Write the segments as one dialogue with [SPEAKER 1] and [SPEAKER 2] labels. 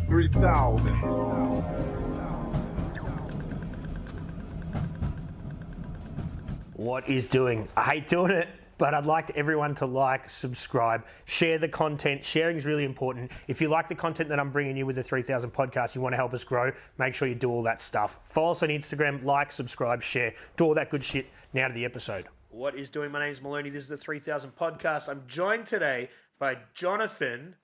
[SPEAKER 1] 3000.
[SPEAKER 2] What is doing? I hate doing it, but I'd like everyone to like, subscribe, share the content. Sharing is really important. If you like the content that I'm bringing you with the 3000 podcast, you want to help us grow, make sure you do all that stuff. Follow us on Instagram, like, subscribe, share, do all that good shit. Now to the episode. What is doing? My name is Maloney. This is the 3000 podcast. I'm joined today by Jonathon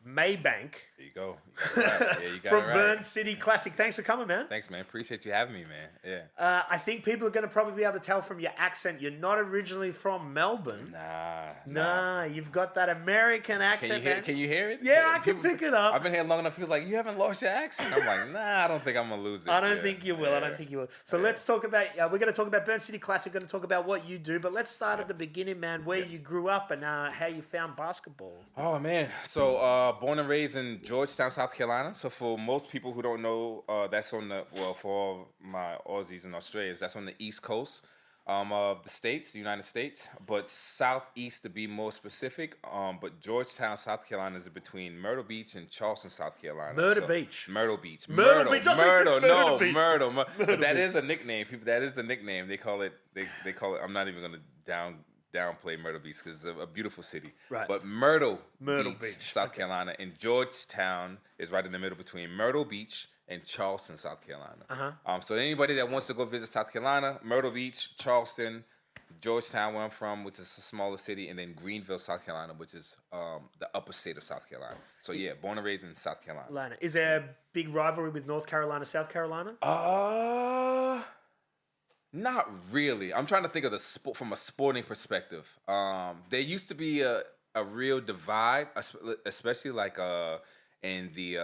[SPEAKER 2] Maybank.
[SPEAKER 3] There you go. You got it right. Yeah, you got
[SPEAKER 2] from
[SPEAKER 3] it right.
[SPEAKER 2] Burn City Classic. Thanks for coming, man.
[SPEAKER 3] Thanks, man. Appreciate you having me, man. Yeah.
[SPEAKER 2] I think people are going to probably be able to tell from your accent you're not originally from Melbourne.
[SPEAKER 3] Nah.
[SPEAKER 2] You've got that American accent, man.
[SPEAKER 3] Can you hear it?
[SPEAKER 2] Yeah, I can pick it up.
[SPEAKER 3] I've been here long enough. People like, you haven't lost your accent. I'm like, nah, I don't think I'm going to lose it.
[SPEAKER 2] I don't think you will. So let's talk about, we're going to talk about Burn City Classic. We're going to talk about what you do. But let's start at the beginning, man, where you grew up and how you found basketball.
[SPEAKER 3] Oh, man. So born and raised in Georgetown, South Carolina. So for most people who don't know, that's on the, for all my Aussies and Australians, that's on the East Coast of the States, the United States, but Southeast to be more specific. But Georgetown, South Carolina is between Myrtle Beach and Charleston, South Carolina.
[SPEAKER 2] Myrtle Beach.
[SPEAKER 3] But that is a nickname. People, that is a nickname. They call it, they call it, I'm not even going to downplay Myrtle Beach because it's a beautiful city.
[SPEAKER 2] Right.
[SPEAKER 3] But Myrtle Beach, South Carolina, and Georgetown is right in the middle between Myrtle Beach and Charleston, South Carolina. So anybody that wants to go visit South Carolina, Myrtle Beach, Charleston, Georgetown, where I'm from, which is a smaller city, and then Greenville, South Carolina, which is the upper state of South Carolina. So yeah, born and raised in South Carolina.
[SPEAKER 2] Is there a big rivalry with North Carolina, South Carolina?
[SPEAKER 3] Not really. I'm trying to think of the sport from a sporting perspective. There used to be a real divide, especially like in the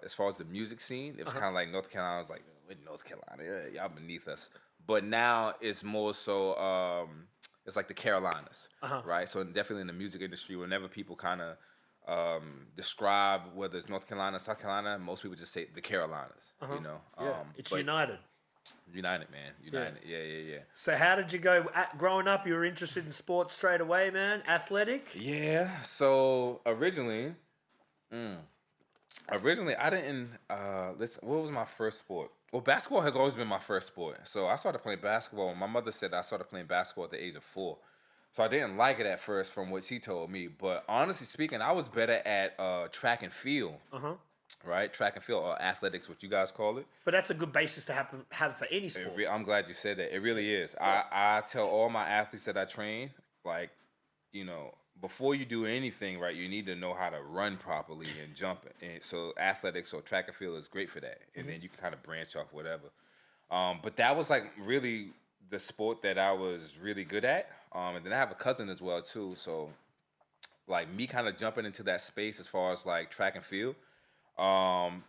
[SPEAKER 3] as far as the music scene. It was kind of like North Carolina was like, with North Carolina, y'all beneath us. But now it's more so it's like the Carolinas, right? So definitely in the music industry, whenever people kind of describe whether it's North Carolina, South Carolina, most people just say the Carolinas. You know,
[SPEAKER 2] It's united.
[SPEAKER 3] United, man. United. Yeah.
[SPEAKER 2] So how did you go? Growing up, you were interested in sports straight away, man? Athletic?
[SPEAKER 3] Yeah. So originally I didn't listen. What was my first sport? Well, basketball has always been my first sport. So I started playing basketball. My mother said I started playing basketball at the age of 4. So I didn't like it at first from what she told me. But honestly speaking, I was better at track and field. Right? Track and field, or athletics, what you guys call it.
[SPEAKER 2] But that's a good basis to have for any sport.
[SPEAKER 3] I'm glad you said that. It really is. I tell all my athletes that I train, like, you know, before you do anything, right, you need to know how to run properly and jump. And so athletics or track and field is great for that. And then you can kind of branch off whatever. But that was like really the sport that I was really good at. And then I have a cousin as well too. So like me kind of jumping into that space as far as like track and field.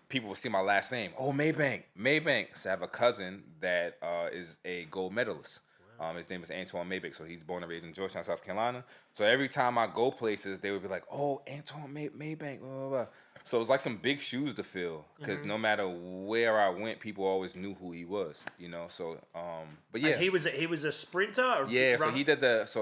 [SPEAKER 3] People will see my last name. Oh, Maybank. So I have a cousin that is a gold medalist. His name is Jonathon Maybank. So he's born and raised in Georgetown, South Carolina. So every time I go places, they would be like, "Oh, Jonathon Maybank." Blah, blah, blah. So it was like some big shoes to fill because no matter where I went, people always knew who he was. You know. So, but yeah,
[SPEAKER 2] and he was a sprinter. Or
[SPEAKER 3] so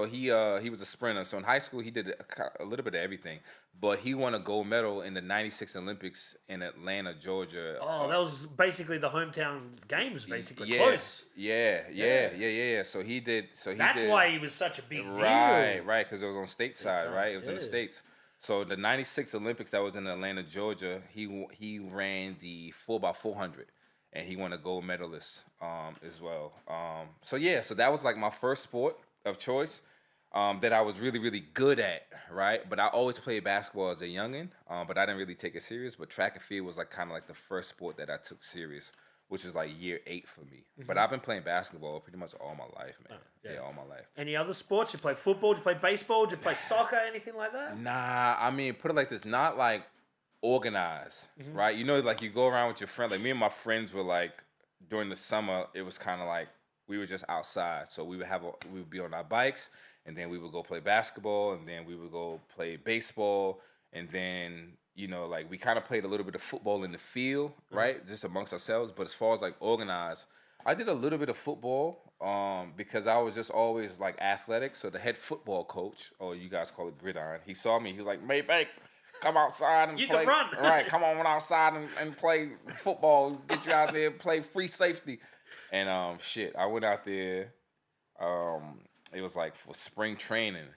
[SPEAKER 3] he was a sprinter. So in high school, he did a little bit of everything. But he won a gold medal in the '96 Olympics in Atlanta, Georgia.
[SPEAKER 2] Oh, that was basically the hometown games, basically.
[SPEAKER 3] Yeah,
[SPEAKER 2] Close.
[SPEAKER 3] Yeah. So he did.
[SPEAKER 2] That's why he was such a big deal.
[SPEAKER 3] Right. Because it was on stateside, right? It was in the States. So the '96 Olympics that was in Atlanta, Georgia, he ran the 4x400, and he won a gold medalist as well. So that was like my first sport of choice. That I was really, really good at, right? But I always played basketball as a youngin', but I didn't really take it serious. But track and field was like kind of like the first sport that I took serious, which was like year 8 for me. But I've been playing basketball pretty much all my life, man. All my life.
[SPEAKER 2] Any other sports? You play football? Did you play baseball? Did you play soccer? Anything like that?
[SPEAKER 3] Nah, I mean, put it like this, not like organized, right? You know, like you go around with your friend. Like me and my friends were like, during the summer, it was kind of like we were just outside. So we would be on our bikes, and then we would go play basketball, and then we would go play baseball, and then, you know, like we kind of played a little bit of football in the field, right? Just amongst ourselves. But as far as like organized, I did a little bit of football because I was just always like athletic. So the head football coach, or you guys call it gridiron, he saw me. He was like, Maybank, come outside and
[SPEAKER 2] You
[SPEAKER 3] play.
[SPEAKER 2] can run.
[SPEAKER 3] Right, come on outside and play football. Get you out there, play free safety. And I went out there. It was like for spring training,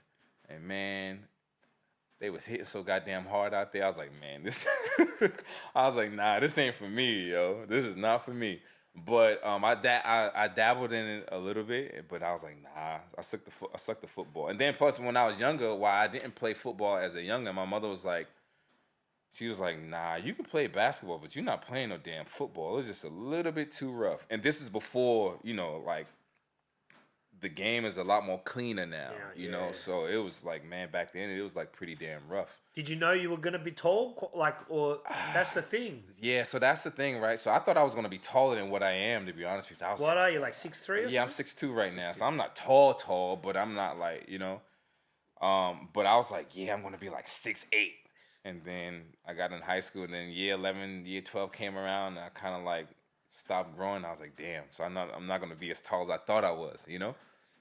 [SPEAKER 3] and man, they was hitting so goddamn hard out there. I was like, man, this. I was like, nah, this ain't for me, yo. This is not for me. But I dabbled in it a little bit, but I was like, nah, I sucked the football. And then plus when I was younger, why I didn't play football as a younger, my mother was like, she was like, nah, you can play basketball, but you're not playing no damn football. It was just a little bit too rough. And this is before, like the game is a lot more cleaner now, you know? So it was like, man, back then it was like pretty damn rough.
[SPEAKER 2] Did you know you were going to be tall? Or that's the thing.
[SPEAKER 3] Yeah, so that's the thing, right? So I thought I was going to be taller than what I am, to be honest with you.
[SPEAKER 2] What are you, like 6'3" or something?
[SPEAKER 3] Yeah, I'm 6'2" right now. So I'm not tall, but I'm not like, but I was like, yeah, I'm going to be like 6'8". And then I got in high school, and then year 11, year 12 came around, and I kind of like stopped growing. I was like, damn, so I'm not going to be as tall as I thought I was,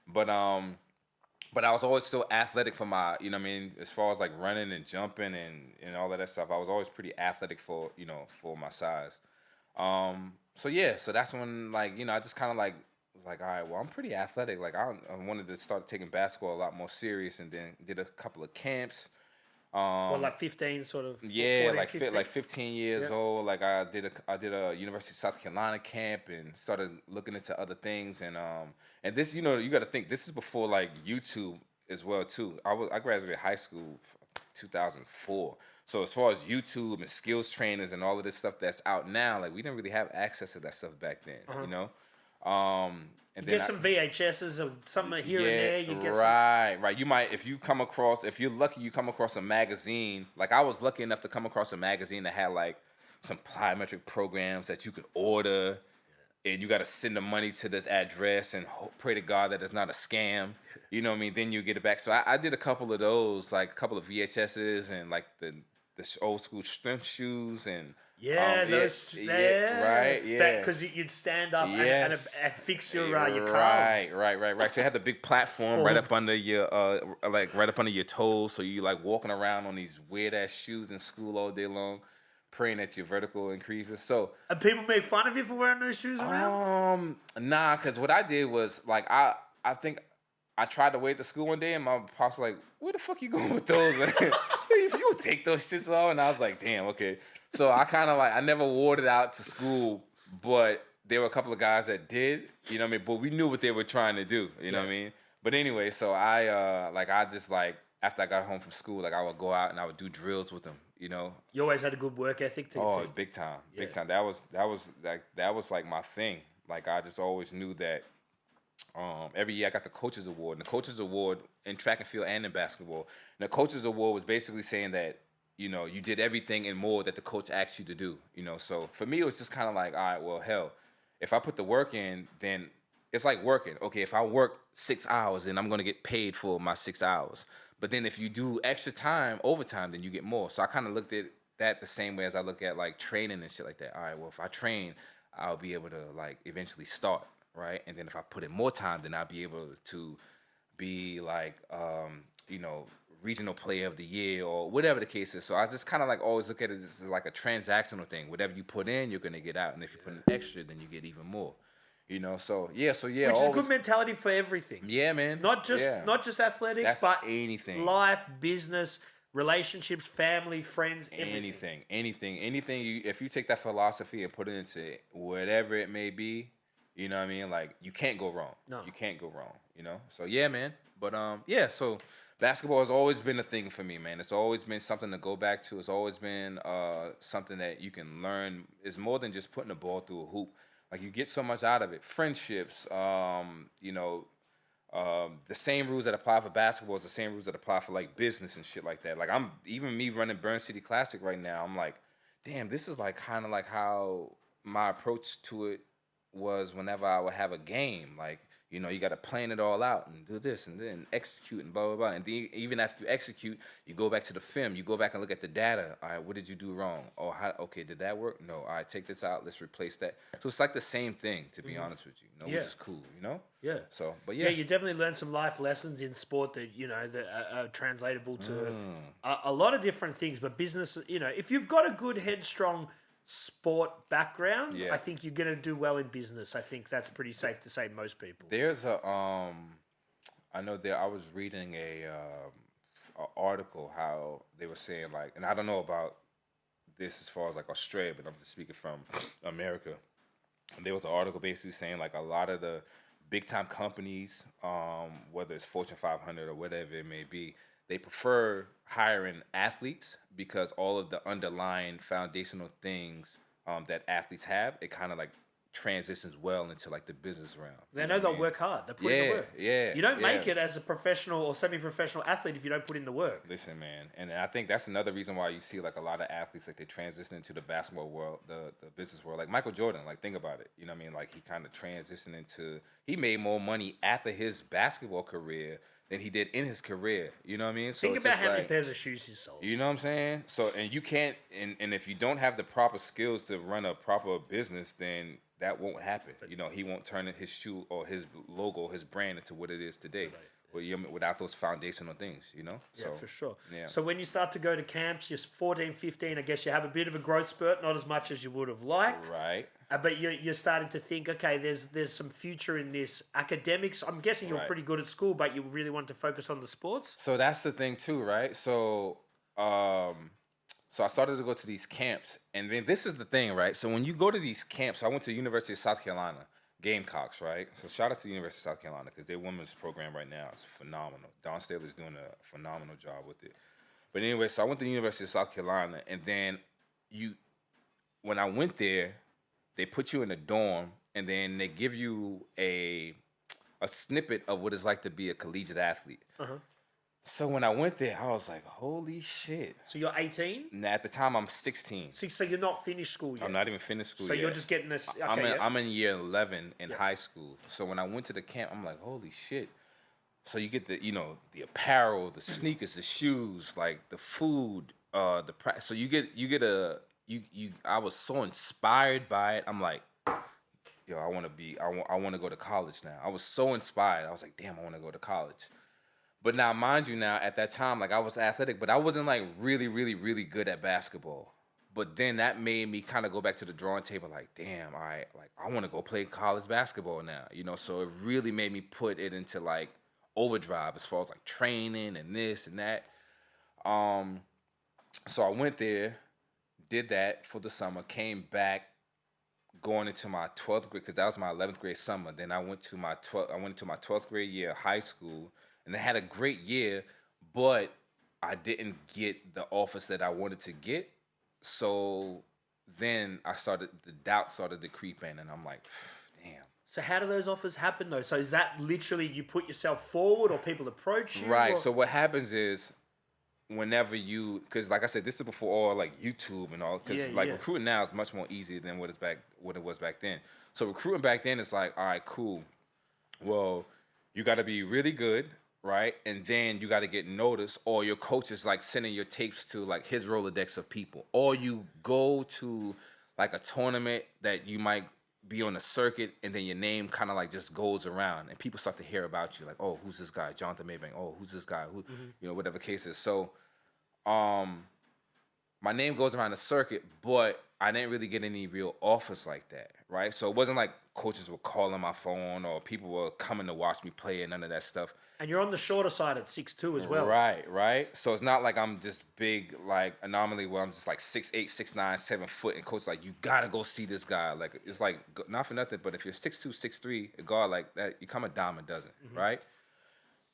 [SPEAKER 3] But I was always still athletic for my, as far as like running and jumping and all of that stuff. I was always pretty athletic for my size. So that's when like, I just kind of like was like, all right, well, I'm pretty athletic. Like I wanted to start taking basketball a lot more serious, and then did a couple of camps.
[SPEAKER 2] Like 15 sort of?
[SPEAKER 3] Yeah,
[SPEAKER 2] 14,
[SPEAKER 3] like
[SPEAKER 2] 15?
[SPEAKER 3] like 15 years old. Like I did a University of South Carolina camp and started looking into other things, and this, you got to think, this is before like YouTube as well too. I graduated high school 2004. So as far as YouTube and skills trainers and all of this stuff that's out now, like we didn't really have access to that stuff back then, And
[SPEAKER 2] you
[SPEAKER 3] then
[SPEAKER 2] get some VHSs or something here and there. You get
[SPEAKER 3] right. You might, if you're lucky, you come across a magazine. Like I was lucky enough to come across a magazine that had like some plyometric programs that you could order, and you got to send the money to this address and pray to God that it's not a scam. You know what I mean? Then you get it back. So I did a couple of those, like a couple of VHSs and like the old school strength shoes and.
[SPEAKER 2] Right, because you'd stand up and fix your calves.
[SPEAKER 3] Right. So you had the big platform right up under your right up under your toes. So you like walking around on these weird ass shoes in school all day long, praying that your vertical increases. So
[SPEAKER 2] and people make fun of you for wearing those shoes around?
[SPEAKER 3] Nah, because what I did was like I think I tried to wear it to school one day, and my pops was like, "Where the fuck you going with those? If you would take those shits off," and I was like, "Damn, okay." So I kind of like, I never wore it out to school, but there were a couple of guys that did, you know what I mean? But we knew what they were trying to do, you know what I mean? But anyway, so I just like, after I got home from school, like I would go out and I would do drills with them,
[SPEAKER 2] You always had a good work ethic too.
[SPEAKER 3] Oh, big time. That was like my thing. Like I just always knew that every year I got the Coaches Award. And the Coaches Award in track and field and in basketball. And the Coaches Award was basically saying that, you did everything and more that the coach asked you to do, So for me, it was just kind of like, all right, well, hell, if I put the work in, then it's like working. Okay, if I work 6 hours, then I'm going to get paid for my 6 hours. But then if you do extra time, overtime, then you get more. So I kind of looked at that the same way as I look at like training and shit like that. All right, well, if I train, I'll be able to like eventually start, right? And then if I put in more time, then I'll be able to be like, regional player of the year or whatever the case is. So I just kind of like always look at it as like a transactional thing. Whatever you put in, you're going to get out. And if you put in extra, then you get even more. So yeah.
[SPEAKER 2] Which is a good mentality for everything.
[SPEAKER 3] Yeah, man.
[SPEAKER 2] Not just athletics, but
[SPEAKER 3] anything.
[SPEAKER 2] Life, business, relationships, family, friends, everything.
[SPEAKER 3] Anything. If you take that philosophy and put it into whatever it may be, you know what I mean? Like you can't go wrong.
[SPEAKER 2] No.
[SPEAKER 3] You can't go wrong, So yeah, man. But so basketball has always been a thing for me, man. It's always been something to go back to. It's always been something that you can learn. It's more than just putting the ball through a hoop. Like you get so much out of it. Friendships, the same rules that apply for basketball is the same rules that apply for like business and shit like that. Like even me running Burn City Classic right now, I'm like, damn, this is like kind of like how my approach to it was whenever I would have a game. Like, You know, you got to plan it all out and do this and then execute and blah, blah, blah. And then even after you execute, you go back to the film. You go back and look at the data. All right, what did you do wrong? Oh, okay, did that work? No. All right, take this out. Let's replace that. So it's like the same thing, to be honest with you, which is cool,
[SPEAKER 2] Yeah.
[SPEAKER 3] So, but
[SPEAKER 2] Yeah, you definitely learn some life lessons in sport that, that are translatable to a lot of different things. But business, if you've got a good, headstrong sport background, I think you're going to do well in business. I think that's pretty safe to say, most people.
[SPEAKER 3] There's I know I was reading a article how they were saying, like, and I don't know about this as far as like Australia, but I'm just speaking from America. And there was an article basically saying like a lot of the big time companies, whether it's Fortune 500 or whatever it may be, they prefer hiring athletes because all of the underlying foundational things that athletes have, it kind of like transitions well into like the business realm.
[SPEAKER 2] They know they'll work hard. They're putting the work.
[SPEAKER 3] Yeah.
[SPEAKER 2] You don't make it as a professional or semi-professional athlete if you don't put in the work.
[SPEAKER 3] Listen, man, and I think that's another reason why you see like a lot of athletes, like they transition into the basketball world, the business world. Like Michael Jordan, like think about it. You know what I mean? Like he kind of transitioned into, he made more money after his basketball career than he did in his career. You know what I mean? So
[SPEAKER 2] think about how many pairs of shoes he sold.
[SPEAKER 3] You know what I'm saying? So, and you can't, and if you don't have the proper skills to run a proper business, then that won't happen. You know, he won't turn his shoe or his logo, his brand into what it is today. Right. Without those foundational things,
[SPEAKER 2] Yeah,
[SPEAKER 3] so,
[SPEAKER 2] for sure.
[SPEAKER 3] Yeah.
[SPEAKER 2] So when you start to go to camps, you're 14, 15, I guess you have a bit of a growth spurt, not as much as you would have liked.
[SPEAKER 3] Right.
[SPEAKER 2] But you're starting to think, okay, there's some future in this. Academics, I'm guessing you're pretty good at school, but you really want to focus on the sports?
[SPEAKER 3] So that's the thing too, right? So I started to go to these camps, and then this is the thing, right? So when you go to these camps, I went to the University of South Carolina, Gamecocks, right? So shout out to the University of South Carolina because their women's program right now is phenomenal. Don Staley's doing a phenomenal job with it. But anyway, so I went to the University of South Carolina, and then when I went there, they put you in a dorm, and then they give you a snippet of what it's like to be a collegiate athlete. So when I went there, I was like, holy shit.
[SPEAKER 2] So you're 18?
[SPEAKER 3] And at the time, I'm 16.
[SPEAKER 2] So you're not finished school yet?
[SPEAKER 3] I'm not even finished school
[SPEAKER 2] yet. So you're just getting this... Okay,
[SPEAKER 3] I'm in year 11 in high school. So when I went to the camp, I'm like, holy shit. So you get the, the apparel, the sneakers, the shoes, like the food, so I was so inspired by it. I'm like, yo, I want to go to college now. I was so inspired. I was like, damn, I want to go to college. But now, mind you, now at that time, like I was athletic, but I wasn't like really, really, really good at basketball. But then that made me kind of go back to the drawing table, like, damn, all right, like I want to go play college basketball now, So it really made me put it into like overdrive as far as like training and this and that. So I went there, did that for the summer, came back, going into my 12th grade because that was my 11th grade summer. Then I went into my 12th grade year of high school. And I had a great year, but I didn't get the offers that I wanted to get. So then the doubt started to creep in, and I'm like, damn.
[SPEAKER 2] So how do those offers happen, though? So is that literally you put yourself forward or people approach you?
[SPEAKER 3] Right.
[SPEAKER 2] Or?
[SPEAKER 3] So what happens is whenever because like I said, this is before all like YouTube and all, because recruiting now is much more easy than what it was back then. So recruiting back then is like, all right, cool. Well, you got to be really good. Right, and then you got to get noticed, or your coach is like sending your tapes to like his Rolodex of people, or you go to like a tournament that you might be on a circuit, and then your name kind of like just goes around, and people start to hear about you, like, oh, who's this guy, Jonathon Maybank? Oh, who's this guy? Who, whatever the case is. So, my name goes around the circuit, but I didn't really get any real offers like that, right? So it wasn't like coaches were calling my phone or people were coming to watch me play and none of that stuff.
[SPEAKER 2] And you're on the shorter side at 6'2" as well.
[SPEAKER 3] Right. So it's not like I'm just big, like anomaly where I'm just like 6'8", 6'9", 7 foot, and coach like, you gotta go see this guy. Like it's like not for nothing, but if you're 6'2", 6'3", a guard like that, you come a dime a dozen, right?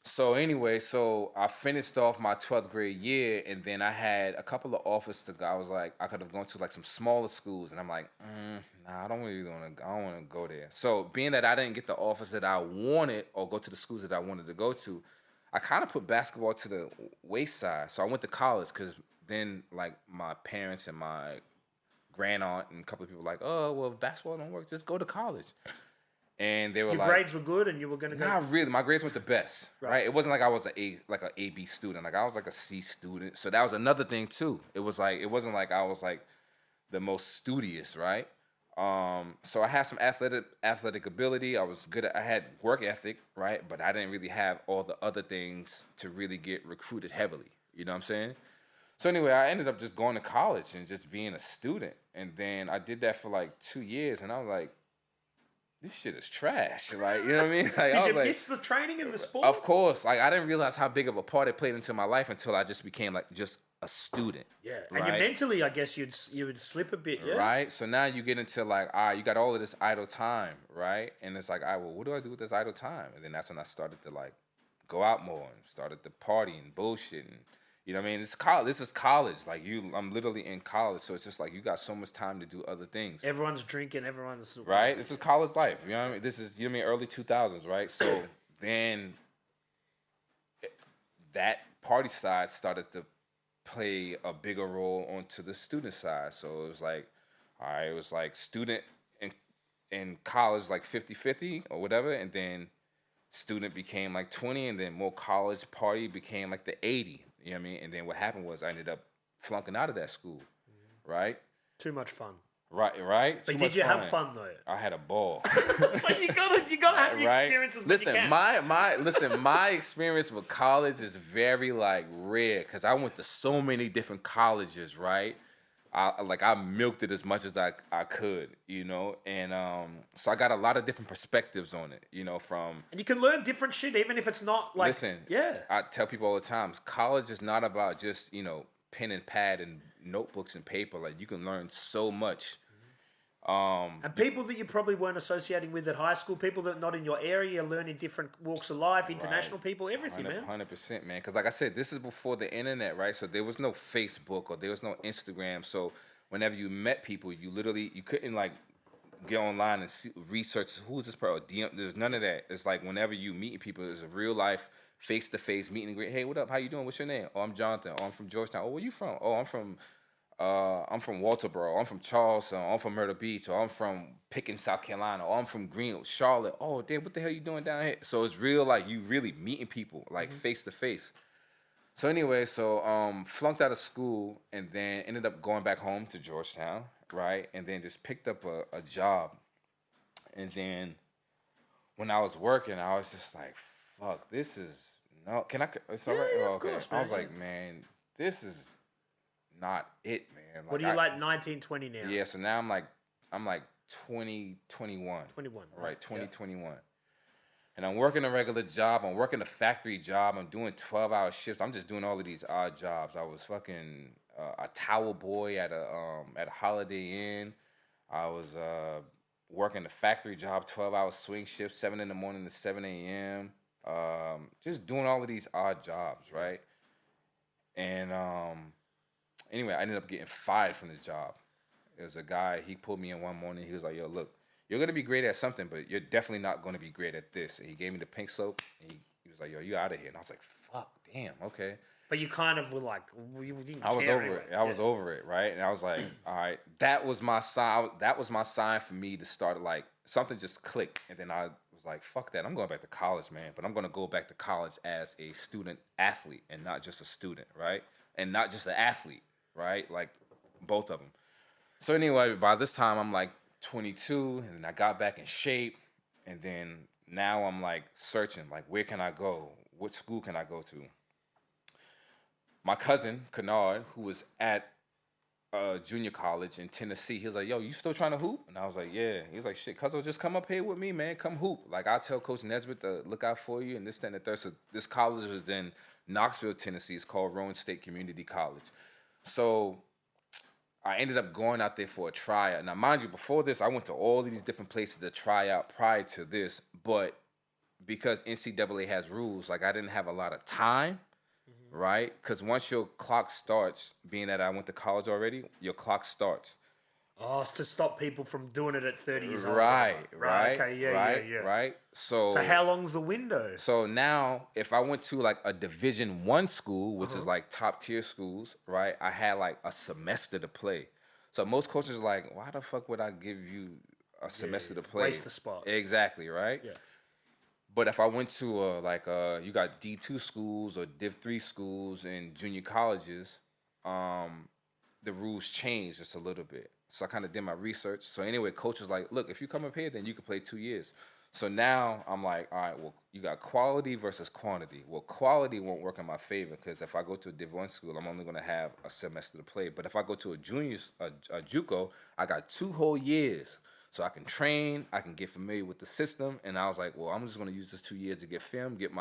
[SPEAKER 3] So anyway, so I finished off my 12th grade year, and then I had a couple of offers to go. I was like, I could have gone to like some smaller schools, and I'm like, nah, I don't want to go there. So being that I didn't get the offers that I wanted or go to the schools that I wanted to go to, I kind of put basketball to the wayside. So I went to college because then like my parents and my grand aunt and a couple of people were like, oh, well, if basketball don't work, just go to college. And they were
[SPEAKER 2] Your
[SPEAKER 3] like,
[SPEAKER 2] grades were good, and you were going to go.
[SPEAKER 3] not really. My grades weren't the best,
[SPEAKER 2] Right.
[SPEAKER 3] right? It wasn't like I was a B student. Like I was like a C student. So that was another thing too. It wasn't like I was like the most studious, right? So I had some athletic ability. I had work ethic, right? But I didn't really have all the other things to really get recruited heavily. You know what I'm saying? So anyway, I ended up just going to college and just being a student. And then I did that for like 2 years, and I was like, this shit is trash. Like, you know what I mean? Like,
[SPEAKER 2] Did you miss the training and the sport?
[SPEAKER 3] Of course. Like, I didn't realize how big of a part it played into my life until I just became like just a student.
[SPEAKER 2] Yeah.
[SPEAKER 3] Right?
[SPEAKER 2] And you mentally, I guess you would slip a bit, yeah?
[SPEAKER 3] Right? So now you get into like, all right, you got all of this idle time, right? And it's like, all right, well, what do I do with this idle time? And then that's when I started to like go out more and started to party and bullshit and you know what I mean? This is college. Like I'm literally in college, so it's just like you got so much time to do other things.
[SPEAKER 2] Everyone's drinking, everyone's
[SPEAKER 3] right. This is college life. You know what I mean? This is early 2000s, right? So then that party side started to play a bigger role onto the student side. So it was like, all right, it was like student in college like 50-50 or whatever, and then student became like 20, and then more college party became like the 80. You know what I mean? And then what happened was I ended up flunking out of that school, right?
[SPEAKER 2] Too much fun.
[SPEAKER 3] Right.
[SPEAKER 2] But did you have fun though?
[SPEAKER 3] I had a ball.
[SPEAKER 2] So you gotta have the experiences.
[SPEAKER 3] Listen, my experience with college is very like rare because I went to so many different colleges, right? I milked it as much as I could, you know, and so I got a lot of different perspectives on it, you know, from.
[SPEAKER 2] And you can learn different shit even if it's not like.
[SPEAKER 3] Listen,
[SPEAKER 2] yeah.
[SPEAKER 3] I tell people all the time, college is not about just pen and pad and notebooks and paper. Like you can learn so much.
[SPEAKER 2] And people that you probably weren't associating with at high school, people that are not in your area, you're learning different walks of life, international people, everything, man.
[SPEAKER 3] 100%, man. Because like I said, this is before the internet, right? So there was no Facebook or there was no Instagram. So whenever you met people, you couldn't like get online and research who's this person. DM, there's none of that. It's like whenever you meet people, it's a real life, face-to-face meeting and greet. Hey, what up? How you doing? What's your name? Oh, I'm Jonathan. Oh, I'm from Georgetown. Oh, where you from? Oh, I'm from Walterboro. I'm from Charleston. I'm from Myrtle Beach. Or I'm from Pickens, South Carolina. Or I'm from Greenwood, Charlotte. Oh, damn, what the hell you doing down here? So it's real, like you really meeting people, like face to face. So anyway, flunked out of school and then ended up going back home to Georgetown, right? And then just picked up a job. And then when I was working, I was just like, fuck, this is it's all right.
[SPEAKER 2] Yeah,
[SPEAKER 3] oh,
[SPEAKER 2] of course,
[SPEAKER 3] I was
[SPEAKER 2] man.
[SPEAKER 3] like, man, this is not it, man. Like,
[SPEAKER 2] What are you like 19, 20 now?
[SPEAKER 3] Yeah, so now I'm like 20, 21.
[SPEAKER 2] 21.
[SPEAKER 3] Right, 2021. And I'm working a regular job. I'm working a factory job. I'm doing 12-hour shifts. I'm just doing all of these odd jobs. I was fucking a towel boy at a Holiday Inn. I was working a factory job, 12-hour swing shift, 7 in the morning to 7 a.m. Just doing all of these odd jobs, right? And anyway, I ended up getting fired from the job. There was a guy, he pulled me in one morning. He was like, yo, look, you're going to be great at something, but you're definitely not going to be great at this. And he gave me the pink slip. And he was like, yo, you out of here. And I was like, fuck, damn, okay.
[SPEAKER 2] But you kind of were like, you didn't
[SPEAKER 3] I was
[SPEAKER 2] care
[SPEAKER 3] over
[SPEAKER 2] anyway.
[SPEAKER 3] it. I was over it, right? And I was like, all right, that was my sign. That was my sign for me to start, like, something just clicked. And then I was like, fuck that. I'm going back to college, man. But I'm going to go back to college as a student athlete and not just a student, right? And not just an athlete, right? Like, both of them. So anyway, by this time, I'm like 22, and I got back in shape. And then now I'm like searching, like, where can I go? What school can I go to? My cousin, Kennard, who was at junior college in Tennessee, he was like, yo, you still trying to hoop? And I was like, yeah. He was like, shit, cuzzo, just come up here with me, man. Come hoop. Like, I'll tell Coach Nesbitt to look out for you and this, that, and the third. So this college was in Knoxville, Tennessee. It's called Rowan State Community College. So I ended up going out there for a tryout. Now, mind you, before this, I went to all of these different places to try out prior to this. But because NCAA has rules, like, I didn't have a lot of time. Right? Because once your clock starts, being that I went to college already, your clock starts.
[SPEAKER 2] Oh, it's to stop people from doing it at 30 years old.
[SPEAKER 3] Right.
[SPEAKER 2] Okay, yeah.
[SPEAKER 3] Right. So
[SPEAKER 2] how long's the window?
[SPEAKER 3] So now, if I went to like a Division I school, which is like top tier schools, right? I had like a semester to play. So most coaches are like, why the fuck would I give you a semester to play.
[SPEAKER 2] Waste the spot.
[SPEAKER 3] Exactly, right?
[SPEAKER 2] Yeah.
[SPEAKER 3] But if I went to you got D2 schools or Div 3 schools and junior colleges, the rules changed just a little bit. So I kind of did my research. So anyway, coach was like, look, if you come up here, then you can play 2 years. So now I'm like, all right, well, you got quality versus quantity. Well, quality won't work in my favor because if I go to a Div 1 school, I'm only going to have a semester to play. But if I go to a JUCO, I got 2 whole years. So I can train, I can get familiar with the system. And I was like, well, I'm just going to use this 2 years to get film, get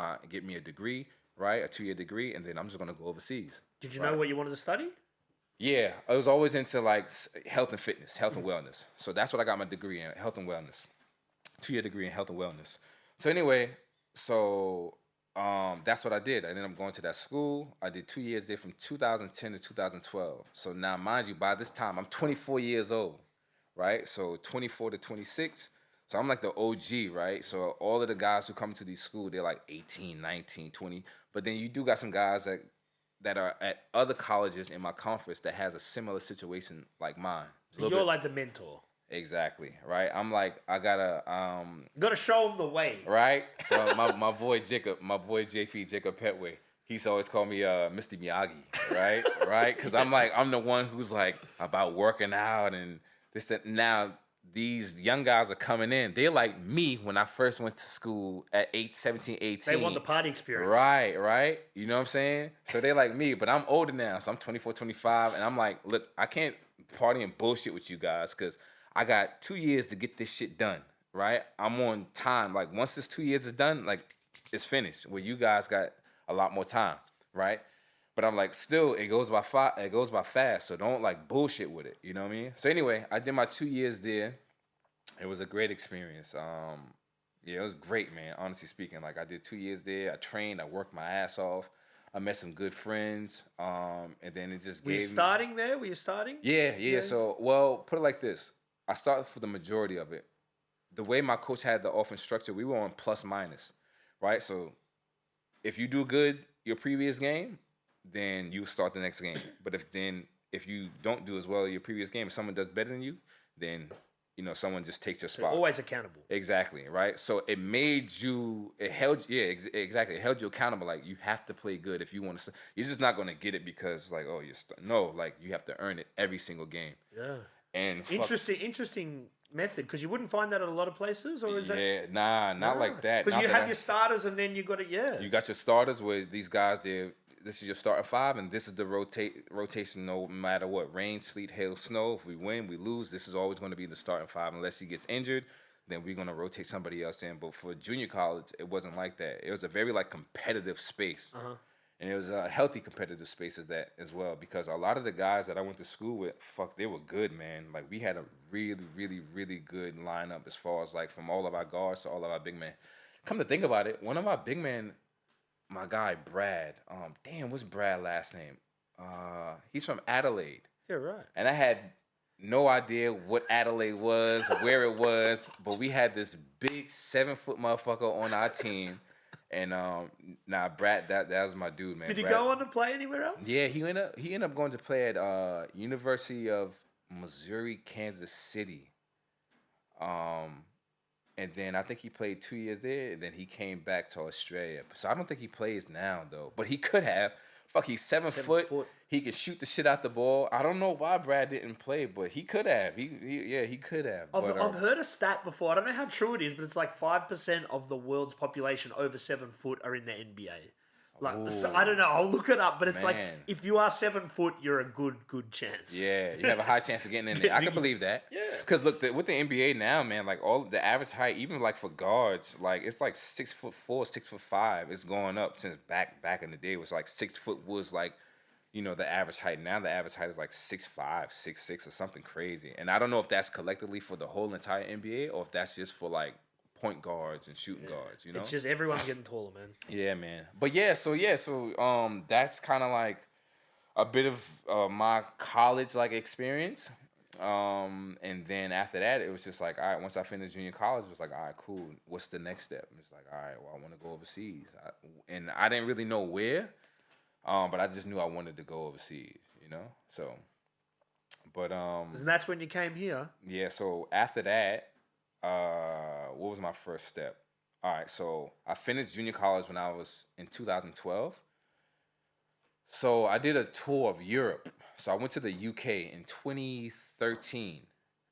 [SPEAKER 3] me a degree, right? A 2-year degree. And then I'm just going to go overseas.
[SPEAKER 2] Did you know what you wanted to study?
[SPEAKER 3] Yeah, I was always into like health and fitness, health and wellness. So that's what I got my degree in, health and wellness. 2-year degree in health and wellness. So anyway, that's what I did. I ended up going to that school. I did 2 years there from 2010 to 2012. So now, mind you, by this time, I'm 24 years old, right? So 24 to 26. So I'm like the OG, right? So all of the guys who come to these schools, they're like 18, 19, 20. But then you do got some guys that are at other colleges in my conference that has a similar situation like mine.
[SPEAKER 2] You're like the mentor.
[SPEAKER 3] Exactly, right? I'm like, I gotta
[SPEAKER 2] show them the way.
[SPEAKER 3] Right? So my boy JP, Jacob Petway, he's always called me Mr. Miyagi, right? Right? Because I'm the one who's like about working out and this and now these young guys are coming in. They're like me when I first went to school at 17, 18.
[SPEAKER 2] They want the party experience.
[SPEAKER 3] Right. You know what I'm saying? So they're like me, but I'm older now. So I'm 24, 25. And I'm like, look, I can't party and bullshit with you guys because I got 2 years to get this shit done, right? I'm on time. Like, once this 2 years is done, like, it's finished. Where you guys got a lot more time, right? But I'm like, still, it goes by fast. So don't, like, bullshit with it. You know what I mean? So anyway, I did my 2 years there. It was a great experience. Yeah, it was great, man, honestly speaking. Like, I did 2 years there. I trained. I worked my ass off. I met some good friends. And then it just
[SPEAKER 2] Were you starting there? Were you starting?
[SPEAKER 3] Yeah. So, well, put it like this. I started for the majority of it. The way my coach had the offense structure, we were on plus minus, right? So if you do good your previous game, then you start the next game. But if you don't do as well your previous game, if someone does better than you, then someone just takes your spot.
[SPEAKER 2] You're always accountable.
[SPEAKER 3] Exactly, right? So it held you accountable. Like you have to play good if you want to. You're just not going to get it because like, oh, like you have to earn it every single game.
[SPEAKER 2] Yeah.
[SPEAKER 3] And
[SPEAKER 2] interesting method because you wouldn't find that at a lot of places, or is that?
[SPEAKER 3] Not like that.
[SPEAKER 2] Because you have your starters and then you got it. Yeah,
[SPEAKER 3] you got your starters where these guys this is your starting 5 and this is the rotation no matter what, rain, sleet, hail, snow. If we win, we lose. This is always going to be the starting 5 unless he gets injured. Then we're going to rotate somebody else in. But for junior college, it wasn't like that. It was a very like competitive space. Uh-huh. And it was a healthy competitive space as well because a lot of the guys that I went to school with, they were good, man. Like, we had a really, really, really good lineup as far as, like, from all of our guards to all of our big men. Come to think about it, one of our big men, my guy, Brad, what's Brad's last name? He's from Adelaide.
[SPEAKER 2] Yeah, right.
[SPEAKER 3] And I had no idea what Adelaide was, where it was, but we had this big 7-foot motherfucker on our team. And Brad, that was my dude, man.
[SPEAKER 2] Did he
[SPEAKER 3] Brad,
[SPEAKER 2] go on to play anywhere else?
[SPEAKER 3] Yeah, he ended up going to play at University of Missouri, Kansas City. And then I think he played 2 years there, and then he came back to Australia. So I don't think he plays now though, but he could have. Fuck, he's 7 foot. He could shoot the shit out the ball. I don't know why Brad didn't play, but he could have. He could have.
[SPEAKER 2] I've heard a stat before. I don't know how true it is, but it's like 5% of the world's population over 7 foot are in the NBA. Like, so, I don't know. I'll look it up, but it's like if you are 7 foot, you're a good chance.
[SPEAKER 3] Yeah, you have a high chance of getting in there. I can believe that. Yeah. Because look, with the NBA now, man, like all the average height, even like for guards, like it's like 6'4", 6'5". It's going up since back in the day. It was like 6 foot was like, the average height. Now the average height is like 6'5", 6'6", or something crazy. And I don't know if that's collectively for the whole entire NBA or if that's just for like point guards and shooting guards,
[SPEAKER 2] It's just everyone's getting taller, man.
[SPEAKER 3] Yeah, man. But so that's kind of like a bit of my college like experience. And then after that, it was just like, all right, once I finished junior college, it was like, all right, cool. What's the next step? It's like, all right, well, I want to go overseas. And I didn't really know where, but I just knew I wanted to go overseas, So, but
[SPEAKER 2] and that's when you came here.
[SPEAKER 3] Yeah, so after that, what was my first step? All right, so I finished junior college when I was in 2012. So I did a tour of Europe. So I went to the UK in 2013,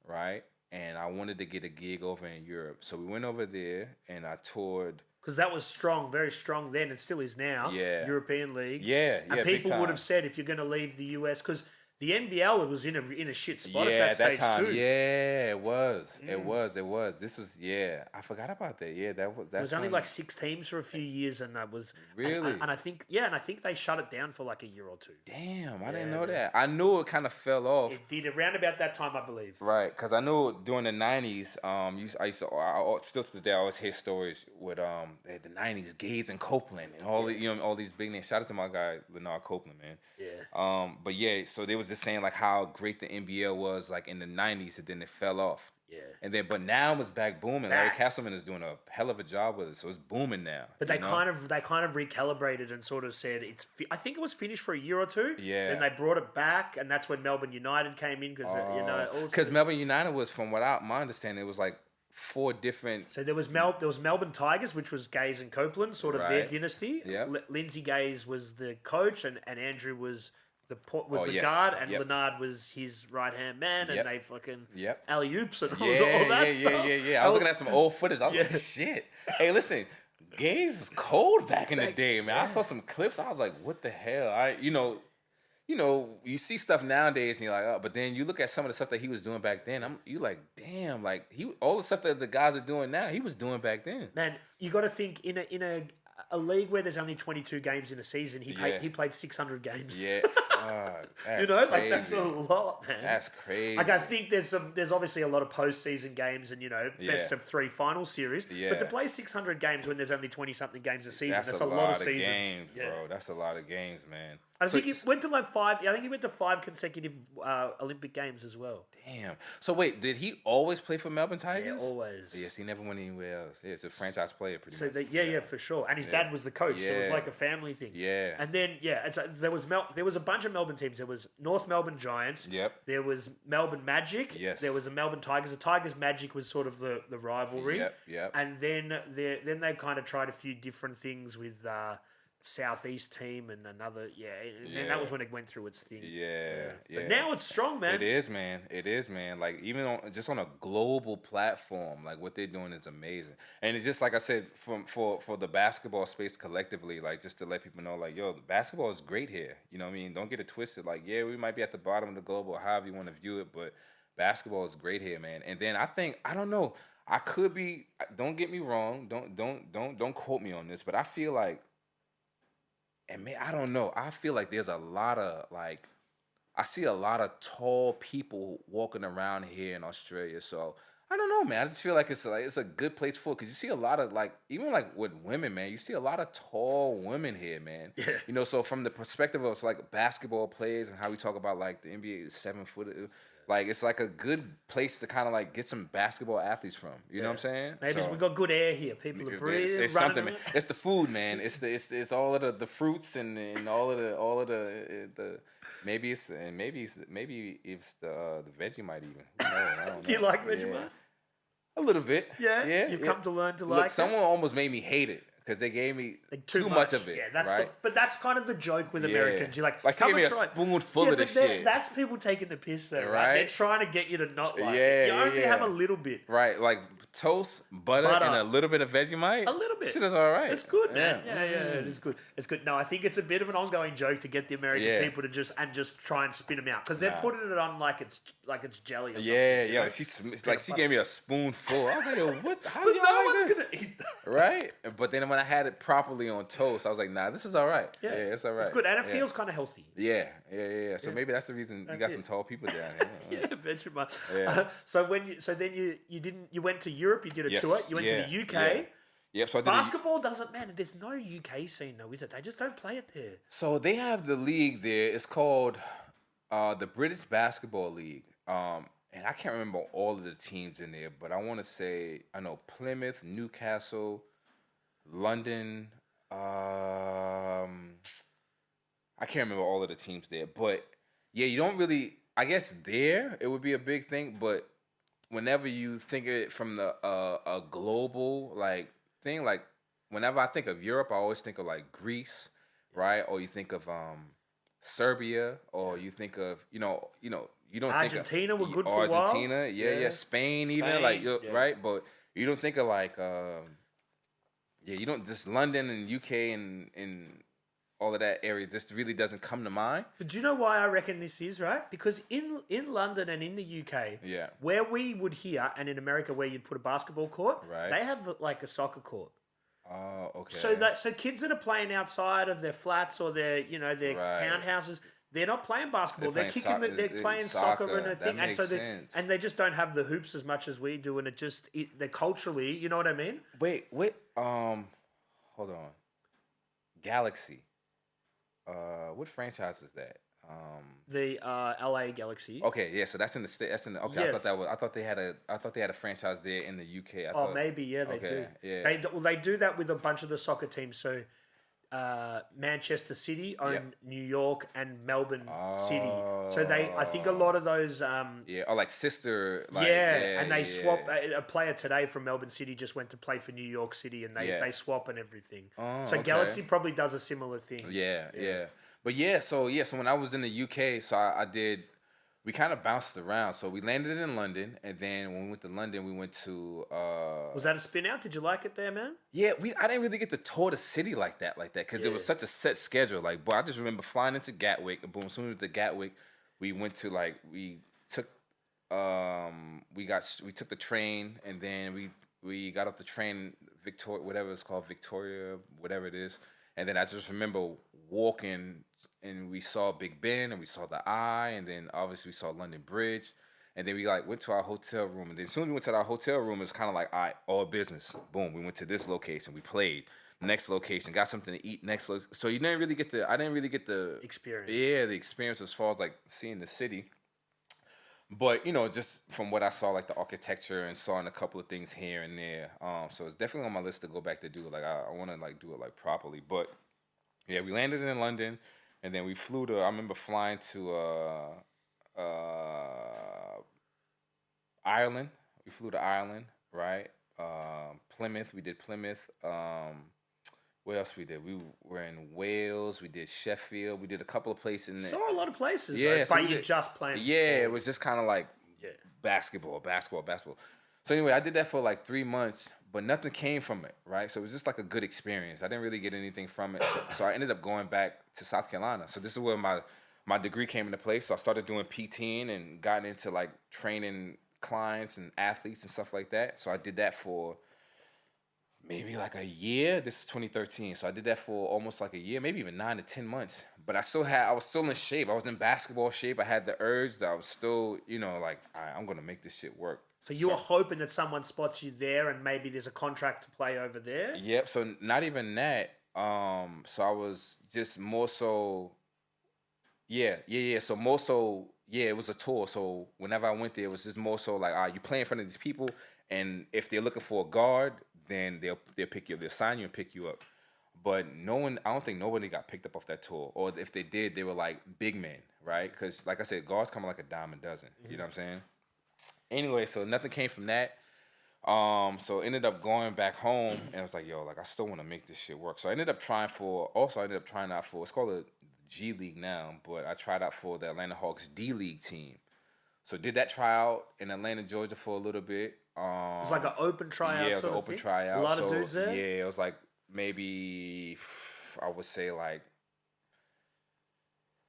[SPEAKER 3] right? And I wanted to get a gig over in Europe. So we went over there and I toured.
[SPEAKER 2] Because that was strong, very strong then, and still is now.
[SPEAKER 3] Yeah.
[SPEAKER 2] European League.
[SPEAKER 3] Yeah,
[SPEAKER 2] And
[SPEAKER 3] big
[SPEAKER 2] people
[SPEAKER 3] time.
[SPEAKER 2] would have said if you're going to leave the US, because the NBL was in a shit spot
[SPEAKER 3] Yeah,
[SPEAKER 2] at that stage
[SPEAKER 3] time.
[SPEAKER 2] too.
[SPEAKER 3] Yeah, it was. It was. This was. Yeah, I forgot about that. Yeah,
[SPEAKER 2] There was only like 6 teams for a few years, and that was
[SPEAKER 3] Really?
[SPEAKER 2] And I think they shut it down for like a year or two.
[SPEAKER 3] Damn, I didn't know that. I knew it kind of fell off.
[SPEAKER 2] It did around about that time, I believe.
[SPEAKER 3] Right, because I know during the 90s, I still to this day, I always hear stories with the 90s, Gates and Copeland and all these big names. Shout out to my guy, Leonard Copeland, man.
[SPEAKER 2] Yeah.
[SPEAKER 3] But yeah, so they was just saying like how great the NBL was like in the 90s, and then it fell off.
[SPEAKER 2] Yeah.
[SPEAKER 3] And then, but now it's back booming. Larry Castleman is doing a hell of a job with it, so it's booming now.
[SPEAKER 2] But they kind of recalibrated and sort of said I think it was finished for a year or two.
[SPEAKER 3] Yeah.
[SPEAKER 2] Then they brought it back, and that's when Melbourne United came in
[SPEAKER 3] because Melbourne United was, from what my understanding, it was like 4 different.
[SPEAKER 2] So there was Melbourne Tigers, which was Gaze and Copeland, sort of their dynasty.
[SPEAKER 3] Yeah.
[SPEAKER 2] Lindsay Gaze was the coach, and Andrew was the guard, and Leonard was his right hand man, and they fucking alley oops and all that stuff.
[SPEAKER 3] Yeah. I was looking at some old footage. I was like, shit. Hey, listen, Gaze was cold back in the day, man. I saw some clips. I was like, what the hell? You see stuff nowadays, and you're like, oh, but then you look at some of the stuff that he was doing back then. You like, damn, like all the stuff that the guys are doing now, he was doing back then.
[SPEAKER 2] Man, you got to think in a league where there's only 22 games in a season, he played 600 games.
[SPEAKER 3] Yeah,
[SPEAKER 2] that's crazy. That's a lot, man.
[SPEAKER 3] That's crazy.
[SPEAKER 2] Like I think there's obviously a lot of postseason games and best of 3 final series.
[SPEAKER 3] Yeah.
[SPEAKER 2] But to play 600 games when there's only 20 something games a season, that's a
[SPEAKER 3] lot
[SPEAKER 2] of seasons,
[SPEAKER 3] games, bro. That's a lot of games, man.
[SPEAKER 2] I think he went to like 5. I think he went to 5 consecutive Olympic games as well.
[SPEAKER 3] Damn. So wait, did he always play for Melbourne Tigers?
[SPEAKER 2] Yeah, always.
[SPEAKER 3] Yes, he never went anywhere else. Yeah, it's a franchise player, pretty much.
[SPEAKER 2] Yeah, for sure. And his dad was the coach, so it was like a family thing.
[SPEAKER 3] Yeah.
[SPEAKER 2] And then there was a bunch of Melbourne teams. There was North Melbourne Giants.
[SPEAKER 3] Yep.
[SPEAKER 2] There was Melbourne Magic.
[SPEAKER 3] Yes.
[SPEAKER 2] There was a Melbourne Tigers. The Tigers Magic was sort of the rivalry.
[SPEAKER 3] Yep.
[SPEAKER 2] And then they kind of tried a few different things with Southeast team and another, and that was when it went through its thing.
[SPEAKER 3] Yeah.
[SPEAKER 2] But now it's strong, man.
[SPEAKER 3] It is, man. Like even on a global platform, like what they're doing is amazing. And it's just like I said, for the basketball space collectively, like just to let people know, like, yo, basketball is great here. You know what I mean? Don't get it twisted. Like, yeah, we might be at the bottom of the global, however you want to view it, but basketball is great here, man. And then I don't know, I could be. Don't get me wrong. Don't quote me on this, but I feel like. And man, I don't know. I feel like there's a lot of I see a lot of tall people walking around here in Australia. So I don't know, man. I just feel like it's a good place for, because you see a lot of even with women, man. You see a lot of tall women here, man.
[SPEAKER 2] Yeah.
[SPEAKER 3] So from the perspective of basketball players and how we talk about the NBA is 7 foot. It's like a good place to kind of get some basketball athletes from. You know what I'm saying?
[SPEAKER 2] Maybe we got good air here. People are breathing.
[SPEAKER 3] It's something, man. It's the food, man. It's all of the fruits and all of the maybe it's the Vegemite even. I don't know.
[SPEAKER 2] Do you like Vegemite?
[SPEAKER 3] A little bit.
[SPEAKER 2] Yeah. You've come to learn to like.
[SPEAKER 3] Someone almost made me hate it. Because they gave me too much of it,
[SPEAKER 2] but that's kind of the joke with Americans. You're like
[SPEAKER 3] she gave me a spoonful of this shit.
[SPEAKER 2] That's people taking the piss, though, right? They're trying to get you to not like it. You only have a little bit.
[SPEAKER 3] Right, like toast, butter, and a little bit of Vegemite.
[SPEAKER 2] A little bit.
[SPEAKER 3] Shit is all right.
[SPEAKER 2] It's good, man. Yeah, it is good. It's good. No, I think it's a bit of an ongoing joke to get the American people to just try and spin them out. Because they're putting it on like it's jelly or something.
[SPEAKER 3] Yeah. She gave me a spoonful. I was like, yo, what? How do
[SPEAKER 2] no one's going to eat that.
[SPEAKER 3] Right? But then when I had it properly on toast, I was like, nah, this is all right. Yeah, it's all right.
[SPEAKER 2] It's good, and it feels kind of healthy.
[SPEAKER 3] Yeah. So maybe that's the reason you got some tall people down here.
[SPEAKER 2] Yeah, Vegemite. Yeah. So then you went to Europe. You did a tour. You went to the UK.
[SPEAKER 3] Yeah. Yep. So
[SPEAKER 2] basketball doesn't, man. There's no UK scene, though, is it? They just don't play it there.
[SPEAKER 3] So they have the league there. It's called the British Basketball League. And I can't remember all of the teams in there, but I want to say I know Plymouth, Newcastle, London. I can't remember all of the teams there, but yeah, you don't really. I guess there it would be a big thing, but whenever you think of it from the a global like thing, like whenever I think of Europe, I always think of like Greece, right? Or you think of Serbia, or you think of you don't
[SPEAKER 2] Argentina were
[SPEAKER 3] think
[SPEAKER 2] good
[SPEAKER 3] of
[SPEAKER 2] for a while.
[SPEAKER 3] Argentina, yeah, Spain even like
[SPEAKER 2] Spain, yeah.
[SPEAKER 3] right, but you don't think of like you don't just London and UK and all of that area just really doesn't come to mind.
[SPEAKER 2] But do you know why I reckon this is, right? Because in London and in the UK,
[SPEAKER 3] Yeah.
[SPEAKER 2] where we would hear, and in America where you'd put a basketball court,
[SPEAKER 3] Right.
[SPEAKER 2] they have like a soccer court.
[SPEAKER 3] Oh, okay.
[SPEAKER 2] So kids that are playing outside of their flats or their their
[SPEAKER 3] Right.
[SPEAKER 2] townhouses, they're not playing basketball.
[SPEAKER 3] They're
[SPEAKER 2] They're
[SPEAKER 3] playing
[SPEAKER 2] kicking. They're playing soccer and a
[SPEAKER 3] That
[SPEAKER 2] thing, and
[SPEAKER 3] makes
[SPEAKER 2] so
[SPEAKER 3] sense.
[SPEAKER 2] they just don't have the hoops as much as we do, and they're culturally, you know what I mean?
[SPEAKER 3] Wait, hold on. Galaxy. What franchise is that?
[SPEAKER 2] The LA Galaxy.
[SPEAKER 3] Okay, yeah, so that's in the state. That's in the, okay.
[SPEAKER 2] Yes.
[SPEAKER 3] I thought they had a franchise there in the UK.
[SPEAKER 2] Maybe they
[SPEAKER 3] okay,
[SPEAKER 2] do.
[SPEAKER 3] yeah.
[SPEAKER 2] They do that with a bunch of the soccer teams. So Manchester City own New York and Melbourne City. So I think a lot of those.
[SPEAKER 3] Or like sister. Like,
[SPEAKER 2] and they swap. A player today from Melbourne City just went to play for New York City, and they swap and everything. So
[SPEAKER 3] okay.
[SPEAKER 2] Galaxy probably does a similar thing.
[SPEAKER 3] Yeah. But so when I was in the UK, so I did. We kind of bounced around. So we landed in London, and then when we went to London, we went to.
[SPEAKER 2] Was that a spin out? Did you like it there, man?
[SPEAKER 3] Yeah, I didn't really get to tour the city like that, because it was such a set schedule. Like, boy, I just remember flying into Gatwick, and boom, as soon as we went to Gatwick, we went to we took we took the train, and then we got off the train, Victoria, whatever it's called, Victoria, whatever it is, and then I just remember walking, and we saw Big Ben, and we saw the Eye, and then obviously we saw London Bridge. And then we went to our hotel room, and then as soon as we went to our hotel room, it's kind of like, all right, all business. Boom, we went to this location, we played. Next location, got something to eat. Next location. So I didn't really get the
[SPEAKER 2] experience.
[SPEAKER 3] Yeah, the experience as far as like seeing the city. But just from what I saw, like the architecture and saw a couple of things here and there. So it's definitely on my list to go back to do it. Like I want to do it properly. But yeah, we landed in London, and then we flew to. I remember flying to. Ireland. We flew to Ireland, right? Plymouth. We did Plymouth. What else we did? We were in Wales. We did Sheffield. We did a couple of places in there.
[SPEAKER 2] Saw a lot of places.
[SPEAKER 3] Yeah,
[SPEAKER 2] but you just playing.
[SPEAKER 3] Yeah, it was just kind of like basketball. So anyway, I did that for like 3 months, but nothing came from it, right? So it was just like a good experience. I didn't really get anything from it. So I ended up going back to South Carolina. So this is where my degree came into place. So I started doing PTing and got into like training clients and athletes and stuff like that. So I did that for maybe like a year. This is 2013. So I did that for almost like a year, maybe even 9 to 10 months. But I was still in shape. I was in basketball shape. I had the urge that I was still, like, all right, I'm going to make this shit work.
[SPEAKER 2] So you were hoping that someone spots you there and maybe there's a contract to play over there?
[SPEAKER 3] Yep. So not even that. So I was just more so, yeah. So more so, it was a tour. So whenever I went there, it was just more so like, all right, you play in front of these people, and if they're looking for a guard, then they'll pick you up. They'll sign you and pick you up. But I don't think nobody got picked up off that tour. Or if they did, they were like big men, right? Because like I said, guards come like a dime a dozen. You know what I'm saying? Anyway, so nothing came from that. So ended up going back home, and I was like, yo, like I still want to make this shit work. So I ended up trying out for, it's called the G League now, but I tried out for the Atlanta Hawks D League team. So did that tryout in Atlanta, Georgia for a little bit.
[SPEAKER 2] It was like an open tryout.
[SPEAKER 3] Yeah, it was an open tryout.
[SPEAKER 2] A lot of dudes there?
[SPEAKER 3] Yeah, it was like maybe, I would say like,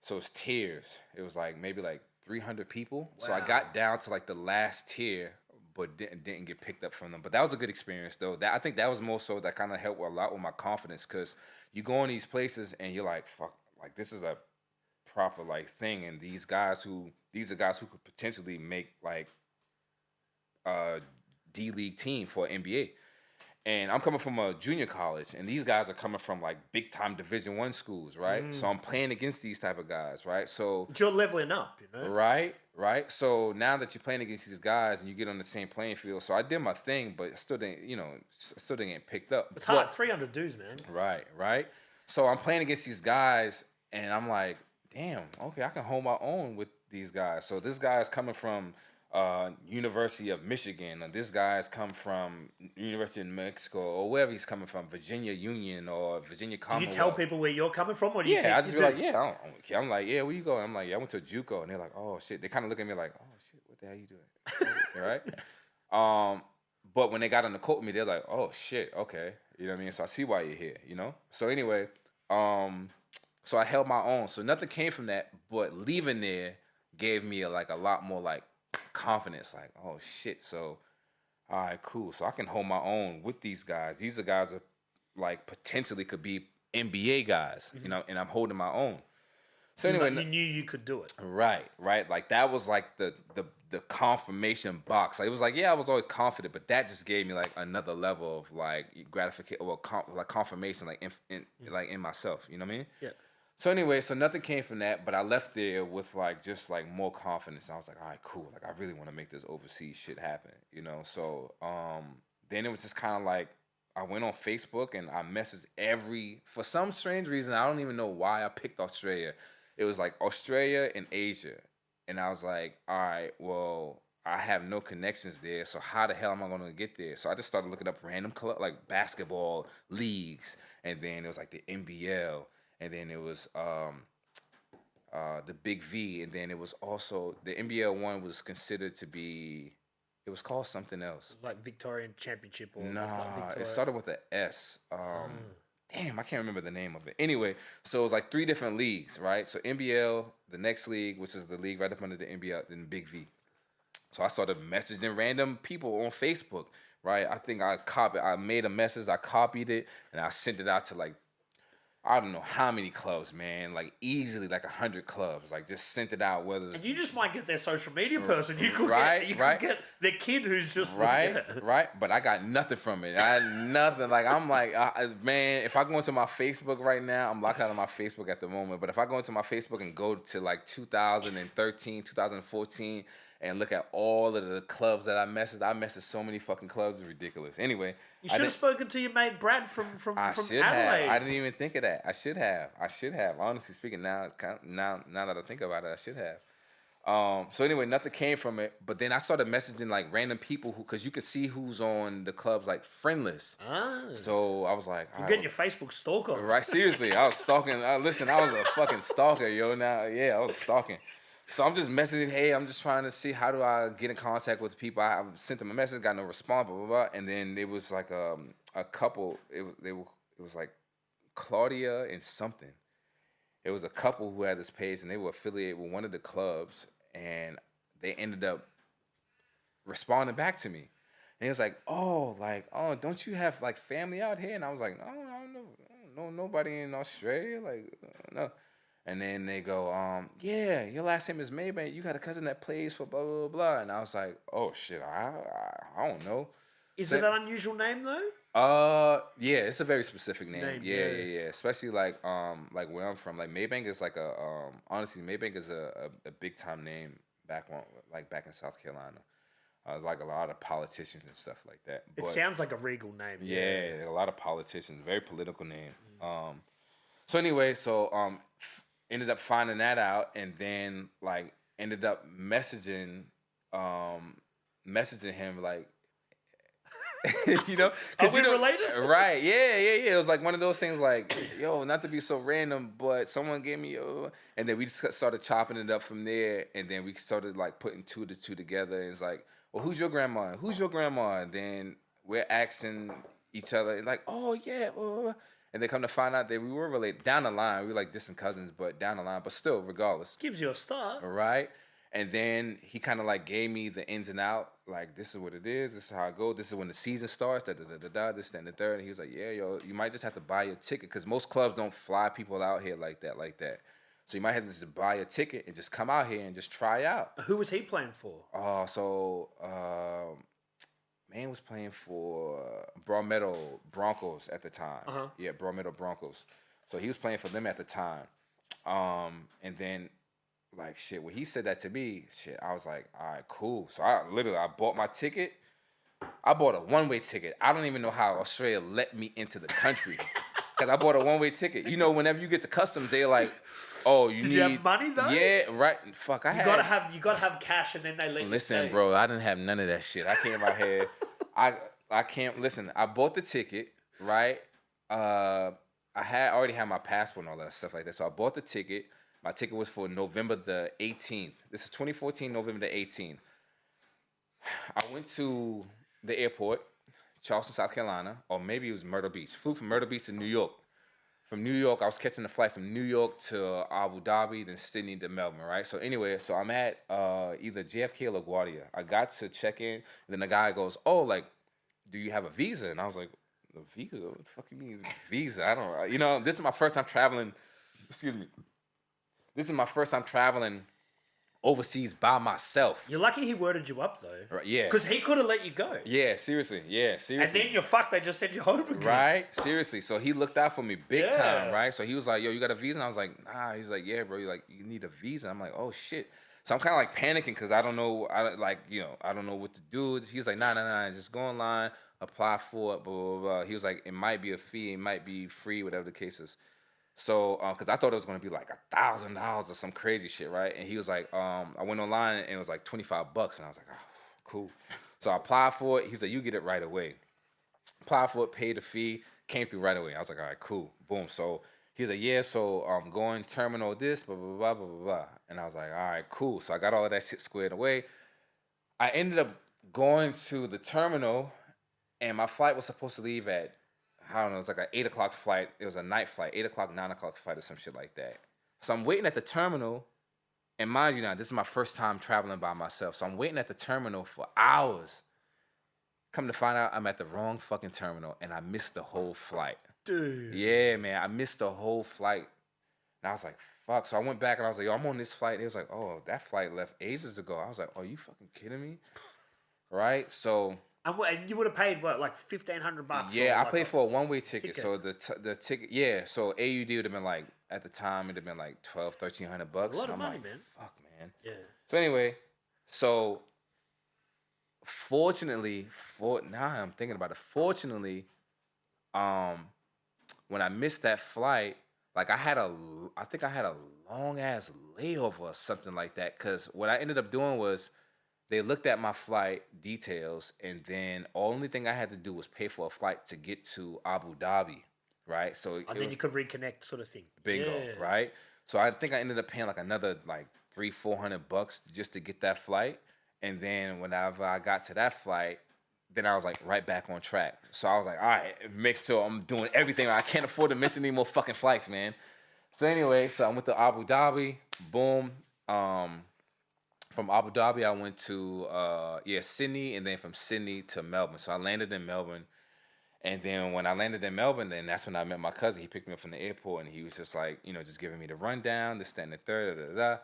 [SPEAKER 3] so it's tiers. It was like maybe like 300 people. Wow. So I got down to like the last tier, but didn't get picked up from them. But that was a good experience though. I think that was more so that kind of helped a lot with my confidence, because you go in these places and you're like, fuck, like this is a proper like thing, and these are guys who could potentially make like a D League team for NBA. And I'm coming from a junior college, and these guys are coming from like big time Division I schools, right? So I'm playing against these type of guys, right? So
[SPEAKER 2] but you're leveling up, you know?
[SPEAKER 3] Right. So now that you're playing against these guys and you get on the same playing field, so I did my thing, but still didn't get picked up.
[SPEAKER 2] It's hard, 300 dudes, man.
[SPEAKER 3] Right. So I'm playing against these guys, and I'm like, damn, okay, I can hold my own with these guys. So this guy is coming from University of Michigan, or this guy's come from University of Mexico, or wherever he's coming from, Virginia Union or Virginia
[SPEAKER 2] Do you
[SPEAKER 3] Commonwealth.
[SPEAKER 2] tell people where you're coming from, or do you
[SPEAKER 3] Yeah, I just
[SPEAKER 2] you
[SPEAKER 3] be
[SPEAKER 2] do-
[SPEAKER 3] like, yeah, I'm like, yeah, where you going? I'm like, yeah, I went to a JUCO, and they're like, oh shit. They kind of look at me like, oh shit, what the hell you doing? Right? But when they got on the court with me, they're like, oh shit, okay, you know what I mean? So I see why you're here, you know. So anyway, so I held my own. So nothing came from that, but leaving there gave me a lot more like confidence. Like, oh shit, so all right, cool. So I can hold my own with these guys. These are guys that like potentially could be NBA guys, you know, and I'm holding my own. So anyway,
[SPEAKER 2] you knew you could do it.
[SPEAKER 3] right. Like that was like the confirmation box. Like, it was like, yeah, I was always confident, but that just gave me like another level of like gratification, like confirmation, like in myself. You know what I mean?
[SPEAKER 2] Yeah.
[SPEAKER 3] So anyway, so nothing came from that, but I left there with like just like more confidence. I was like, all right, cool. Like, I really want to make this overseas shit happen, you know? So then it was just kind of like, I went on Facebook and I messaged for some strange reason, I don't even know why I picked Australia. It was like Australia and Asia. And I was like, all right, well, I have no connections there, so how the hell am I going to get there? So I just started looking up random like basketball leagues, and then it was like the NBL, and then it was the Big V, and then it was also the NBL one was considered to be, it was called something else.
[SPEAKER 2] Like Victorian Championship or
[SPEAKER 3] Nah, it started with an S. Damn, I can't remember the name of it. Anyway, so it was like 3 different leagues, right? So NBL, the next league, which is the league right up under the NBL, then Big V. So I started messaging random people on Facebook, right? I think I made a message, I copied it, and I sent it out to like, I don't know how many clubs, man. Like easily like 100 clubs. Like just sent it out.
[SPEAKER 2] And you just might get their social media person. You could
[SPEAKER 3] right.
[SPEAKER 2] get the kid who's just
[SPEAKER 3] right. But I got nothing from it. I had nothing. Like I'm like, man. If I go into my Facebook right now, I'm locked out of my Facebook at the moment. But if I go into my Facebook and go to like 2013, 2014. And look at all of the clubs that I messaged so many fucking clubs. It's ridiculous. Anyway,
[SPEAKER 2] you should have spoken to your mate Brad from Adelaide.
[SPEAKER 3] I didn't even think of that. I should have. Honestly speaking, now that I think about it, I should have. So anyway, nothing came from it. But then I started messaging like random people because you could see who's on the club's like friend list. So I was like,
[SPEAKER 2] you're getting your Facebook stalker.
[SPEAKER 3] Right? Seriously, I was stalking. Listen, I was a fucking stalker, yo. Now, yeah, I was stalking. So I'm just messaging, hey, I'm just trying to see how do I get in contact with people. I sent them a message, got no response, blah, blah, blah. And then it was like a couple, it was like Claudia and something. It was a couple who had this page and they were affiliated with one of the clubs and they ended up responding back to me. And he was like, oh, don't you have like family out here? And I was like, no, I don't know nobody in Australia. Like, no. And then they go, yeah, your last name is Maybank. You got a cousin that plays for blah, blah, blah. And I was like, oh, shit, I don't know.
[SPEAKER 2] Is it an unusual name, though?
[SPEAKER 3] Yeah, it's a very specific name. Yeah. Especially, like where I'm from. Like, Maybank is like honestly, Maybank is a big-time name back in South Carolina. Like a lot of politicians and stuff like that.
[SPEAKER 2] It sounds like a regal name.
[SPEAKER 3] Yeah, a lot of politicians. Very political name. So anyway, ended up finding that out, and then like ended up messaging him like, you know,
[SPEAKER 2] are we related?
[SPEAKER 3] Right? Yeah. It was like one of those things like, yo, not to be so random, but someone gave me and then we just started chopping it up from there, and then we started like putting 2 to 2 together. And it's like, well, who's your grandma? Who's your grandma? And then we're asking each other like, oh yeah. And they come to find out that we were related down the line. We were like distant cousins, but down the line, but still, regardless.
[SPEAKER 2] Gives you a start.
[SPEAKER 3] Right? And then he kind of like gave me the ins and out. Like, this is what it is. This is how it goes. This is when the season starts. This, that, and the third. And he was like, yeah, yo, you might just have to buy your ticket because most clubs don't fly people out here like that. So you might have to just buy a ticket and just come out here and just try out.
[SPEAKER 2] Who was he playing for?
[SPEAKER 3] Man was playing for Broadmeadow Broncos at the time. Yeah, Broadmeadow Broncos. So he was playing for them at the time. And then, like, shit, when he said that to me, shit, I was like, all right, cool. So I bought my ticket. I bought a one-way ticket. I don't even know how Australia let me into the country. Because I bought a one-way ticket. You know, whenever you get to customs, they're like, Oh, you
[SPEAKER 2] Did
[SPEAKER 3] need.
[SPEAKER 2] you have money though?
[SPEAKER 3] Yeah, right. Fuck,
[SPEAKER 2] You gotta have cash, and then they let you
[SPEAKER 3] Listen,
[SPEAKER 2] stay.
[SPEAKER 3] bro, I didn't have none of that shit. I came out here. I can't listen. I bought the ticket, right? I already had my passport and all that stuff like that. So I bought the ticket. My ticket was for November the 18th. This is 2014, November the 18th. I went to the airport, Charleston, South Carolina, or maybe it was Myrtle Beach. Flew from Myrtle Beach to New York. From New York, I was catching a flight from New York to Abu Dhabi, then Sydney to Melbourne, right? So anyway, so I'm at either JFK or LaGuardia. I got to check in, and then the guy goes, "Oh, like, do you have a visa?" And I was like, "A visa? What the fuck you mean visa? I don't, this is my first time traveling. Excuse me. This is my first time traveling overseas by myself.
[SPEAKER 2] You're lucky he worded you up though.
[SPEAKER 3] Right, yeah.
[SPEAKER 2] Because he could have let you go.
[SPEAKER 3] Yeah, seriously. Yeah, seriously.
[SPEAKER 2] And then you're fucked. They just send you home again.
[SPEAKER 3] Right? Seriously. So he looked out for me big time, right? So he was like, "Yo, you got a visa?" And I was like, "Nah." He's like, "Yeah, bro. You need a visa." I'm like, "Oh shit." So I'm kind of like panicking because I don't know. I don't know what to do. He's like, nah. Just go online, apply for it, blah, blah, blah. He was like, "It might be a fee. It might be free, whatever the case is." So, because I thought it was going to be like $1,000 or some crazy shit, right? And he was like, I went online and it was like $25. And I was like, oh, cool. So I applied for it. He's like, you get it right away. Applied for it, paid the fee, came through right away. I was like, all right, cool. Boom. So he was like, yeah, so I'm going terminal this, blah, blah, blah, blah, blah, blah. And I was like, all right, cool. So I got all of that shit squared away. I ended up going to the terminal and my flight was supposed to leave at, I don't know, it was like an 8 o'clock flight. It was a night flight, 8 o'clock, 9 o'clock flight or some shit like that. So I'm waiting at the terminal. And mind you now, this is my first time traveling by myself. So I'm waiting at the terminal for hours. Come to find out, I'm at the wrong fucking terminal and I missed the whole flight.
[SPEAKER 2] Dude.
[SPEAKER 3] Yeah, man, I missed the whole flight. And I was like, fuck. So I went back and I was like, yo, I'm on this flight. And it was like, oh, that flight left ages ago. I was like, are you fucking kidding me? Right? So...
[SPEAKER 2] And you would have paid what, like $1,500?
[SPEAKER 3] Yeah, I paid for a one-way ticket. So the ticket, yeah. So AUD would have been like at the time it'd have been like $1,200-1,300.
[SPEAKER 2] A lot of
[SPEAKER 3] I'm
[SPEAKER 2] money,
[SPEAKER 3] like,
[SPEAKER 2] man.
[SPEAKER 3] Fuck, man.
[SPEAKER 2] Yeah.
[SPEAKER 3] So anyway, fortunately, now I'm thinking about it. Fortunately, when I missed that flight, like I think I had a long ass layover or something like that. Cause what I ended up doing was, they looked at my flight details, and then only thing I had to do was pay for a flight to get to Abu Dhabi, right? So
[SPEAKER 2] and then you could reconnect, sort of thing.
[SPEAKER 3] Bingo, right? So I think I ended up paying like another like $300-400 just to get that flight, and then whenever I got to that flight, then I was like right back on track. So I was like, all right, make sure I'm doing everything. I can't afford to miss any more fucking flights, man. So anyway, so I went to Abu Dhabi, boom. From Abu Dhabi, I went to Sydney, and then from Sydney to Melbourne. So I landed in Melbourne, and then when I landed in Melbourne, then that's when I met my cousin. He picked me up from the airport, and he was just like, just giving me the rundown, this, that, and the third, da, da, da.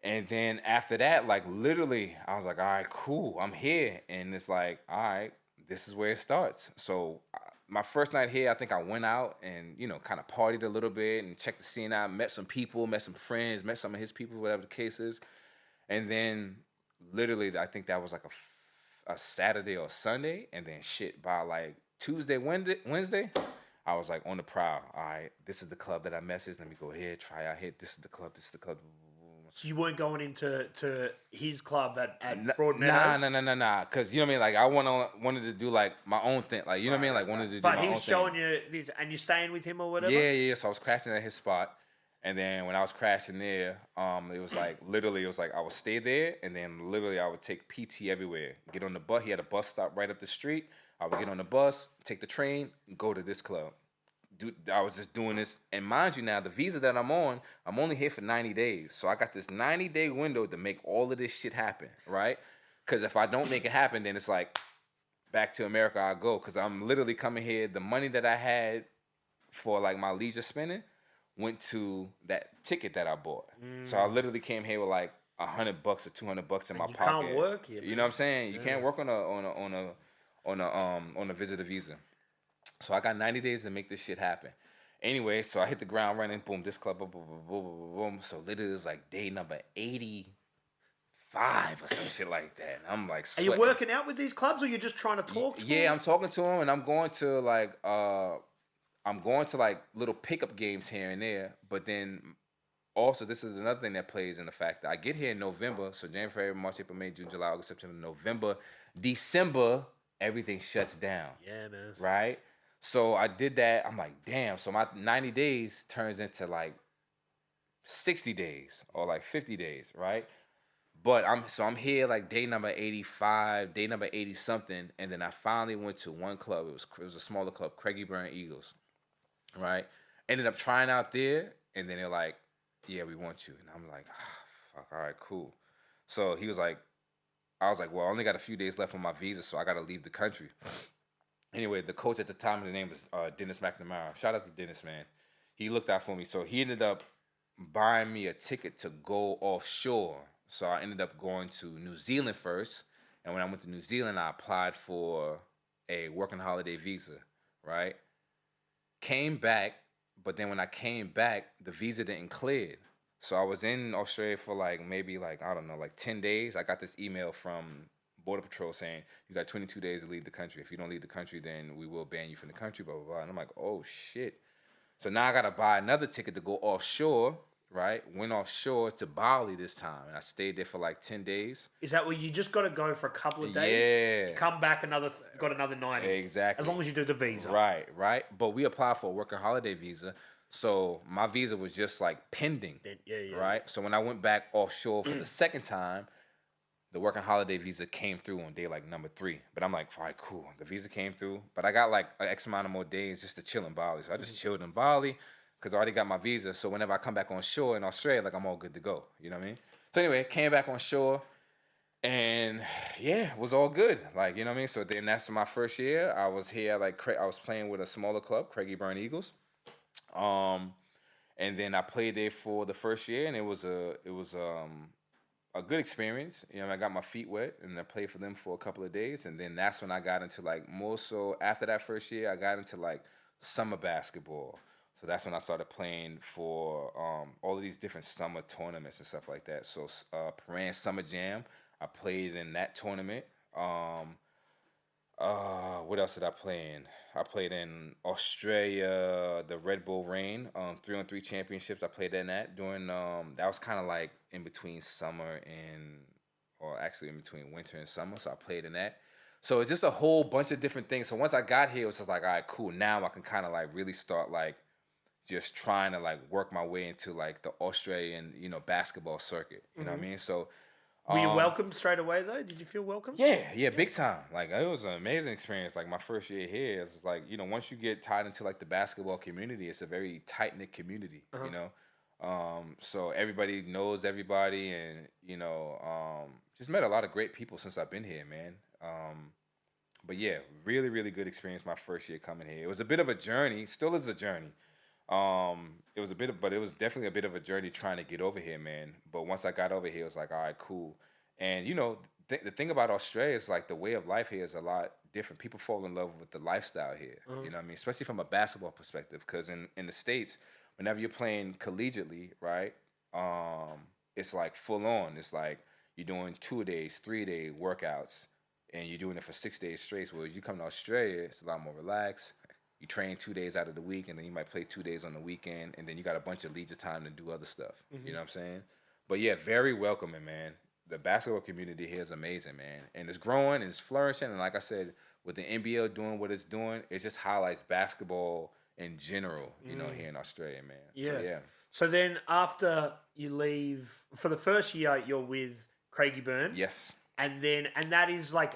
[SPEAKER 3] And then after that, like literally, I was like, all right, cool, I'm here, and it's like, all right, this is where it starts. So my first night here, I think I went out and kind of partied a little bit and checked the scene out, met some people, met some friends, met some of his people, whatever the case is. And then, literally, I think that was like a Saturday or Sunday. And then, shit, by like Tuesday, Wednesday, I was like on the prowl. All right, this is the club that I messaged. Let me go ahead, try out here. This is the club.
[SPEAKER 2] So you weren't going into his club at Broadmeadows?
[SPEAKER 3] Nah. Because, you know what I mean? Like, I wanted to do, like, my own thing. Like, you know what I mean? Like, wanted to do my own thing.
[SPEAKER 2] But he was showing you this, and you're staying with him or whatever?
[SPEAKER 3] Yeah. So I was crashing at his spot. And then when I was crashing there, it was like, literally, it was like I would stay there, and then literally I would take PT everywhere. Get on the bus. He had a bus stop right up the street. I would get on the bus, take the train, and go to this club. I was just doing this. And mind you now, the visa that I'm on, I'm only here for 90 days. So I got this 90-day window to make all of this shit happen, right? Because if I don't make it happen, then it's like, back to America I go. Because I'm literally coming here. The money that I had for, like, my leisure spending went to that ticket that I bought. So I literally came here with like $100 or $200 in my pocket. You
[SPEAKER 2] can't work here,
[SPEAKER 3] you know what I'm saying? You can't work on a visitor visa. So I got 90 days to make this shit happen. Anyway, so I hit the ground running. Boom, this club, boom, boom, boom, boom, boom. So literally it was like day number 85 or some shit like that. And I'm like sweating.
[SPEAKER 2] Are you working out with these clubs, or you're just trying to talk to them?
[SPEAKER 3] Yeah, I'm talking to them, and I'm going to like little pickup games here and there, but then also, this is another thing that plays in the fact that I get here in November. So January, February, March, April, May, June, July, August, September, November, December, everything shuts down.
[SPEAKER 2] Yeah, man.
[SPEAKER 3] Right? So I did that. I'm like, damn. So my 90 days turns into like 60 days or like 50 days, right? But I'm here like day number 85, day number 80 something, and then I finally went to one club. It was a smaller club, Burn Eagles, right? Ended up trying out there, and then they're like, "Yeah, we want you." And I'm like, "Fuck, all right, cool." So he was like, I was like, "Well, I only got a few days left on my visa, so I got to leave the country." Anyway, the coach at the time, his name was Dennis McNamara. Shout out to Dennis, man. He looked out for me, so he ended up buying me a ticket to go offshore. So I ended up going to New Zealand first. And when I went to New Zealand, I applied for a working holiday visa, right? Came back, but then when I came back, the visa didn't clear. So I was in Australia for like maybe like, I don't know, like 10 days. I got this email from Border Patrol saying, you got 22 days to leave the country. If you don't leave the country, then we will ban you from the country, blah, blah, blah. And I'm like, oh, shit. So now I got to buy another ticket to go offshore. Right, went offshore to Bali this time, and I stayed there for like 10 days.
[SPEAKER 2] Is that where you just got to go for a couple of days?
[SPEAKER 3] Yeah.
[SPEAKER 2] Come back got another 90.
[SPEAKER 3] Exactly.
[SPEAKER 2] As long as you do the visa.
[SPEAKER 3] Right. But we applied for a working holiday visa, so my visa was just like pending.
[SPEAKER 2] Yeah.
[SPEAKER 3] Right. So when I went back offshore for the second time, the working holiday visa came through on day like number 3. But I'm like, all right, cool. The visa came through, but I got like an X amount of more days just to chill in Bali. So I just chilled in Bali, because I already got my visa. So whenever I come back on shore in Australia, like I'm all good to go. You know what I mean? So anyway, came back on shore, and yeah, it was all good. Like, you know what I mean? So then that's my first year. I was here, like I was playing with a smaller club, Burn Eagles. And then I played there for the first year, and it was a good experience. You know, I got my feet wet, and I played for them for a couple of days, and then that's when I got into like more so after that first year, I got into like summer basketball. So that's when I started playing for all of these different summer tournaments and stuff like that. So Paran Summer Jam, I played in that tournament. What else did I play in? I played in Australia, the Red Bull Rain, 3-on-3 championships. I played in that during that was kind of like in between summer or actually in between winter and summer. So I played in that. So it's just a whole bunch of different things. So once I got here, it was just like, all right, cool. Now I can kind of like really start like just trying to like work my way into like the Australian, basketball circuit. You know what I mean? So
[SPEAKER 2] were you welcomed straight away though? Did you feel welcome?
[SPEAKER 3] Yeah, big time. Like it was an amazing experience. Like my first year here, it's like, once you get tied into like the basketball community, it's a very tight knit community, so everybody knows everybody, and just met a lot of great people since I've been here, man. But yeah, really, really good experience my first year coming here. It was a bit of a journey, still is a journey. It was definitely a bit of a journey trying to get over here, man. But once I got over here, it was like, all right, cool. And the thing about Australia is like the way of life here is a lot different. People fall in love with the lifestyle here. You know what I mean? Especially from a basketball perspective, because in the States, whenever you're playing collegiately, right, it's like full on. It's like you're doing 2-a-days, 3-a-day workouts, and you're doing it for 6 days straight. Whereas you come to Australia, it's a lot more relaxed. You train 2 days out of the week, and then you might play 2 days on the weekend, and then you got a bunch of leisure time to do other stuff. You know what I'm saying? But yeah, very welcoming, man. The basketball community here is amazing, man. And it's growing, and it's flourishing. And like I said, with the NBL doing what it's doing, it just highlights basketball in general, here in Australia, man.
[SPEAKER 2] Yeah.
[SPEAKER 3] So, yeah.
[SPEAKER 2] So then after you leave, for the first year, you're with Burn.
[SPEAKER 3] Yes.
[SPEAKER 2] And that is like,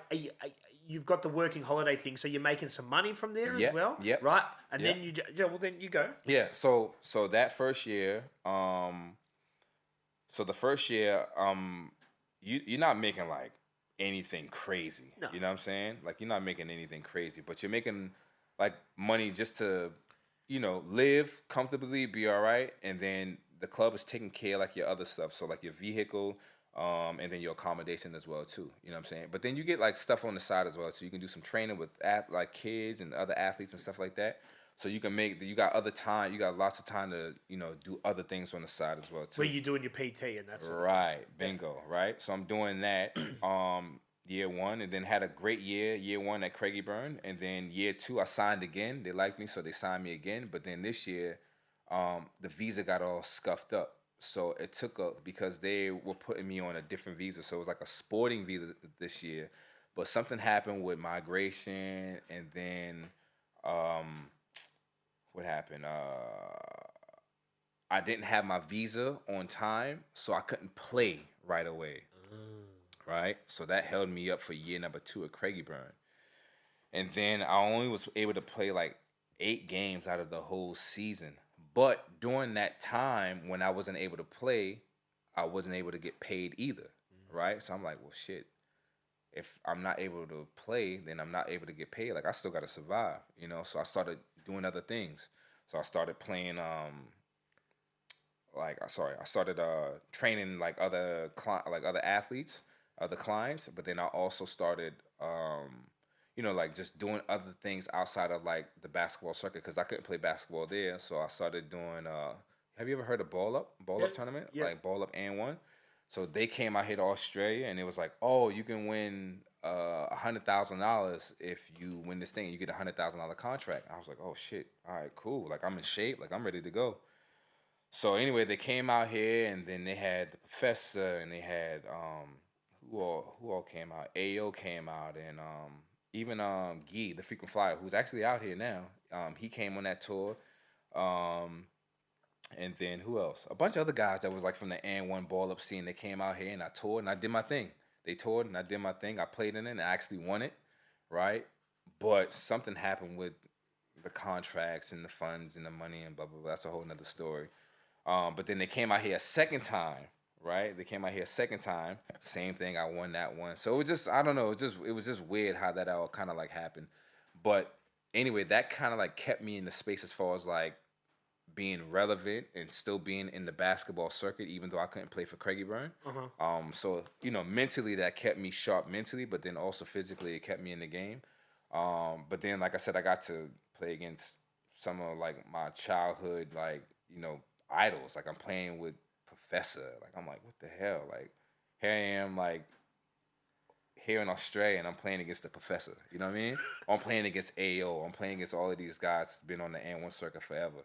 [SPEAKER 2] you've got the working holiday thing, so you're making some money from there as well, right? And then then you go.
[SPEAKER 3] Yeah. So that first year, you're not making like anything crazy.
[SPEAKER 2] No.
[SPEAKER 3] You know what I'm saying? Like you're not making anything crazy, but you're making like money just to, live comfortably, be all right, and then the club is taking care of like your other stuff, so like your vehicle. And then your accommodation as well too. You know what I'm saying? But then you get like stuff on the side as well, so you can do some training with like kids and other athletes and stuff like that. So you got other time. You got lots of time to do other things on the side as well too.
[SPEAKER 2] Where you doing your PT and that sort of
[SPEAKER 3] right, bingo, right. So I'm doing that year one, and then had a great year one at Burn, and then year two I signed again. They liked me, so they signed me again. But then this year, the visa got all scuffed up. So it took because they were putting me on a different visa. So it was like a sporting visa this year. But something happened with migration, and then what happened? I didn't have my visa on time, so I couldn't play right away. Right? So that held me up for year number 2 at Craigieburn. And then I only was able to play like 8 games out of the whole season. But during that time when I wasn't able to play, I wasn't able to get paid either, right? So I'm like, well, shit. If I'm not able to play, then I'm not able to get paid. Like, I still got to survive, you know? So I started doing other things. So I started playing, I started training like other athletes, other clients. But then I also started, like just doing other things outside of like the basketball circuit because I couldn't play basketball there. So I started doing. Have you ever heard of Ball Up tournament?
[SPEAKER 2] Yeah.
[SPEAKER 3] Like Ball Up and One. So they came out here to Australia and it was like, oh, you can win $100,000 if you win this thing. You get $100,000 contract. I was like, oh shit, all right, cool. Like I'm in shape. Like I'm ready to go. So anyway, they came out here and then they had the professor and they had who all came out? AO came out and even Guy, the frequent flyer, who's actually out here now. He came on that tour. And then who else? A bunch of other guys that was like from the N1 ball up scene. They came out here and I toured and I did my thing. They toured and I did my thing. I played in it and I actually won it, right? But something happened with the contracts and the funds and the money and blah, blah, blah. That's a whole nother story. But then they came out here a second time, right? They came out here a second time. Same thing. I won that one. So it was just, I don't know. It was just weird how that all kind of like happened. But anyway, that kind of like kept me in the space as far as like being relevant and still being in the basketball circuit, even though I couldn't play for Craigieburn. So, mentally that kept me sharp mentally, but then also physically it kept me in the game. But then, like I said, I got to play against some of like my childhood, like, idols. Like I'm playing with Professor. Like I'm like, what the hell? Like here I am, like here in Australia, and I'm playing against the Professor. You know what I mean? I'm playing against AO. I'm playing against all of these guys that's been on the N1 circuit forever.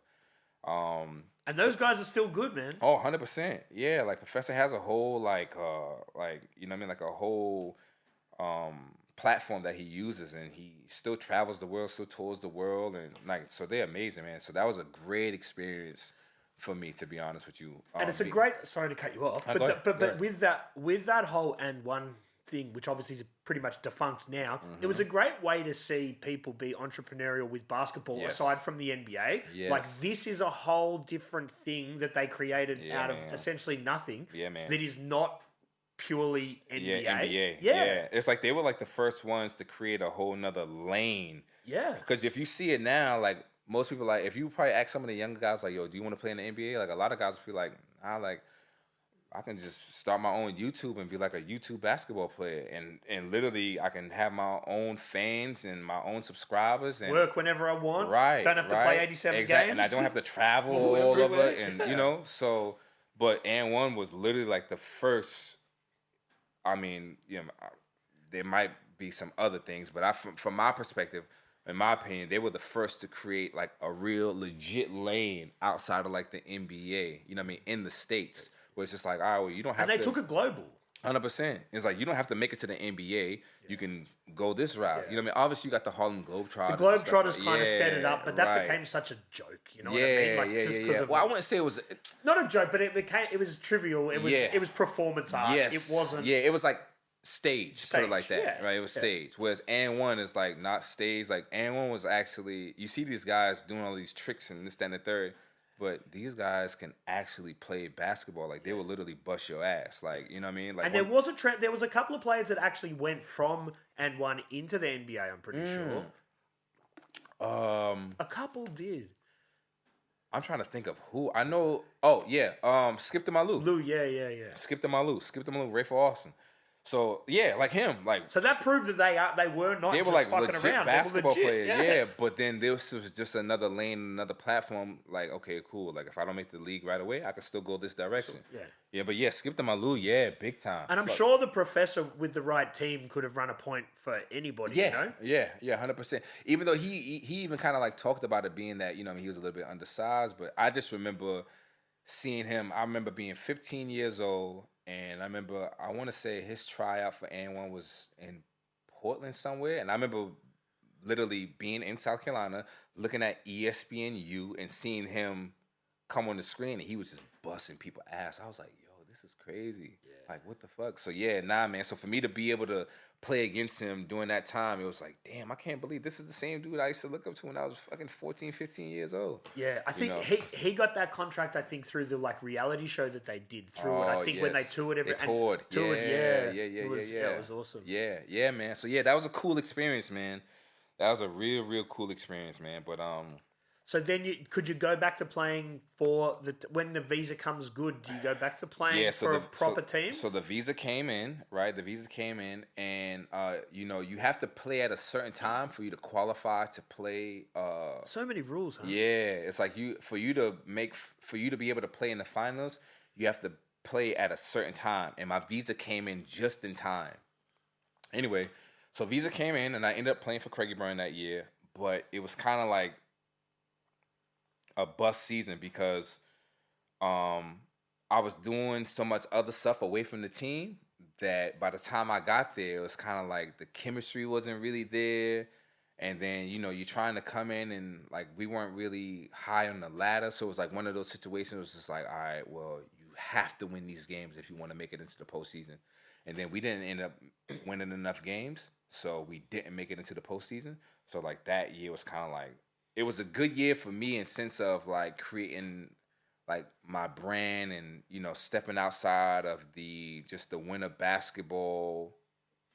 [SPEAKER 2] And those guys are still good, man.
[SPEAKER 3] Oh, 100%. Yeah, like Professor has a whole like you know what I mean, like a whole platform that he uses, and he still travels the world, still tours the world, and like so they're amazing, man. So that was a great experience for me, to be honest with you.
[SPEAKER 2] And it's a great. Sorry to cut you off, but with that whole and one thing, which obviously is pretty much defunct now, it was a great way to see people be entrepreneurial with basketball aside from the NBA.
[SPEAKER 3] Yes.
[SPEAKER 2] Like this is a whole different thing that they created out of essentially nothing.
[SPEAKER 3] Yeah, man.
[SPEAKER 2] That is not purely NBA.
[SPEAKER 3] Yeah, NBA. Yeah. It's like they were like the first ones to create a whole nother lane.
[SPEAKER 2] Yeah.
[SPEAKER 3] Because if you see it now, like most people, like if you probably ask some of the younger guys, like, yo, do you want to play in the NBA? Like a lot of guys feel like, I can just start my own YouTube and be like a YouTube basketball player, and literally I can have my own fans and my own subscribers and
[SPEAKER 2] work whenever I want.
[SPEAKER 3] Right,
[SPEAKER 2] don't have to play 87 games,
[SPEAKER 3] and I don't have to travel all over. And so. But N1 was literally like the first. I mean, there might be some other things, but from my perspective, in my opinion, they were the first to create like a real legit lane outside of like the NBA. You know what I mean? In the States. Where it's just like, all right, well, you don't have to.
[SPEAKER 2] And they took it global.
[SPEAKER 3] 100%. It's like, you don't have to make it to the NBA. You can go this route. You know what I mean? Obviously, you got the Harlem Globetrotters.
[SPEAKER 2] The Globetrotters kind of set it up, but that became such a joke. You know what I mean? Like,
[SPEAKER 3] well, I wouldn't say it was...
[SPEAKER 2] Not a joke, but it was trivial. It was performance art.
[SPEAKER 3] Yes.
[SPEAKER 2] It wasn't...
[SPEAKER 3] Yeah, it was like stage, put it like that. Right? It was stage. Whereas N1 is like not stage. Like N1 was actually... You see these guys doing all these tricks and this, that, and the third. But these guys can actually play basketball. Like, they will literally bust your ass. Like, you know what I mean? Like,
[SPEAKER 2] and there was a trend. There was a couple of players that actually went from N1 into the NBA, I'm pretty sure. A couple did.
[SPEAKER 3] I'm trying to think of who. I know. Oh, yeah. Skip to Malou. Skip to Malou. Ray for Austin. So yeah, like him, like
[SPEAKER 2] so that proved that they were not. They were like
[SPEAKER 3] legit
[SPEAKER 2] around.
[SPEAKER 3] basketball players, yeah. But then this was just another lane, another platform. Like, okay, cool. Like if I don't make the league right away, I can still go this direction. But Skip to Malou, big time.
[SPEAKER 2] And I'm sure the Professor with the right team could have run a point for anybody.
[SPEAKER 3] Yeah, 100%. Even though he even kind of like talked about it being that he was a little bit undersized, but I just remember seeing him. I remember being 15 years old, and I want to say his tryout for N1 was in Portland somewhere, and I remember literally being in South Carolina, looking at ESPNU and seeing him come on the screen, and he was just busting people ass. I was like, yo, this is crazy. Yeah. Like, what the fuck? So yeah, nah, man. So for me to be able to play against him during that time, it was like, damn, I can't believe this is the same dude I used to look up to when I was fucking 14, 15 years old.
[SPEAKER 2] Yeah, I think he got that contract, I think, through the like reality show that they did through it. I think when they toured
[SPEAKER 3] toured. Yeah.
[SPEAKER 2] It was awesome.
[SPEAKER 3] Yeah, man. So yeah, that was a cool experience, man. That was a real cool experience, man. But
[SPEAKER 2] So then could you go back to playing for when the visa comes good? Do you go back to playing for a proper team?
[SPEAKER 3] So the visa came in, right? The visa came in, and you have to play at a certain time for you to qualify to play.
[SPEAKER 2] So many rules, huh?
[SPEAKER 3] Yeah, it's like for you to be able to play in the finals, you have to play at a certain time, and my visa came in just in time. Anyway, so visa came in, and I ended up playing for Craigie Burn that year, but it was kind of like a bust season because I was doing so much other stuff away from the team that by the time I got there, it was kind of like the chemistry wasn't really there. And then, you're trying to come in and like we weren't really high on the ladder. So it was like one of those situations. It was just like, all right, well, you have to win these games if you want to make it into the postseason. And then we didn't end up winning enough games. So we didn't make it into the postseason. So like that year was kind of like, it was a good year for me in sense of like creating like my brand and, stepping outside of the winter basketball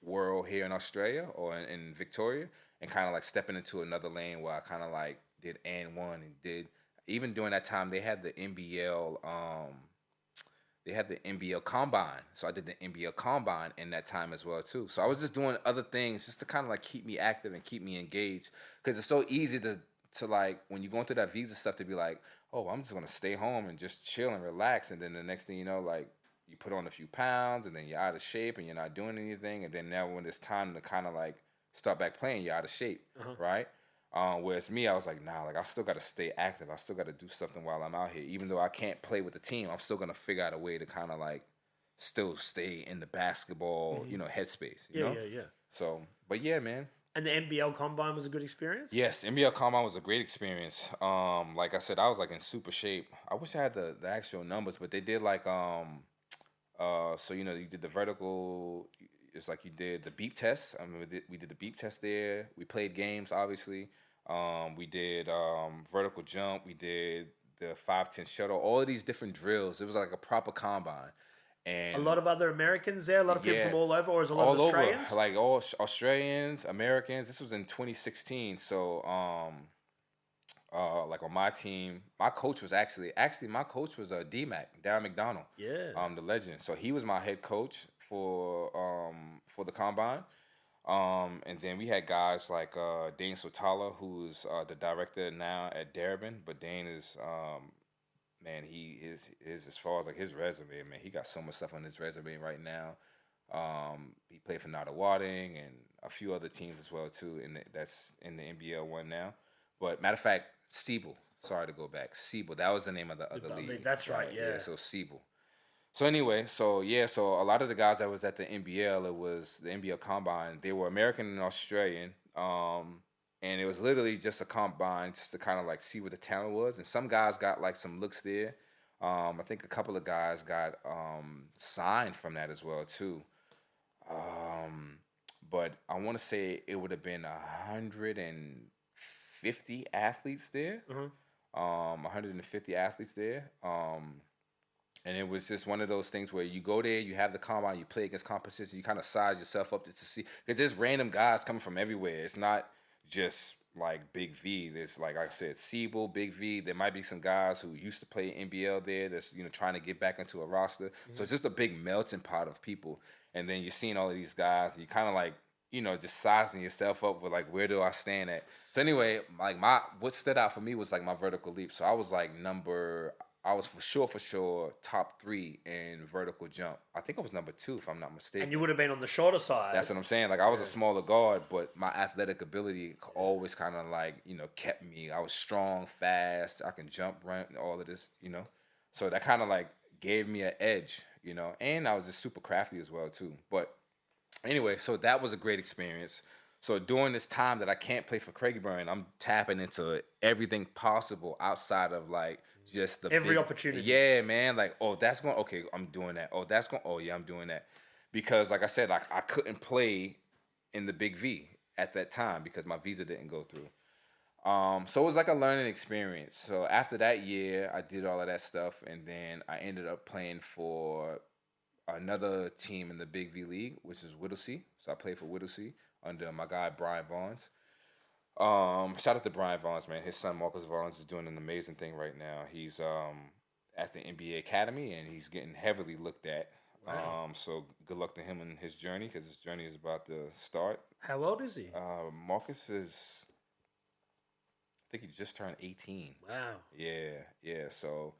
[SPEAKER 3] world here in Australia or in Victoria and kind of like stepping into another lane where I kind of like did N1 and did, even during that time, they had the NBL combine. So I did the NBL combine in that time as well too. So I was just doing other things just to kind of like keep me active and keep me engaged because it's so easy to like when you're going through that visa stuff to be like, oh, I'm just gonna stay home and just chill and relax, and then the next thing you know, like you put on a few pounds and then you're out of shape and you're not doing anything, and then now when it's time to kind of like start back playing, you're out of shape, right? Whereas me, I was like, nah, like I still got to stay active. I still got to do something while I'm out here, even though I can't play with the team. I'm still gonna figure out a way to kind of like still stay in the basketball, headspace. You know?
[SPEAKER 2] Yeah.
[SPEAKER 3] So, but yeah, man.
[SPEAKER 2] And the NBL Combine was a good experience?
[SPEAKER 3] Yes, NBL Combine was a great experience. Like I said, I was like in super shape. I wish I had the actual numbers, but they did like so you did the vertical. It's like you did the beep test. I mean, we did the beep test there. We played games, obviously. We did vertical jump. We did the 5'10" shuttle. All of these different drills. It was like a proper combine. And
[SPEAKER 2] a lot of other Americans there, a lot of people from all over, or is it a lot of Australians?
[SPEAKER 3] Over, like all Australians, Americans. This was in 2016. So, like on my team, my coach was actually my coach was D-Mac, Darren McDonald.
[SPEAKER 2] Yeah.
[SPEAKER 3] The legend. So he was my head coach for the combine. And then we had guys like Dane Sotala, who's the director now at Darabin, but Dane is man, he is as far as like his resume, man, he got so much stuff on his resume right now. He played for Nottawading and a few other teams as well too, that's in the NBL one now. But matter of fact, Siebel. Sorry to go back. Siebel. That was the name of the other league.
[SPEAKER 2] That's right. Yeah.
[SPEAKER 3] So Siebel. So anyway, so a lot of the guys that was at the NBL, it was the NBL Combine. They were American and Australian. And it was literally just a combine just to kind of like see what the talent was. And some guys got like some looks there. I think a couple of guys got signed from that as well too. But I want to say it would have been 150 athletes there. 150 athletes there. And it was just one of those things where you go there, you have the combine, you play against competition, you kind of size yourself up just to see. Because there's random guys coming from everywhere. It's not just like Big V. There's like I said, Siebel, Big V. There might be some guys who used to play NBL there that's trying to get back into a roster. So it's just a big melting pot of people. And then you're seeing all of these guys, and you kind of like just sizing yourself up with like where do I stand at. So anyway, like what stood out for me was like my vertical leap. So I was like I was for sure top 3 in vertical jump. I think I was number 2 if I'm not mistaken.
[SPEAKER 2] And you would have been on the shorter side.
[SPEAKER 3] That's what I'm saying. Like I was a smaller guard, but my athletic ability always kind of like kept me. I was strong, fast. I can jump, run, all of this. So that kind of like gave me an edge, you know, and I was just super crafty as well too. But anyway, so that was a great experience. So during this time that I can't play for Craigieburn, I'm tapping into everything possible outside of like just the
[SPEAKER 2] Every
[SPEAKER 3] big,
[SPEAKER 2] opportunity.
[SPEAKER 3] Yeah, man. Like, oh, that's going. Okay, I'm doing that. Oh, that's going. Oh, yeah, I'm doing that. Because, like I said, I couldn't play in the Big V at that time because my visa didn't go through. So it was like a learning experience. So after that year, I did all of that stuff, and then I ended up playing for another team in the Big V League, which is Whittlesea. So I played for Whittlesea under my guy Brian Vaughns. Shout out to Brian Vaughns, man. His son Marcus Vaughns is doing an amazing thing right now. He's at the NBA Academy and he's getting heavily looked at.
[SPEAKER 2] Wow.
[SPEAKER 3] So good luck to him in his journey because his journey is about to start.
[SPEAKER 2] How old is he?
[SPEAKER 3] Marcus is, I think he just turned 18.
[SPEAKER 2] Wow.
[SPEAKER 3] Yeah. So,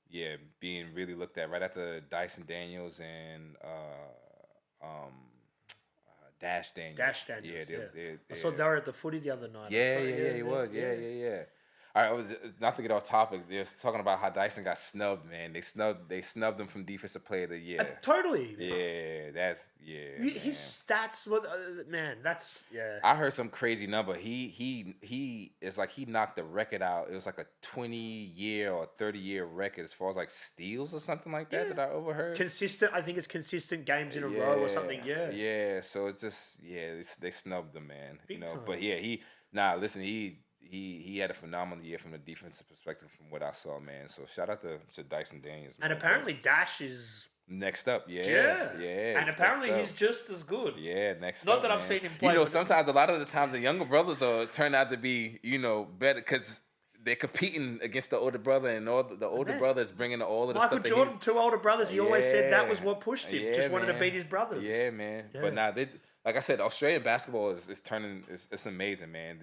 [SPEAKER 3] yeah, being really looked at right after Dyson Daniels and Dash Daniels.
[SPEAKER 2] Dash Daniels.
[SPEAKER 3] Yeah,
[SPEAKER 2] I saw Dara at the footy the other night.
[SPEAKER 3] Yeah, he was. Yeah. All right, I was not to get off topic. They was talking about how Dyson got snubbed, man. They snubbed him from Defensive Player of the Year.
[SPEAKER 2] Totally.
[SPEAKER 3] His
[SPEAKER 2] stats were man. That's
[SPEAKER 3] I heard some crazy number. He is like he knocked the record out. It was like a 20-year or 30-year record as far as like steals or something like that that I overheard.
[SPEAKER 2] Consistent. I think it's consistent games in a row or something.
[SPEAKER 3] Yeah. So it's just they snubbed him, man.
[SPEAKER 2] Big
[SPEAKER 3] you know,
[SPEAKER 2] time.
[SPEAKER 3] but listen, he had a phenomenal year from the defensive perspective from what I saw, man. So shout out to Dyson Daniels.
[SPEAKER 2] And apparently Dash is
[SPEAKER 3] next up.
[SPEAKER 2] Yeah. And apparently he's just as good.
[SPEAKER 3] Yeah, next
[SPEAKER 2] Not
[SPEAKER 3] up.
[SPEAKER 2] that I've seen him play.
[SPEAKER 3] You know, sometimes a lot of the times the younger brothers turn out to be, better because they're competing against the older brother, and the older brother is bringing all of the
[SPEAKER 2] Michael
[SPEAKER 3] stuff.
[SPEAKER 2] Jordan, two older brothers. He always said that was what pushed him. Just wanted to beat his brothers.
[SPEAKER 3] Yeah, man. Yeah. But now, like I said, Australian basketball is turning. It's amazing, man.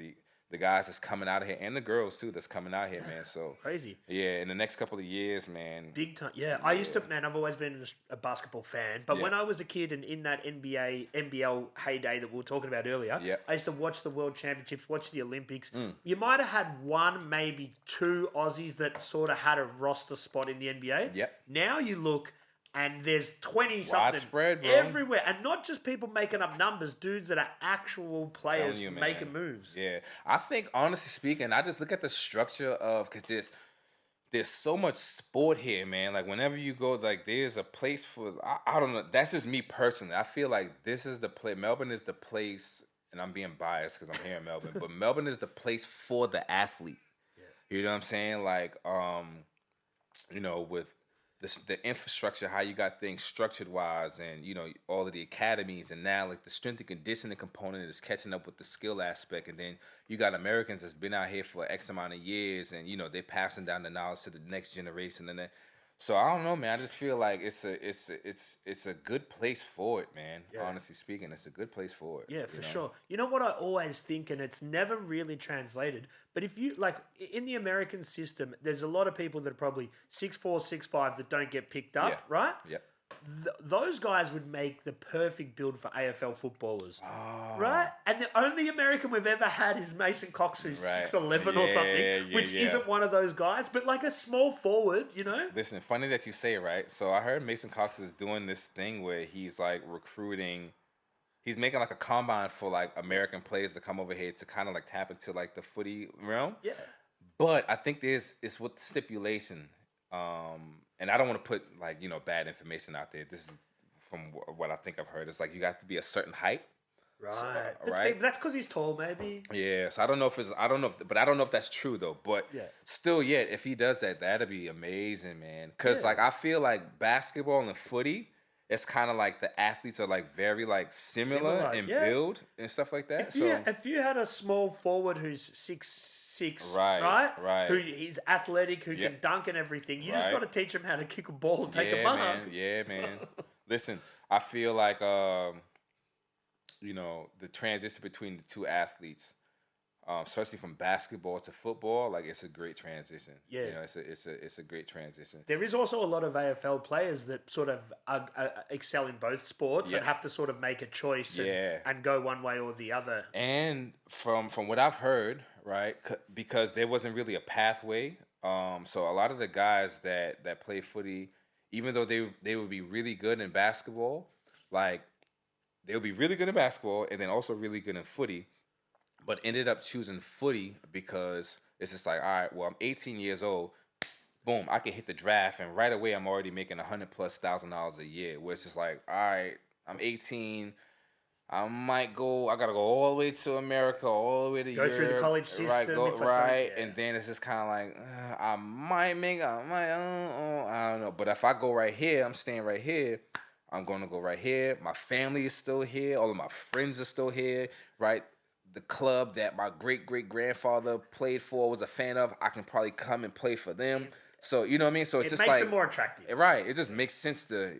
[SPEAKER 3] The guys that's coming out of here, and the girls too, that's coming out here, man. So
[SPEAKER 2] crazy.
[SPEAKER 3] Yeah, in the next couple of years, man.
[SPEAKER 2] Big time. Yeah, I used to, man. I've always been a basketball fan, but when I was a kid and in that NBL heyday that we were talking about earlier, I used to watch the World Championships, watch the Olympics. You might have had one, maybe two Aussies that sort of had a roster spot in the NBA.
[SPEAKER 3] Yep.
[SPEAKER 2] Now you look. And there's 20-something
[SPEAKER 3] widespread, bro.
[SPEAKER 2] Everywhere. And not just people making up numbers, dudes that are actual players making moves.
[SPEAKER 3] Yeah. I think, honestly speaking, I just look at the structure of, because there's so much sport here, man. Like, whenever you go, like, there's a place for, I don't know. That's just me personally. I feel like this is the place, Melbourne is the place, and I'm being biased because I'm here in Melbourne, but Melbourne is the place for the athlete. Yeah. You know what I'm saying? Like, with the infrastructure, how you got things structured wise, and all of the academies, and now like the strength and conditioning component is catching up with the skill aspect, and then you got Americans that's been out here for X amount of years, and they're passing down the knowledge to the next generation, and then so I don't know, man. I just feel like it's a good place for it, man. Yeah. Honestly speaking, it's a good place for it.
[SPEAKER 2] Yeah, for sure. You know what I always think, and it's never really translated, but if you, like, in the American system, there's a lot of people that are probably 6'4", 6'5", that don't get picked up, right?
[SPEAKER 3] Yep.
[SPEAKER 2] Those guys would make the perfect build for AFL footballers, right? And the only American we've ever had is Mason Cox, who's 6'11" or something, which isn't one of those guys, but like a small forward,
[SPEAKER 3] Listen, funny that you say it, right? So I heard Mason Cox is doing this thing where he's like recruiting. He's making like a combine for like American players to come over here to kind of like tap into like the footy realm.
[SPEAKER 2] Yeah.
[SPEAKER 3] But I think it's with stipulation. And I don't want to put like, bad information out there. This is from what I think I've heard. It's like you got to be a certain height.
[SPEAKER 2] Right.
[SPEAKER 3] So,
[SPEAKER 2] right. That's because he's tall, maybe.
[SPEAKER 3] Yeah. So I don't know if that's true though. But still, if he does that, that'd be amazing, man. Because like I feel like basketball and footy, it's kind of like the athletes are like very like similar in build and stuff like that.
[SPEAKER 2] If you had a small forward who's 6'6", right? Who he's athletic, who can dunk and everything. You just got to teach him how to kick a ball and take a mug.
[SPEAKER 3] Yeah, man. Listen, I feel like the transition between the two athletes, especially from basketball to football, like it's a great transition. Yeah, it's a great transition.
[SPEAKER 2] There is also a lot of AFL players that sort of excel in both sports and have to sort of make a choice and go one way or the other.
[SPEAKER 3] And from what I've heard, right, because there wasn't really a pathway So a lot of the guys that play footy, even though they would be really good in basketball, like they would be really good in basketball and then also really good in footy, but ended up choosing footy because it's just like, all right, well, I'm 18 years old. Boom, I can hit the draft, and right away I'm already making $100,000+ a year. Where it's just like, all right, I'm 18. I gotta go all the way to America, all the way to
[SPEAKER 2] Go
[SPEAKER 3] Europe,
[SPEAKER 2] through the college system.
[SPEAKER 3] right? Go
[SPEAKER 2] if I don't-
[SPEAKER 3] right,
[SPEAKER 2] yeah.
[SPEAKER 3] and then it's just kind of like I don't know. But if I go right here, I'm staying right here. I'm gonna go right here. My family is still here. All of my friends are still here, right? The club that my great grandfather played for, was a fan of, I can probably come and play for them. So you know what I mean. So it's
[SPEAKER 2] It
[SPEAKER 3] just
[SPEAKER 2] makes
[SPEAKER 3] like
[SPEAKER 2] it more attractive.
[SPEAKER 3] right. It just makes sense to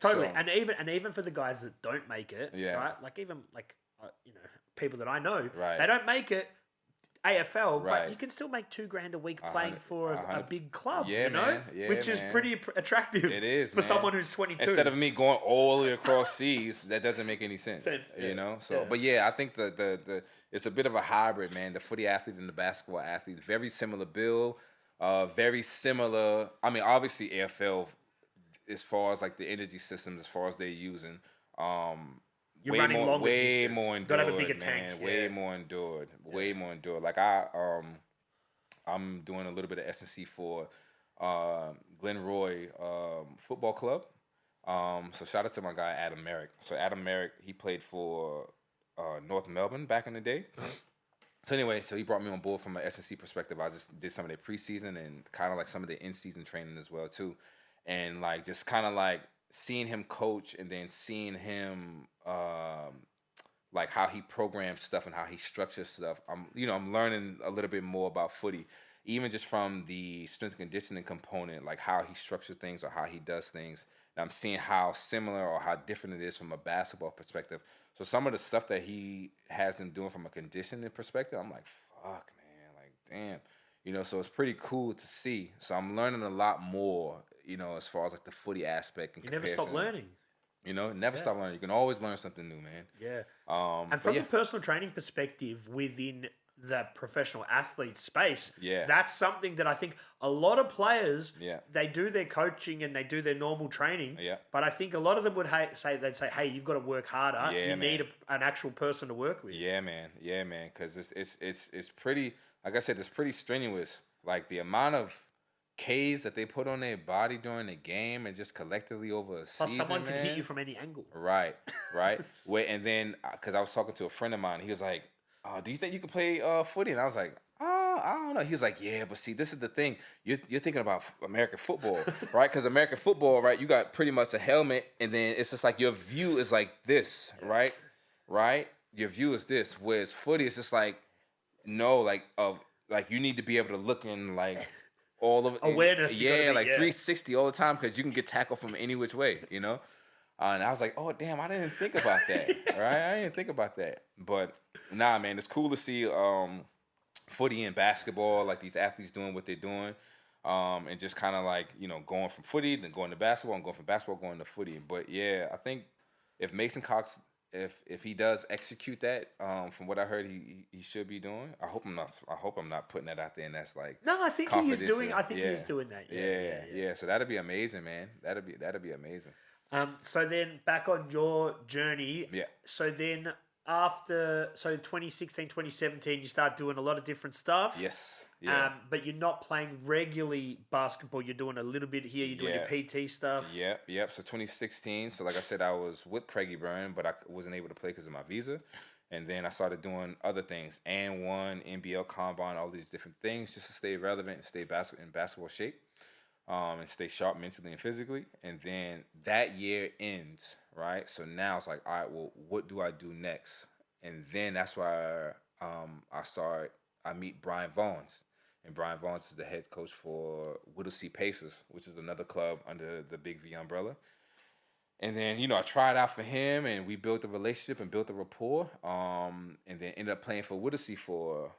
[SPEAKER 2] Totally.
[SPEAKER 3] So,
[SPEAKER 2] And even for the guys that don't make it,
[SPEAKER 3] Yeah.
[SPEAKER 2] right? Like even like people that I know,
[SPEAKER 3] Right.
[SPEAKER 2] they don't make it AFL,
[SPEAKER 3] Right.
[SPEAKER 2] but you can still make $2,000 a week playing for a
[SPEAKER 3] 100
[SPEAKER 2] big club,
[SPEAKER 3] Yeah, man. Yeah,
[SPEAKER 2] which is
[SPEAKER 3] man.
[SPEAKER 2] pretty attractive.
[SPEAKER 3] It is,
[SPEAKER 2] for
[SPEAKER 3] man.
[SPEAKER 2] someone who's 22.
[SPEAKER 3] Instead of me going all the way across seas, that doesn't make any sense.
[SPEAKER 2] Yeah.
[SPEAKER 3] So,
[SPEAKER 2] Yeah.
[SPEAKER 3] but yeah, I think the it's a bit of a hybrid, man. The footy athlete and the basketball athlete, very similar build, very similar. I mean, obviously AFL, as far as like the energy systems, as far as they're using,
[SPEAKER 2] You're
[SPEAKER 3] way
[SPEAKER 2] running
[SPEAKER 3] more,
[SPEAKER 2] longer
[SPEAKER 3] way
[SPEAKER 2] distance.
[SPEAKER 3] more endured,
[SPEAKER 2] Gotta have a bigger
[SPEAKER 3] man.
[SPEAKER 2] tank,
[SPEAKER 3] Way
[SPEAKER 2] yeah.
[SPEAKER 3] more endured, way more endured. Like I'm doing a little bit of S&C for Glenroy Football Club. So shout out to my guy Adam Merrick. So Adam Merrick, he played for North Melbourne back in the day. So anyway, so he brought me on board from an S&C perspective. I just did some of their preseason and kind of like some of the in-season training as well too, and like just kind of like seeing him coach and then seeing him like how he programs stuff and how he structures stuff. I'm learning a little bit more about footy, even just from the strength and conditioning component, like how he structures things or how he does things. And I'm seeing how similar or how different it is from a basketball perspective. So some of the stuff that he has them doing from a conditioning perspective, I'm like, fuck, man, like, damn. So it's pretty cool to see. So I'm learning a lot more, as far as like the footy aspect and
[SPEAKER 2] You never
[SPEAKER 3] comparison.
[SPEAKER 2] stop learning.
[SPEAKER 3] Never stop learning. You can always learn something new, man.
[SPEAKER 2] Yeah.
[SPEAKER 3] And
[SPEAKER 2] And from the personal training perspective within the professional athlete space,
[SPEAKER 3] Yeah.
[SPEAKER 2] that's something that I think a lot of players,
[SPEAKER 3] Yeah.
[SPEAKER 2] they do their coaching and they do their normal training,
[SPEAKER 3] Yeah.
[SPEAKER 2] but I think a lot of them would they'd say, hey, you've got to work harder.
[SPEAKER 3] Yeah,
[SPEAKER 2] you
[SPEAKER 3] man.
[SPEAKER 2] need an actual person to work with.
[SPEAKER 3] Yeah, man. Because it's pretty. Like I said, it's pretty strenuous. Like the amount of Ks that they put on their body during the game and just collectively over a
[SPEAKER 2] Plus,
[SPEAKER 3] season,
[SPEAKER 2] someone can hit
[SPEAKER 3] man.
[SPEAKER 2] you from any angle.
[SPEAKER 3] Right. Wait, and then because I was talking to a friend of mine, he was like, "Do you think you can play footy?" And I was like, I don't know. He was like, "Yeah, but see, this is the thing. You're thinking about American football, right? Because American football, right? You got pretty much a helmet, and then it's just like your view is like this, right? Right? Your view is this. Whereas footy is just like, no, like you need to be able to look in like." All of
[SPEAKER 2] Awareness,
[SPEAKER 3] yeah, like
[SPEAKER 2] 360
[SPEAKER 3] 360 all the time because you can get tackled from any which way, And I was like, oh damn, I didn't think about that, right? I didn't think about that, but nah, man, it's cool to see footy and basketball, like these athletes doing what they're doing, and just kind of like going from footy then going to basketball and going from basketball going to footy. But yeah, I think if Mason Cox, if he does execute that, from what I heard he should be doing. I hope I'm not putting that out there and that's like
[SPEAKER 2] No, I think he is doing. I think
[SPEAKER 3] yeah.
[SPEAKER 2] he is doing that.
[SPEAKER 3] Yeah. So that'd be amazing, man. That'd be amazing.
[SPEAKER 2] So then back on your journey.
[SPEAKER 3] Yeah.
[SPEAKER 2] So then after 2016, 2017, you start doing a lot of different stuff.
[SPEAKER 3] Yes. Yeah.
[SPEAKER 2] But you're not playing regularly basketball. You're doing a little bit here. You're doing your PT stuff.
[SPEAKER 3] Yep. So 2016. So like I said, I was with Craigie Burn, but I wasn't able to play because of my visa. And then I started doing other things, and one NBL Combine, all these different things, just to stay relevant and stay in basketball shape, and stay sharp mentally and physically. And then that year ends, right? So now it's like, all right, well, what do I do next? And then that's why I meet Brian Vaughns. And Brian Vaughns is the head coach for Whittlesea Pacers, which is another club under the Big V umbrella. And then, I tried out for him, and we built a relationship and built a rapport. And then ended up playing for Whittlesea for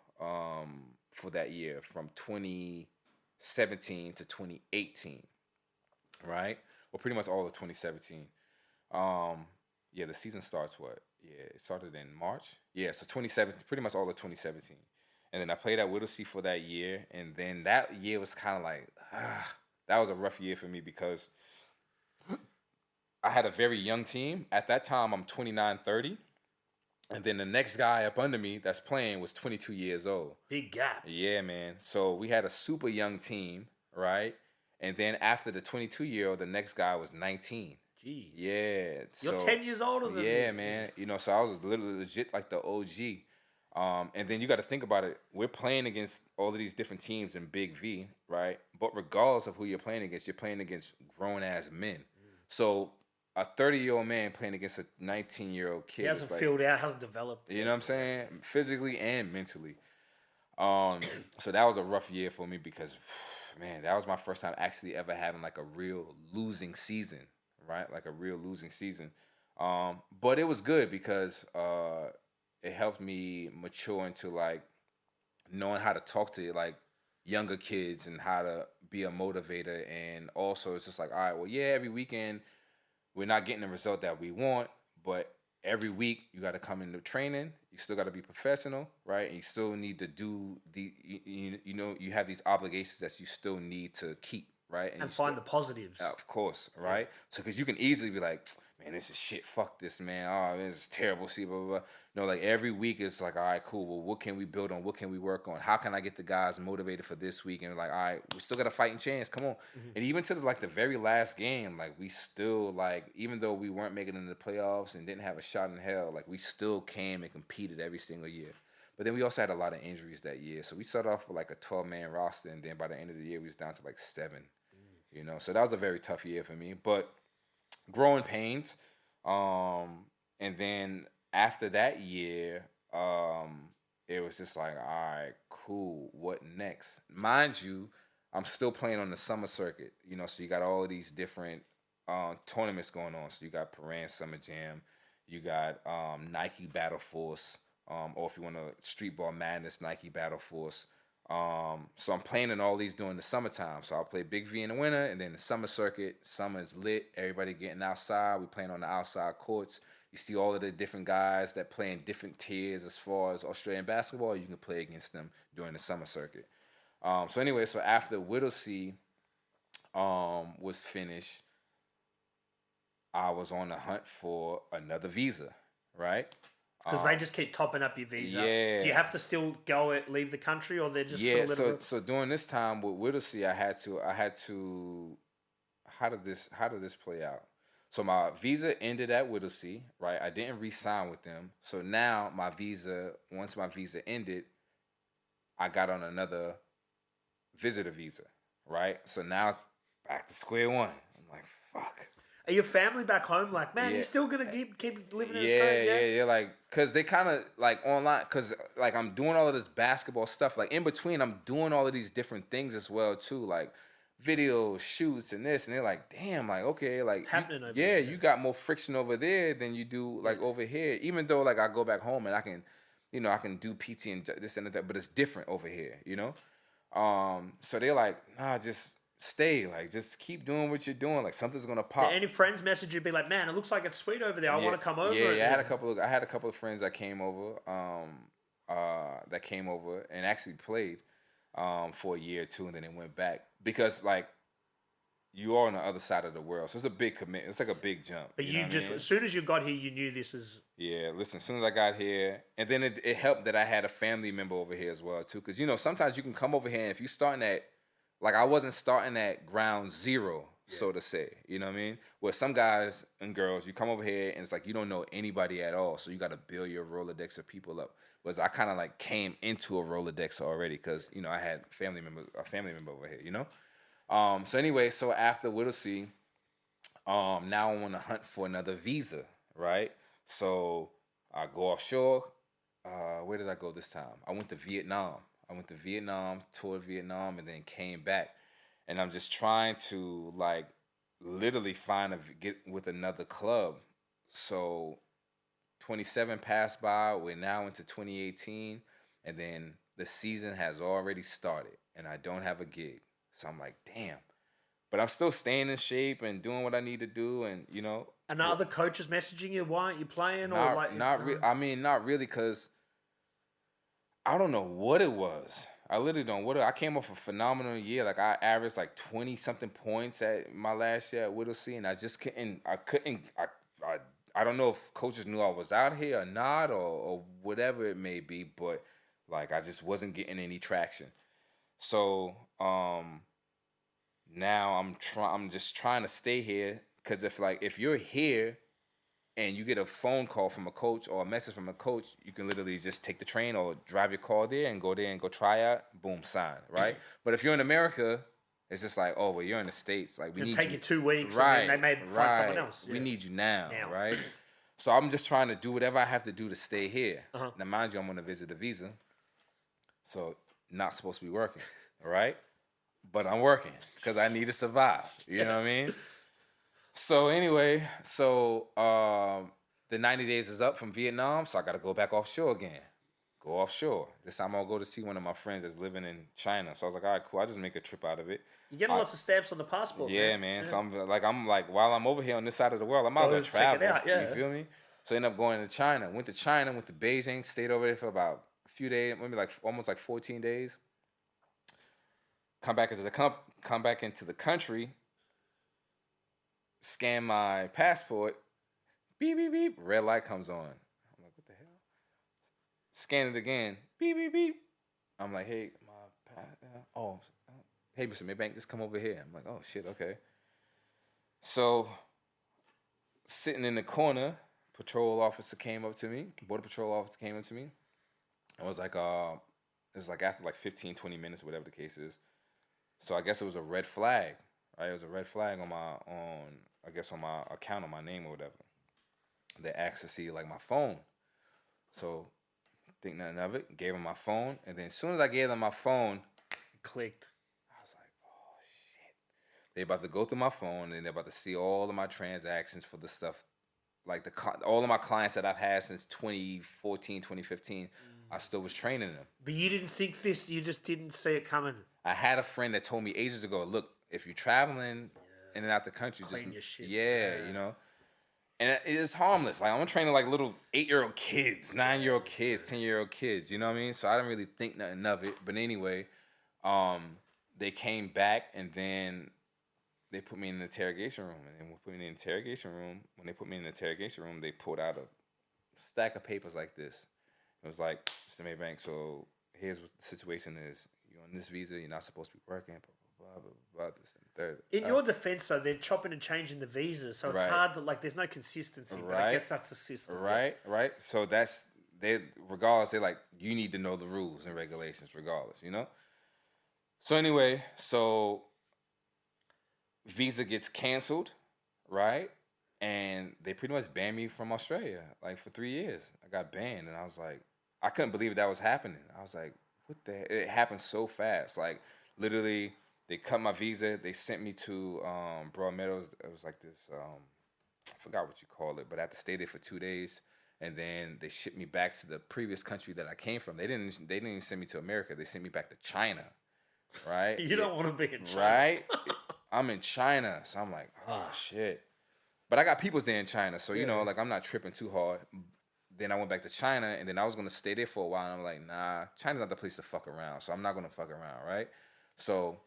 [SPEAKER 3] that year from 2017 to 2018, right? Well, pretty much all of 2017. The season starts what? Yeah, it started in March. Yeah, so 2017, pretty much all of 2017. And then I played at Whittlesea for that year. And then that year was kind of like, that was a rough year for me because I had a very young team. At that time, I'm 29, 30. And then the next guy up under me that's playing was 22 years old.
[SPEAKER 2] Big gap.
[SPEAKER 3] Yeah, man. So we had a super young team, right? And then after the 22-year-old, the next guy was 19.
[SPEAKER 2] Jeez.
[SPEAKER 3] Yeah.
[SPEAKER 2] You're 10 years older than me.
[SPEAKER 3] Yeah, man. You know, so I was literally legit like the OG. And then you got to think about it. We're playing against all of these different teams in Big V, right? But regardless of who you're playing against grown-ass men. So a 30-year-old man playing against a 19-year-old kid.
[SPEAKER 2] He hasn't filled out, hasn't developed.
[SPEAKER 3] You know what I'm saying? Physically and mentally. So that was a rough year for me because, man, that was my first time actually ever having like a real losing season, right? Like a real losing season. But it was good because it helped me mature into like knowing how to talk to like younger kids and how to be a motivator. And also it's just like, all right, well, yeah, every weekend we're not getting the result that we want, but every week you got to come into training. You still got to be professional, right? And you still need to do you have these obligations that you still need to keep, right?
[SPEAKER 2] And find the positives.
[SPEAKER 3] Of course, right? So because you can easily be like, man, this is shit. Fuck this, man. Oh, this is terrible. See, blah, blah, blah. No, like every week it's like, all right, cool. Well, what can we build on? What can we work on? How can I get the guys motivated for this week? And like, all right, we still got a fighting chance. Come on. Mm-hmm. And even to the very last game, like we still like, even though we weren't making it in the playoffs and didn't have a shot in hell, like we still came and competed every single year. But then we also had a lot of injuries that year. So we started off with like a 12-man roster, and then by the end of the year, we was down to like 7. You know, so that was a very tough year for me. But growing pains. And then after that year, it was just like, all right, cool. What next? Mind you, I'm still playing on the summer circuit. You know, so you got all of these different tournaments going on. So you got Paran Summer Jam, you got Nike Battle Force, or if you want to Streetball Madness, Nike Battle Force. So I'm playing in all these during the summertime. So I'll play Big V in the winter, and then the summer circuit. Summer is lit. Everybody getting outside. We playing on the outside courts. You see all of the different guys that play in different tiers as far as Australian basketball. You can play against them during the summer circuit. So anyway, so after Whittlesea was finished, I was on the hunt for another visa, right?
[SPEAKER 2] Because they just keep topping up your visa.
[SPEAKER 3] Yeah.
[SPEAKER 2] Do you have to still leave the country, or they're just
[SPEAKER 3] So during this time with Whittlesea, I had to. How did this play out? So my visa ended at Whittlesea, right? I didn't re-sign with them. So now once my visa ended, I got on another visitor visa, right? So now it's back to square one. I'm like, fuck.
[SPEAKER 2] Are your family back home like, man, you're still going to keep living in Australia?
[SPEAKER 3] Yeah. Like, because they kind of, like, online, because, like, I'm doing all of this basketball stuff. Like, in between, I'm doing all of these different things as well, too. Like, videos, shoots, and this. And they're like, damn, like, okay. Like,
[SPEAKER 2] it's happening over there.
[SPEAKER 3] You got more friction over there than you do, like, over here. Even though, like, I go back home and I can do PT and this and that. But it's different over here, you know? So they're like, nah, just stay, like, just keep doing what you're doing, like something's gonna pop.
[SPEAKER 2] Did any friends message you, be like, man, it looks like it's sweet over there, I want to come over?
[SPEAKER 3] I had a couple of friends that came over and actually played for a year or two, and then they went back because, like, you are on the other side of the world, so it's a big commitment. It's like a big jump.
[SPEAKER 2] But you just, as soon as you got here, you knew this is...
[SPEAKER 3] Yeah, listen, as soon as I got here, and then it helped that I had a family member over here as well, too, because, you know, sometimes you can come over here, and if you're starting at, like, I wasn't starting at ground zero, so to say. You know what I mean? Where some guys and girls, you come over here and it's like you don't know anybody at all, so you got to build your Rolodex of people up. Whereas I kind of like came into a Rolodex already because, you know, I had a family member over here, you know? So anyway, so after Whittlesea, now I'm on the hunt for another visa, right? So I go offshore. Where did I go this time? I went to Vietnam. Toured Vietnam, and then came back. And I'm just trying to, like, literally get with another club. So 27 passed by. We're now into 2018. And then the season has already started. And I don't have a gig. So I'm like, damn. But I'm still staying in shape and doing what I need to do. And, you know.
[SPEAKER 2] And are other coaches messaging you? Why aren't you playing?
[SPEAKER 3] Not really, because I don't know what it was. I literally don't. I came off a phenomenal year. Like I averaged like 20 something points at my last year at Whittlesea, and I just couldn't. I don't know if coaches knew I was out here or not, or whatever it may be, but like I just wasn't getting any traction. So now I'm just trying to stay here, because if you're here and you get a phone call from a coach or a message from a coach, you can literally just take the train or drive your car there and go try out, boom, sign, right? But if you're in America, it's just like, oh, well, you're in the States. Like, we need
[SPEAKER 2] take
[SPEAKER 3] you.
[SPEAKER 2] You 2 weeks,
[SPEAKER 3] Right,
[SPEAKER 2] and then they may find someone else.
[SPEAKER 3] We need you now, right? So I'm just trying to do whatever I have to do to stay here. Now, mind you, I'm on a visit a visa, so not supposed to be working, all right? But I'm working because I need to survive. You know what I mean? So anyway, the 90 days is up from Vietnam, so I got to go back offshore again. Go offshore. This time I'll go to see one of my friends that's living in China. So I was like, all right, cool. I'll just make a trip out of it.
[SPEAKER 2] You're getting lots of stamps on the passport,
[SPEAKER 3] man. Yeah. So I'm like, while I'm over here on this side of the world, I might as well travel. Check it out, You feel me? So I ended up going to China. Went to Beijing, stayed over there for about a few days, maybe almost 14 days. Come back into the country. Scan my passport, beep, beep, beep, red light comes on. I'm like, what the hell? Scan it again, beep, beep, beep. I'm like, hey, hey, Mr. Maybank, just come over here. I'm like, oh, shit, okay. So, sitting in the corner, border patrol officer came up to me. I was like, it was like after 15, 20 minutes, whatever the case is. So I guess it was a red flag. Right, it was a red flag on my account, on my name or whatever. They asked to see my phone. So think nothing of it. Gave them my phone, and then as soon as I gave them my phone,
[SPEAKER 2] clicked.
[SPEAKER 3] I was like, oh shit! They about to go through my phone, and they're about to see all of my transactions for the stuff, all of my clients that I've had since 2014, 2015. I still was training them.
[SPEAKER 2] But you didn't think this. You just didn't see it coming.
[SPEAKER 3] I had a friend that told me ages ago, look, if you're traveling in and out the country,
[SPEAKER 2] clean your shit.
[SPEAKER 3] You know. And it's harmless. I'm training little 8-year-old kids, 9-year-old kids, 10-year-old kids. You know what I mean? So I didn't really think nothing of it. But anyway, they came back, and then they put me in the interrogation room. And then when they put me in the interrogation room, they pulled out a stack of papers like this. It was like, Mr. Maybank, so here's what the situation is. You're on this visa. You're not supposed to be working. Blah, blah, blah, this and third. In
[SPEAKER 2] your defense, though, they're chopping and changing the visas, so it's hard to there's no consistency. But I guess that's the system.
[SPEAKER 3] Right. So regardless, they're like, you need to know the rules and regulations, regardless, you know. So anyway, visa gets canceled, right? And they pretty much banned me from Australia, for 3 years. I got banned, and I was like, I couldn't believe that was happening. I was like, what the hell? It happened so fast, literally. They cut my visa. They sent me to Broadmeadows. It was this, I forgot what you call it, but I had to stay there for 2 days. And then they shipped me back to the previous country that I came from. They didn't even send me to America. They sent me back to China, right?
[SPEAKER 2] You don't want to be in China.
[SPEAKER 3] Right? I'm in China. So I'm like, oh, shit. But I got peoples there in China. So, you know, I'm not tripping too hard. Then I went back to China, and then I was going to stay there for a while. And I'm like, nah, China's not the place to fuck around. So I'm not going to fuck around, right? So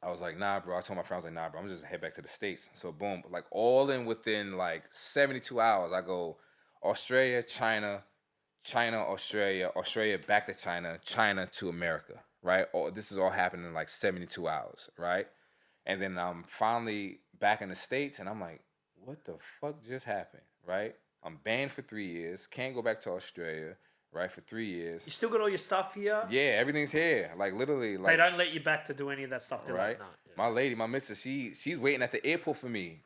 [SPEAKER 3] I was like, nah, bro. I told my friend, I was like, nah, bro, I'm just head back to the States. So boom, all in within 72 hours, I go Australia, China, Australia, back to China, China to America, right? This is all happening in 72 hours, right? And then I'm finally back in the States, and I'm like, what the fuck just happened, right? I'm banned for 3 years, can't go back to Australia, right, for 3 years.
[SPEAKER 2] You still got all your stuff here?
[SPEAKER 3] Yeah, everything's here. Literally.
[SPEAKER 2] They don't let you back to do any of that stuff,
[SPEAKER 3] right? No. Yeah. My lady, my missus, she's waiting at the airport for me,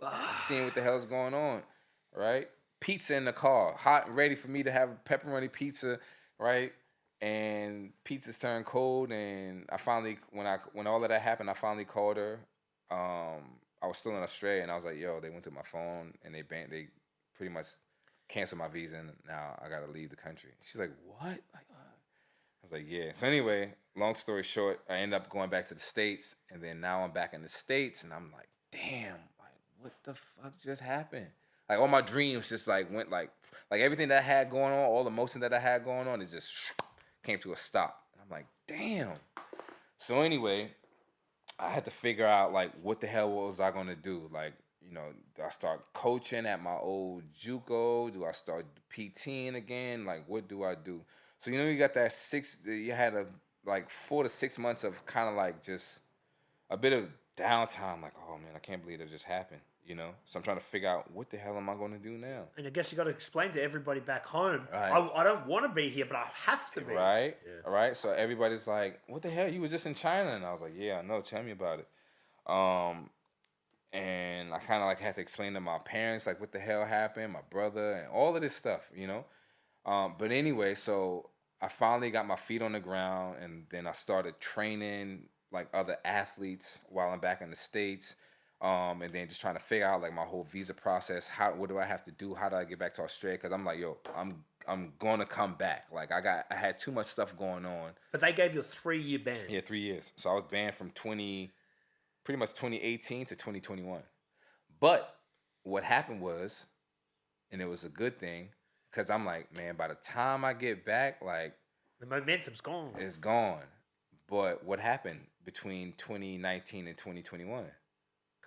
[SPEAKER 3] seeing what the hell's going on, right? Pizza in the car, hot and ready for me to have pepperoni pizza, right? And pizza's turned cold, and I finally, when all of that happened, I finally called her. I was still in Australia, and I was like, yo, they went through my phone, and they pretty much canceled my visa, and now I gotta leave the country. She's like, what? I was like, yeah. So anyway, long story short, I ended up going back to the States, and then now I'm back in the States, and I'm like, damn, what the fuck just happened? All my dreams just went everything that I had going on, all the motion that I had going on, is just came to a stop. I'm like, damn. So anyway, I had to figure out like what the hell was I gonna do? Like, you know, do I start coaching at my old JUCO? Do I start PTing again? Like, what do I do? So you know, you got that you had a like 4 to 6 months of kind of like just a bit of downtime. Like, oh man, I can't believe that just happened. You know, so I'm trying to figure out what the hell am I going to do now?
[SPEAKER 2] And I guess you got to explain to everybody back home.
[SPEAKER 3] Right.
[SPEAKER 2] I don't want to be here, but I have to be.
[SPEAKER 3] Right. Yeah. All right. So everybody's like, "What the hell? You was just in China?" And I was like, "Yeah, I know. Tell me about it." And I kind of like had to explain to my parents like what the hell happened, my brother, and all of this stuff, you know. But anyway, so I finally got my feet on the ground, and then I started training like other athletes while I'm back in the States. And then just trying to figure out like my whole visa process. What do I have to do? How do I get back to Australia? Because I'm like, yo, I'm gonna come back. Like I had too much stuff going on.
[SPEAKER 2] But they gave you a 3-year ban.
[SPEAKER 3] Yeah, 3 years. So I was banned from pretty much 2018 to 2021. But what happened was, and it was a good thing, because I'm like, man, by the time I get back, like
[SPEAKER 2] the momentum's gone.
[SPEAKER 3] It's gone. But what happened between 2019 and 2021?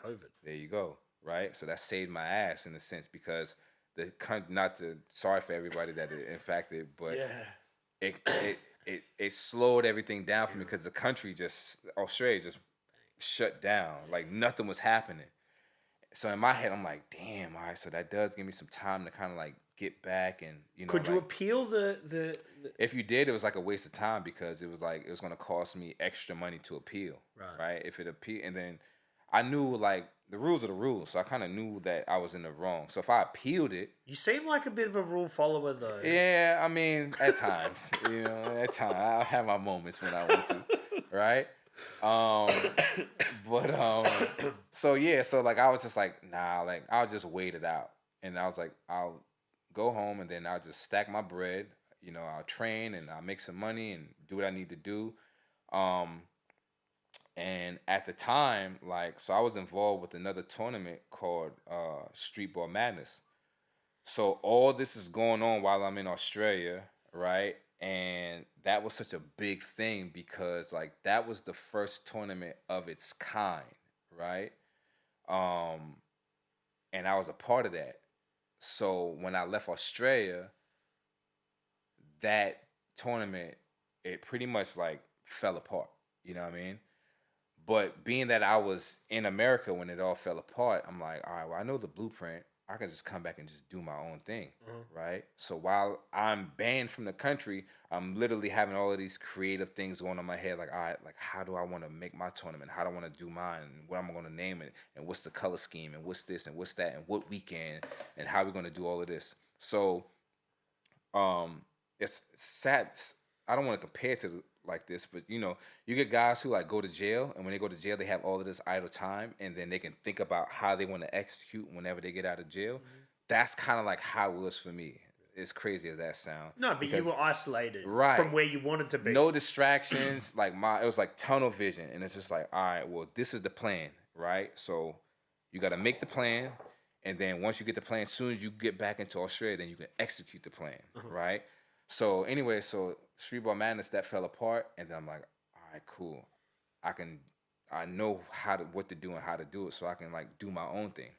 [SPEAKER 2] COVID.
[SPEAKER 3] There you go. Right. So that saved my ass in a sense because sorry for everybody that it impacted, but it slowed everything down for me because the country Australia just shut down. Like nothing was happening. So in my head, I'm like, damn, all right, so that does give me some time to kind of like get back and, you know.
[SPEAKER 2] Could you
[SPEAKER 3] like,
[SPEAKER 2] appeal the...
[SPEAKER 3] If you did, it was like a waste of time because it was going to cost me extra money to appeal. Right. If it appealed, and then I knew like the rules are the rules, so I kind of knew that I was in the wrong. So if I appealed it,
[SPEAKER 2] you seem like a bit of a rule follower, though.
[SPEAKER 3] Yeah, I mean, at times, you know, at times I have my moments when I want to, right? So like I was just like, nah, like I'll just wait it out, and I was like, I'll go home and then I'll just stack my bread, you know, I'll train and I'll make some money and do what I need to do. And at the time, like, so I was involved with another tournament called Streetball Madness. So all this is going on while I'm in Australia, right? And that was such a big thing because, like, that was the first tournament of its kind, right? And I was a part of that. So when I left Australia, that tournament, it pretty much, like, fell apart. You know what I mean? But being that I was in America when it all fell apart, I'm like, all right, well, I know the blueprint. I can just come back and just do my own thing, right? So while I'm banned from the country, I'm literally having all of these creative things going on in my head. Like, all right, like, how do I want to make my tournament? How do I want to do mine? And what am I going to name it? And what's the color scheme? And what's this? And what's that? And what weekend? And how are we going to do all of this? So it's sad. I don't want to compare it to like this, but you know, you get guys who like go to jail, and when they go to jail, they have all of this idle time, and then they can think about how they want to execute whenever they get out of jail. That's kind of like how it was for me. As crazy as that sound.
[SPEAKER 2] No, but you were isolated
[SPEAKER 3] right
[SPEAKER 2] from where you wanted to be.
[SPEAKER 3] No distractions. Like it was like tunnel vision, and it's just like, all right, well, this is the plan, right? So you got to make the plan, and then once you get the plan, as soon as you get back into Australia, then you can execute the plan, right? So anyway, so Streetball Madness, that fell apart, and then I'm like, all right, cool. I know what to do and how to do it, so I can like do my own thing,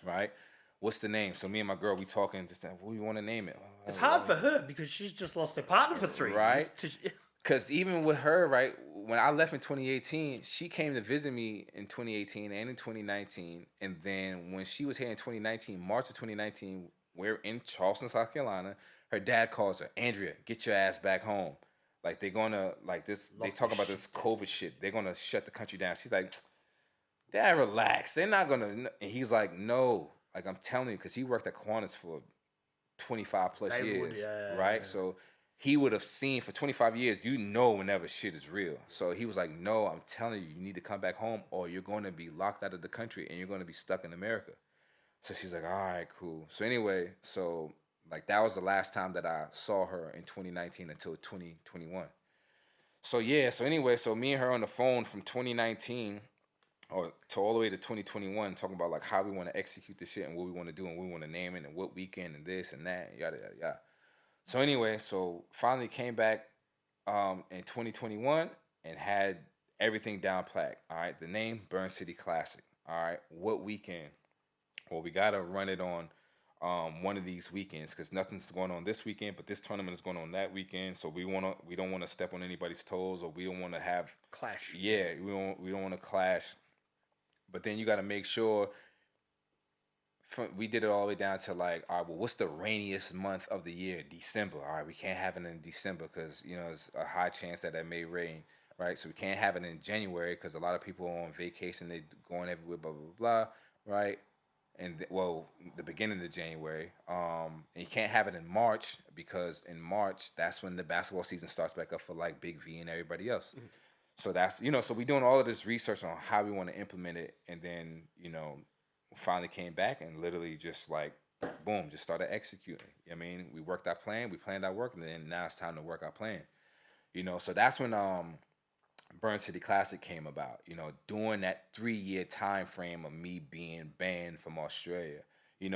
[SPEAKER 3] right? What's the name? So me and my girl, we talking, just what do you want to name it?
[SPEAKER 2] It's hard for her because she's just lost her partner for 3 years.
[SPEAKER 3] Right? Because even with her, right, when I left in 2018, she came to visit me in 2018 and in 2019, and then when she was here in 2019, March of 2019, we're in Charleston, South Carolina. Her dad calls her, Andrea, get your ass back home. Like, they're going to, like, this, they talk about this COVID shit. They're going to shut the country down. She's like, Dad, relax. They're not going to. And he's like, no. Like, I'm telling you, because he worked at Qantas for 25 plus years, right? Yeah. So he would have seen for 25 years, you know whenever shit is real. So he was like, no, I'm telling you, you need to come back home or you're going to be locked out of the country and you're going to be stuck in America. So she's like, all right, cool. So anyway, so... like, that was the last time that I saw her in 2019 until 2021. So, yeah. So, anyway, so me and her on the phone from 2019 or to all the way to 2021 talking about, like, how we want to execute this shit and what we want to do and what we want to name it and what weekend and this and that, yada, yada, yada. So, anyway, so finally came back in 2021 and had everything down pat. All right, the name Burn City Classic. All right, what weekend? Well, we gotta run it on one of these weekends because nothing's going on this weekend, but this tournament is going on that weekend. So we don't want to step on anybody's toes, or we don't want to have
[SPEAKER 2] clash.
[SPEAKER 3] Yeah, we don't want to clash. But then you got to make sure. We did it all the way down to like, all right, well, what's the rainiest month of the year? December. All right, we can't have it in December because there's a high chance that it may rain, right? So we can't have it in January because a lot of people are on vacation, they going everywhere, blah blah blah, right? And the beginning of January. And you can't have it in March because in March that's when the basketball season starts back up for like Big V and everybody else. Mm-hmm. So that's so we're doing all of this research on how we want to implement it, and then finally came back and literally just like boom, just started executing. I mean, we worked our plan, we planned our work, and then now it's time to work our plan. So that's when Burn City Classic came about. During that 3-year time frame of me being banned from Australia.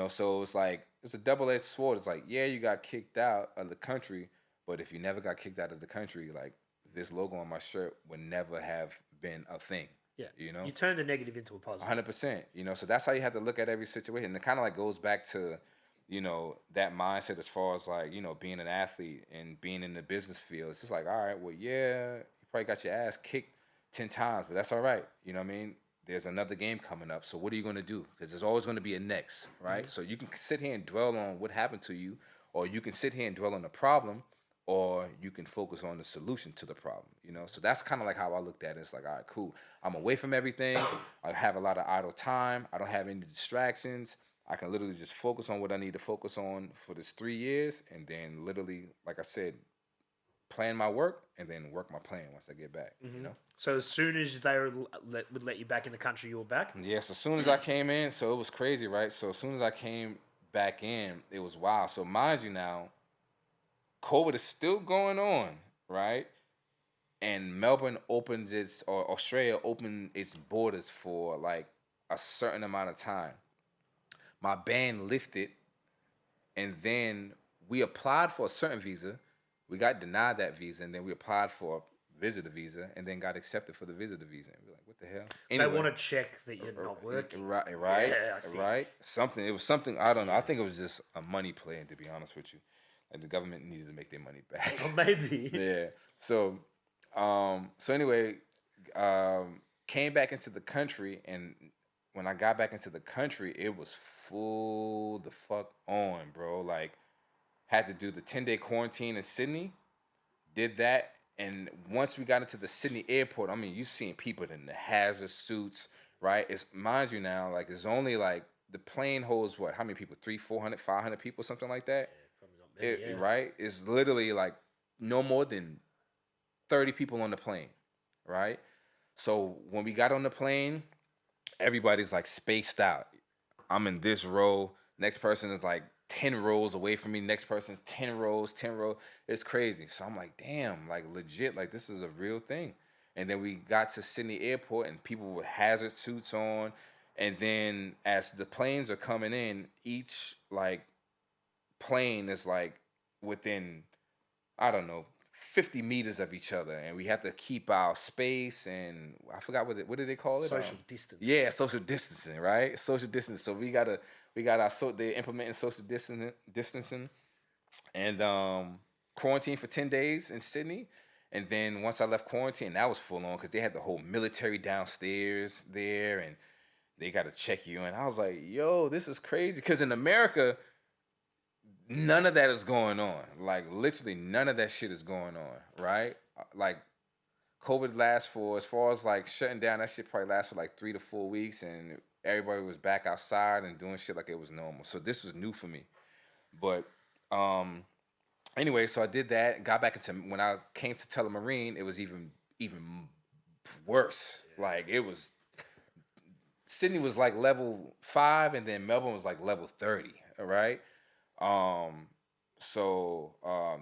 [SPEAKER 3] So it's like it's a double-edged sword. It's like, yeah, you got kicked out of the country, but if you never got kicked out of the country, like this logo on my shirt would never have been a thing.
[SPEAKER 2] Yeah, you turn the negative into a positive.
[SPEAKER 3] 100%. So that's how you have to look at every situation. And it kind of like goes back to, that mindset as far as like, being an athlete and being in the business field. It's just like, all right, well, yeah, you probably got your ass kicked 10 times, but that's all right. You know what I mean? There's another game coming up. So what are you going to do? Because there's always going to be a next, right? Mm-hmm. So you can sit here and dwell on what happened to you, or you can sit here and dwell on the problem, or you can focus on the solution to the problem, So that's kind of like how I looked at it. It's like, all right, cool. I'm away from everything. I have a lot of idle time. I don't have any distractions. I can literally just focus on what I need to focus on for this 3 years, and then literally, like I said, plan my work and then work my plan once I get back,
[SPEAKER 2] So as soon as they would let you back in the country, you were back?
[SPEAKER 3] Yes, as soon as I came in, so it was crazy, right? So as soon as I came back in, it was wild. So mind you now, COVID is still going on, right? And Melbourne Australia opened its borders for like a certain amount of time. My ban lifted, and then we applied for a certain visa. We got denied that visa, and then we applied for a visitor visa, and then got accepted for the visitor visa. And we're like, what the hell?
[SPEAKER 2] Anyway, they want to check that you're not working.
[SPEAKER 3] Right. Yeah, right. It was something, I don't know. I think it was just a money play, to be honest with you. And the government needed to make their money back.
[SPEAKER 2] Oh, maybe.
[SPEAKER 3] Yeah. So anyway, came back into the country, and when I got back into the country, it was full the fuck on, bro. Like, had to do the 10-day quarantine in Sydney, did that, and once we got into the Sydney airport, I mean, you seeing people in the hazard suits, right? It's, mind you now, like, it's only like, the plane holds what? How many people? 300, 400, 500 people, something like that? Right? It's literally like no more than 30 people on the plane, right? So when we got on the plane, everybody's like spaced out. I'm in this row. Next person is like 10 rows away from me. Next person's 10 rows. It's crazy. So I'm like, damn, like legit, like this is a real thing. And then we got to Sydney Airport and people with hazard suits on. And then as the planes are coming in, each like plane is like within, I don't know, 50 meters of each other, and we have to keep our space, and I forgot what did they call it?
[SPEAKER 2] Social distance.
[SPEAKER 3] Yeah, social distancing, right? Social distancing. So we got they're implementing social distancing and quarantine for 10 days in Sydney. And then once I left quarantine, that was full on because they had the whole military downstairs there, and they got to check you. And I was like, yo, this is crazy. Because in America, none of that is going on. Like, literally none of that shit is going on, right? Like, COVID lasts for, as far as, like, shutting down, that shit probably lasts for, like, 3 to 4 weeks, and everybody was back outside and doing shit like it was normal. So this was new for me. But, anyway, so I did that, got back into, when I came to Telemarine, it was even worse. Like, it was, Sydney was, like, level 5, and then Melbourne was, like, level 30, all right?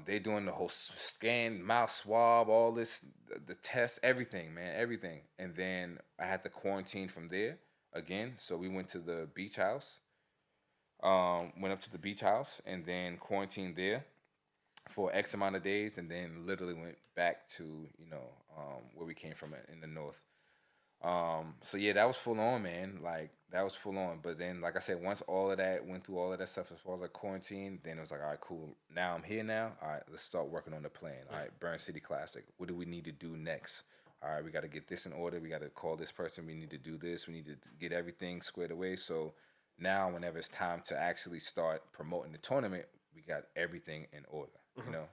[SPEAKER 3] They're doing the whole scan, mouth swab, all this, the test, everything, man, everything. And then I had to quarantine from there again. So we went to the beach house, went up to the beach house and then quarantined there. for X amount of days, and then literally went back to where we came from in the north. So yeah, that was full on, man. Like that was full on. But then, like I said, once all of that went through all of that stuff as far as like quarantine, then it was like, all right, cool. Now I'm here now. All right, let's start working on the plan. All right, Burn City Classic. What do we need to do next? All right, we got to get this in order. We got to call this person. We need to do this. We need to get everything squared away. So now, whenever it's time to actually start promoting the tournament, we got everything in order.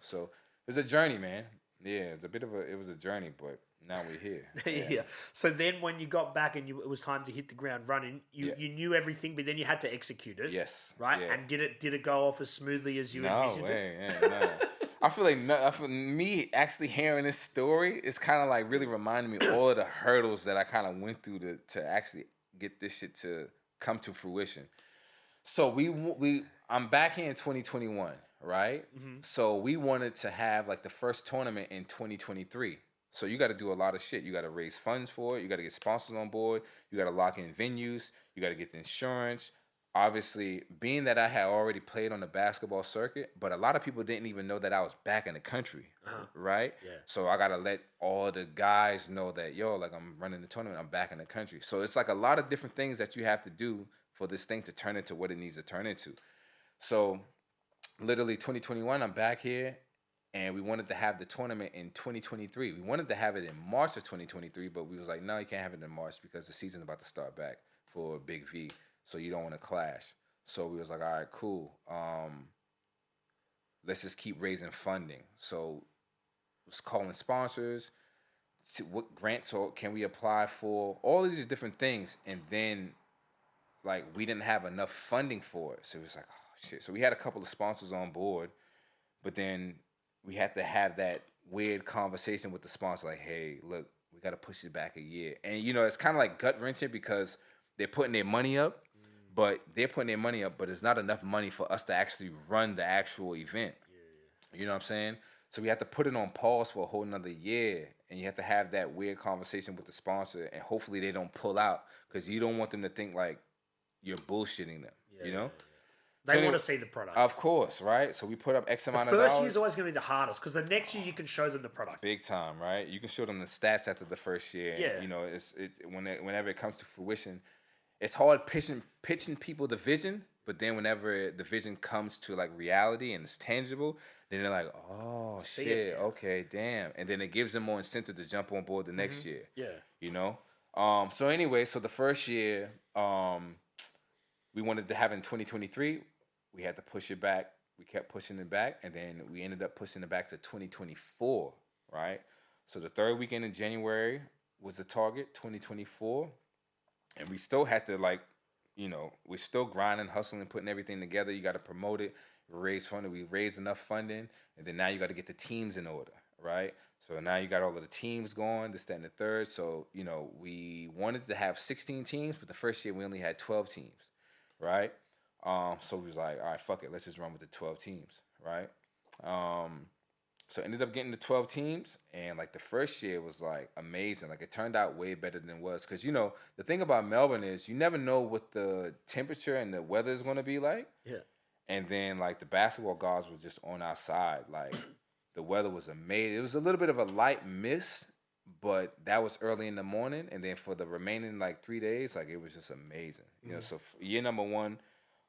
[SPEAKER 3] So it was a journey, man. Yeah, it was a journey, but now we're here.
[SPEAKER 2] Yeah. So then when you got back and it was time to hit the ground running, you knew everything, but then you had to execute it.
[SPEAKER 3] Yes.
[SPEAKER 2] Right?
[SPEAKER 3] Yeah.
[SPEAKER 2] And did it go off as smoothly as you envisioned it?
[SPEAKER 3] No. I feel like me actually hearing this story, it's kind of like really reminding me all of the hurdles that I kind of went through to actually get this shit to come to fruition. So I'm back here in 2021, right? Mm-hmm. So we wanted to have like the first tournament in 2023. So you got to do a lot of shit. You got to raise funds for it. You got to get sponsors on board. You got to lock in venues. You got to get the insurance. Obviously, being that I had already played on the basketball circuit, but a lot of people didn't even know that I was back in the country, right? Yeah. So I got to let all the guys know that, like I'm running the tournament, I'm back in the country. So it's like a lot of different things that you have to do for this thing to turn into what it needs to turn into. So literally 2021, I'm back here, and we wanted to have the tournament in 2023. We wanted to have it in March of 2023, but we was like, no, you can't have it in March because the season's about to start back for Big V. So you don't want to clash. So we was like, all right, cool. Let's just keep raising funding. So was calling sponsors. What grants can we apply for? All of these different things. And then, like, we didn't have enough funding for it. So it was like, oh, shit. So we had a couple of sponsors on board. But then we had to have that weird conversation with the sponsor. Like, hey, look, we got to push it back a year. And, it's kind of like gut-wrenching because they're putting their money up. But it's not enough money for us to actually run the actual event. Yeah. You know what I'm saying? So we have to put it on pause for a whole another year. And you have to have that weird conversation with the sponsor. And hopefully they don't pull out because you don't want them to think like you're bullshitting them. Yeah.
[SPEAKER 2] They want to see the product.
[SPEAKER 3] Of course, right? So we put up X amount of dollars.
[SPEAKER 2] The first year is always going to be the hardest because the next year you can show them the product.
[SPEAKER 3] Big time, right? You can show them the stats after the first year.
[SPEAKER 2] Yeah.
[SPEAKER 3] It's whenever it comes to fruition, it's hard pitching people the vision, but then whenever the vision comes to like reality and it's tangible, then they're like, oh shit, okay, damn. And then it gives them more incentive to jump on board the next year. Yeah. So anyway, so the first year, we wanted to have it in 2023. We had to push it back. We kept pushing it back, and then we ended up pushing it back to 2024, right? So the third weekend in January was the target, 2024. And we still had to we're still grinding, hustling, putting everything together. You got to promote it, raise funding. We raised enough funding, and then now you got to get the teams in order, right? So now you got all of the teams going, this, that, and the third. So, we wanted to have 16 teams, but the first year we only had 12 teams, right? So we was like, all right, fuck it. Let's just run with the 12 teams, right? So ended up getting the 12 teams, and like the first year was like amazing. Like it turned out way better than it was, because the thing about Melbourne is you never know what the temperature and the weather is going to be like. Yeah. And then like the basketball gods were just on our side. Like the weather was amazing. It was a little bit of a light mist, but that was early in the morning, and then for the remaining like 3 days, like it was just amazing. So year number one,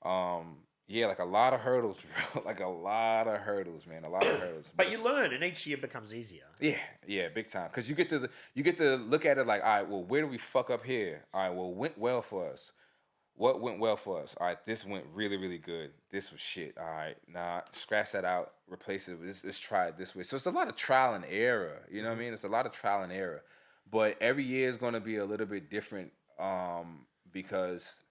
[SPEAKER 3] like a lot of hurdles, bro. Like a lot of hurdles, man. A lot of hurdles.
[SPEAKER 2] But you learn, and each year becomes easier.
[SPEAKER 3] Yeah, big time. Because you get to look at it like, all right, well, where do we fuck up here? All right, well, what went well for us? What went well for us? All right, this went really, really good. This was shit. All right, nah, scratch that out. Replace it. Let's try it this way. So it's a lot of trial and error. You know what I mean? It's a lot of trial and error. But every year is going to be a little bit different because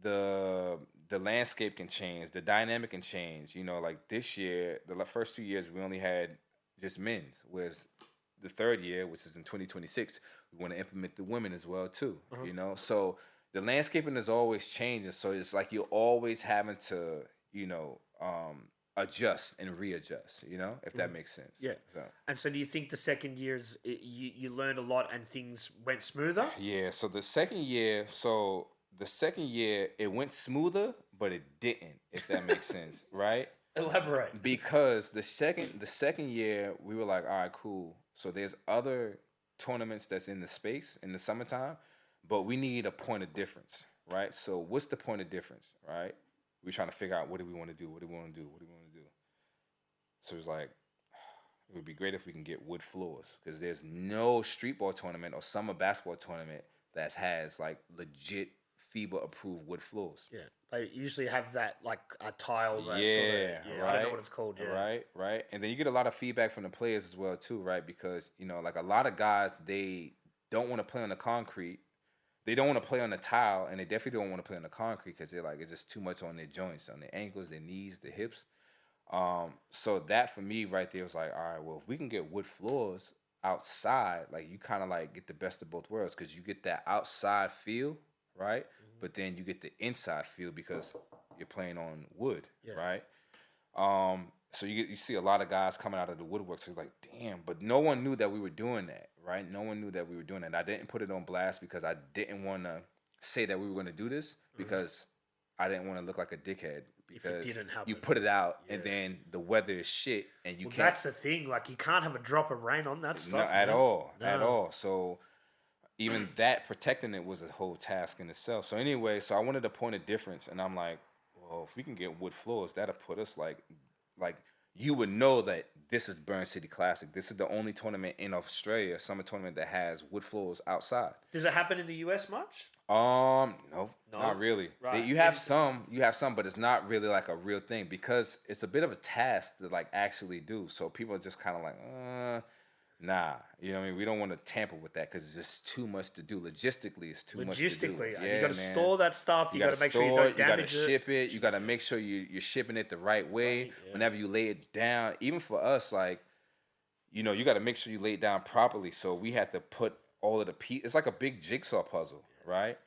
[SPEAKER 3] the landscape can change, the dynamic can change. Like this year, the first 2 years, we only had just men's, whereas the third year, which is in 2026, we want to implement the women as well too. So the landscaping is always changing. So it's like you're always having to, adjust and readjust. If that makes sense.
[SPEAKER 2] Yeah. And so, do you think the second year's you learned a lot and things went smoother?
[SPEAKER 3] Yeah. So the second year, it went smoother, but it didn't, if that makes sense, right?
[SPEAKER 2] Elaborate.
[SPEAKER 3] Because the second year we were like, all right, cool. So there's other tournaments that's in the space in the summertime, but we need a point of difference, right? So what's the point of difference, right? We're trying to figure out what do we want to do, what do we want to do, what do we want to do. So it's like it would be great if we can get wood floors because there's no streetball tournament or summer basketball tournament that has like legit FIBA approved wood floors.
[SPEAKER 2] Yeah, they usually have that like a tile. That
[SPEAKER 3] Yeah,
[SPEAKER 2] sort of,
[SPEAKER 3] right.
[SPEAKER 2] I don't know what it's called. Yeah,
[SPEAKER 3] Right. And then you get a lot of feedback from the players as well too, right? Because like a lot of guys they don't want to play on the concrete. They don't want to play on the tile, and they definitely don't want to play on the concrete because they're like it's just too much on their joints, on their ankles, their knees, their hips. So that for me right there was like, all right, well, if we can get wood floors outside, like you kind of like get the best of both worlds because you get that outside feel, right? But then you get the inside feel because you're playing on wood, right? So you see a lot of guys coming out of the woodwork. So it's like, damn, but no one knew that we were doing that, right? No one knew that we were doing that. I didn't put it on blast because I didn't want to say that we were going to do this because I didn't want to look like a dickhead. Because you put it out and then the weather is shit and you can't.
[SPEAKER 2] That's the thing. Like you can't have a drop of rain on that stuff.
[SPEAKER 3] No, at all. So even that protecting it was a whole task in itself. So anyway, so I wanted a point of difference, and I'm like, well, if we can get wood floors, that'll put us like you would know that this is Burn City Classic. This is the only tournament in Australia, summer tournament that has wood floors outside.
[SPEAKER 2] Does it happen in the US much?
[SPEAKER 3] No, not really.
[SPEAKER 2] Right.
[SPEAKER 3] You have some, but it's not really like a real thing because it's a bit of a task to like actually do. So people are just kind of like, nah, you know what I mean? We don't want to tamper with that because it's just too much to do. Logistically, it's too much to do.
[SPEAKER 2] Yeah, you got to store that stuff. You got to make sure you don't damage it.
[SPEAKER 3] You got to ship it. You got to make sure you're shipping it the right way. Right, whenever you lay it down, even for us, like, you got to make sure you lay it down properly. So we had to put all of the pieces. It's like a big jigsaw puzzle, right?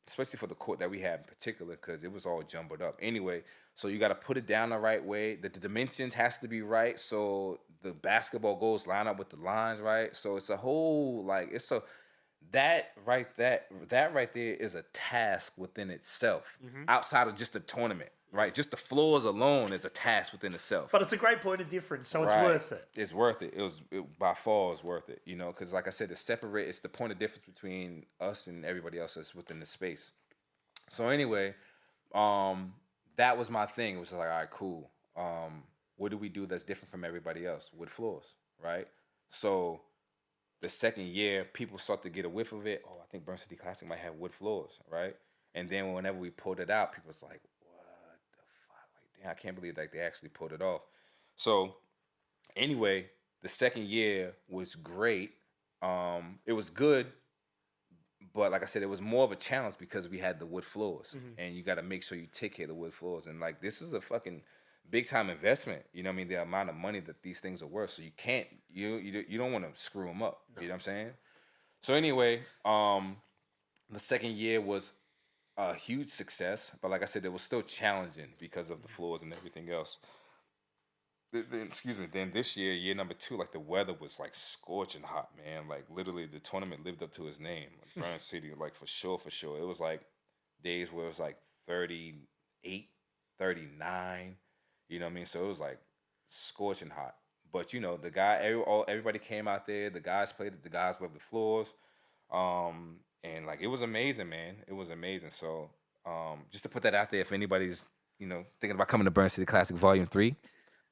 [SPEAKER 3] Especially for the court that we had in particular because it was all jumbled up. Anyway, so you got to put it down the right way. The dimensions has to be right so the basketball goals line up with the lines, right? So it's a whole that right there is a task within itself outside of just the tournament, right? Just the floors alone is a task within itself.
[SPEAKER 2] But it's a great point of difference, so it's worth it.
[SPEAKER 3] It's worth it. It by far is worth it, because like I said, it's the point of difference between us and everybody else that's within the space. So anyway, that was my thing. It was like, all right, cool. What do we do that's different from everybody else? Wood floors, right? So the second year, people start to get a whiff of it. Oh, I think Burn City Classic might have wood floors, right? And then whenever we pulled it out, people was like, what the fuck? Like, damn, I can't believe like they actually pulled it off. So anyway, the second year was great. It was good, but like I said, it was more of a challenge because we had the wood floors, and you got to make sure you take care of the wood floors. And like, this is a fucking big time investment. You know what I mean? The amount of money that these things are worth. So you can't, you don't want to screw them up. No. You know what I'm saying? So anyway, the second year was a huge success, but like I said, it was still challenging because of the floors and everything else. Then this year number 2, like the weather was like scorching hot, man. Like literally the tournament lived up to its name. Like Burn City, like for sure. It was like days where it was like 38, 39, you know what I mean? So it was like scorching hot. But everybody came out there, the guys played it, the guys loved the floors. And like it was amazing, man. It was amazing. So just to put that out there, if anybody's, thinking about coming to Burn City Classic Volume 3,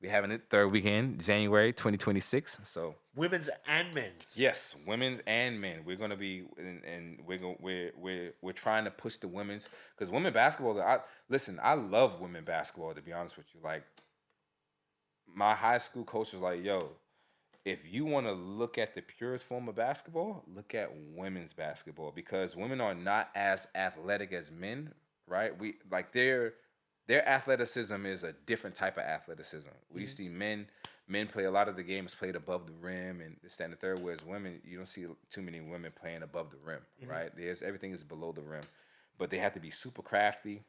[SPEAKER 3] we're having it third weekend, January 2026. So women's
[SPEAKER 2] and men's.
[SPEAKER 3] Yes, women's and men. We're gonna be, and we're trying to push the women's because women basketball. I love women basketball. To be honest with you, like my high school coach was like, "Yo, if you want to look at the purest form of basketball, look at women's basketball because women are not as athletic as men, right? Their athleticism is a different type of athleticism. We see men play a lot of the games played above the rim and this, that, and the third, whereas women, you don't see too many women playing above the rim, right? Everything is below the rim. But they have to be super crafty,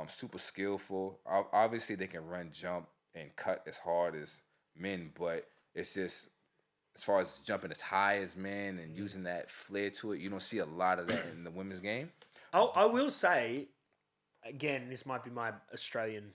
[SPEAKER 3] super skillful. Obviously, they can run, jump, and cut as hard as men, but it's just, as far as jumping as high as men and using that flair to it, you don't see a lot of that in the women's game.
[SPEAKER 2] I will say, again, this might be my Australian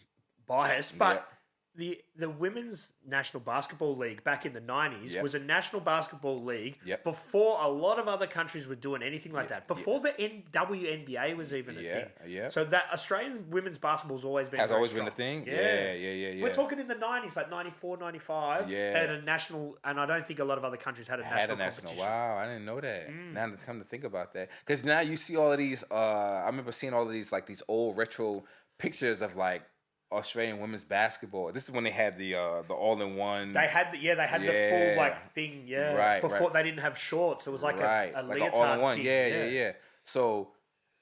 [SPEAKER 2] bias, but the women's national basketball league back in the 90s
[SPEAKER 3] Yep.
[SPEAKER 2] was a national basketball league
[SPEAKER 3] Yep.
[SPEAKER 2] before a lot of other countries were doing anything like that. Before the WNBA was even a thing.
[SPEAKER 3] Yeah.
[SPEAKER 2] So that Australian women's basketball has always been
[SPEAKER 3] Has
[SPEAKER 2] very
[SPEAKER 3] always
[SPEAKER 2] strong.
[SPEAKER 3] been a thing?
[SPEAKER 2] Yeah.
[SPEAKER 3] Yeah.
[SPEAKER 2] We're talking in the 90s, like 94, 95.
[SPEAKER 3] Yeah.
[SPEAKER 2] Had a national, and I don't think a lot of other countries had a national competition.
[SPEAKER 3] Wow, I didn't know that. Now it's come to think about that, because now you see all of these. I remember seeing all of these, like, these old retro pictures of, like, Australian women's basketball. This is when they had the all-in-one.
[SPEAKER 2] They had the full like thing,
[SPEAKER 3] Right,
[SPEAKER 2] Before they didn't have shorts, it was like a
[SPEAKER 3] like
[SPEAKER 2] leotard
[SPEAKER 3] an all-in-one.
[SPEAKER 2] thing.
[SPEAKER 3] Yeah. So,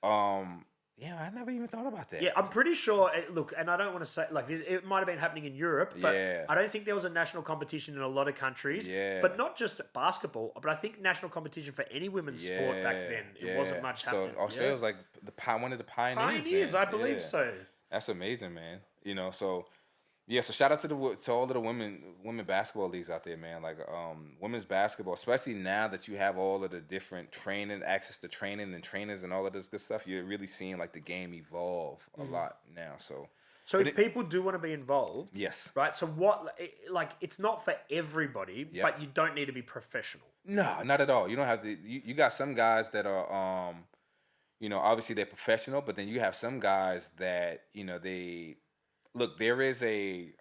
[SPEAKER 3] I never even thought about that.
[SPEAKER 2] Yeah, I'm pretty sure. Look, and I don't want to say like it might have been happening in Europe, but I don't think there was a national competition in a lot of countries.
[SPEAKER 3] Yeah.
[SPEAKER 2] But not just basketball, but I think national competition for any women's sport back then it wasn't much happening.
[SPEAKER 3] So Australia was like one of the pioneers.
[SPEAKER 2] Pioneers,
[SPEAKER 3] then.
[SPEAKER 2] I believe so.
[SPEAKER 3] That's amazing, man. So shout out to all of the women basketball leagues out there, man. Like women's basketball, especially now that you have all of the different access to training and trainers and all of this good stuff. You're really seeing like the game evolve a lot now. So
[SPEAKER 2] if people do want to be involved,
[SPEAKER 3] yes,
[SPEAKER 2] right. So it's not for everybody, but you don't need to be professional.
[SPEAKER 3] No, not at all. You don't have to. You got some guys that are obviously they're professional, but then you have some guys that they. Look, there is a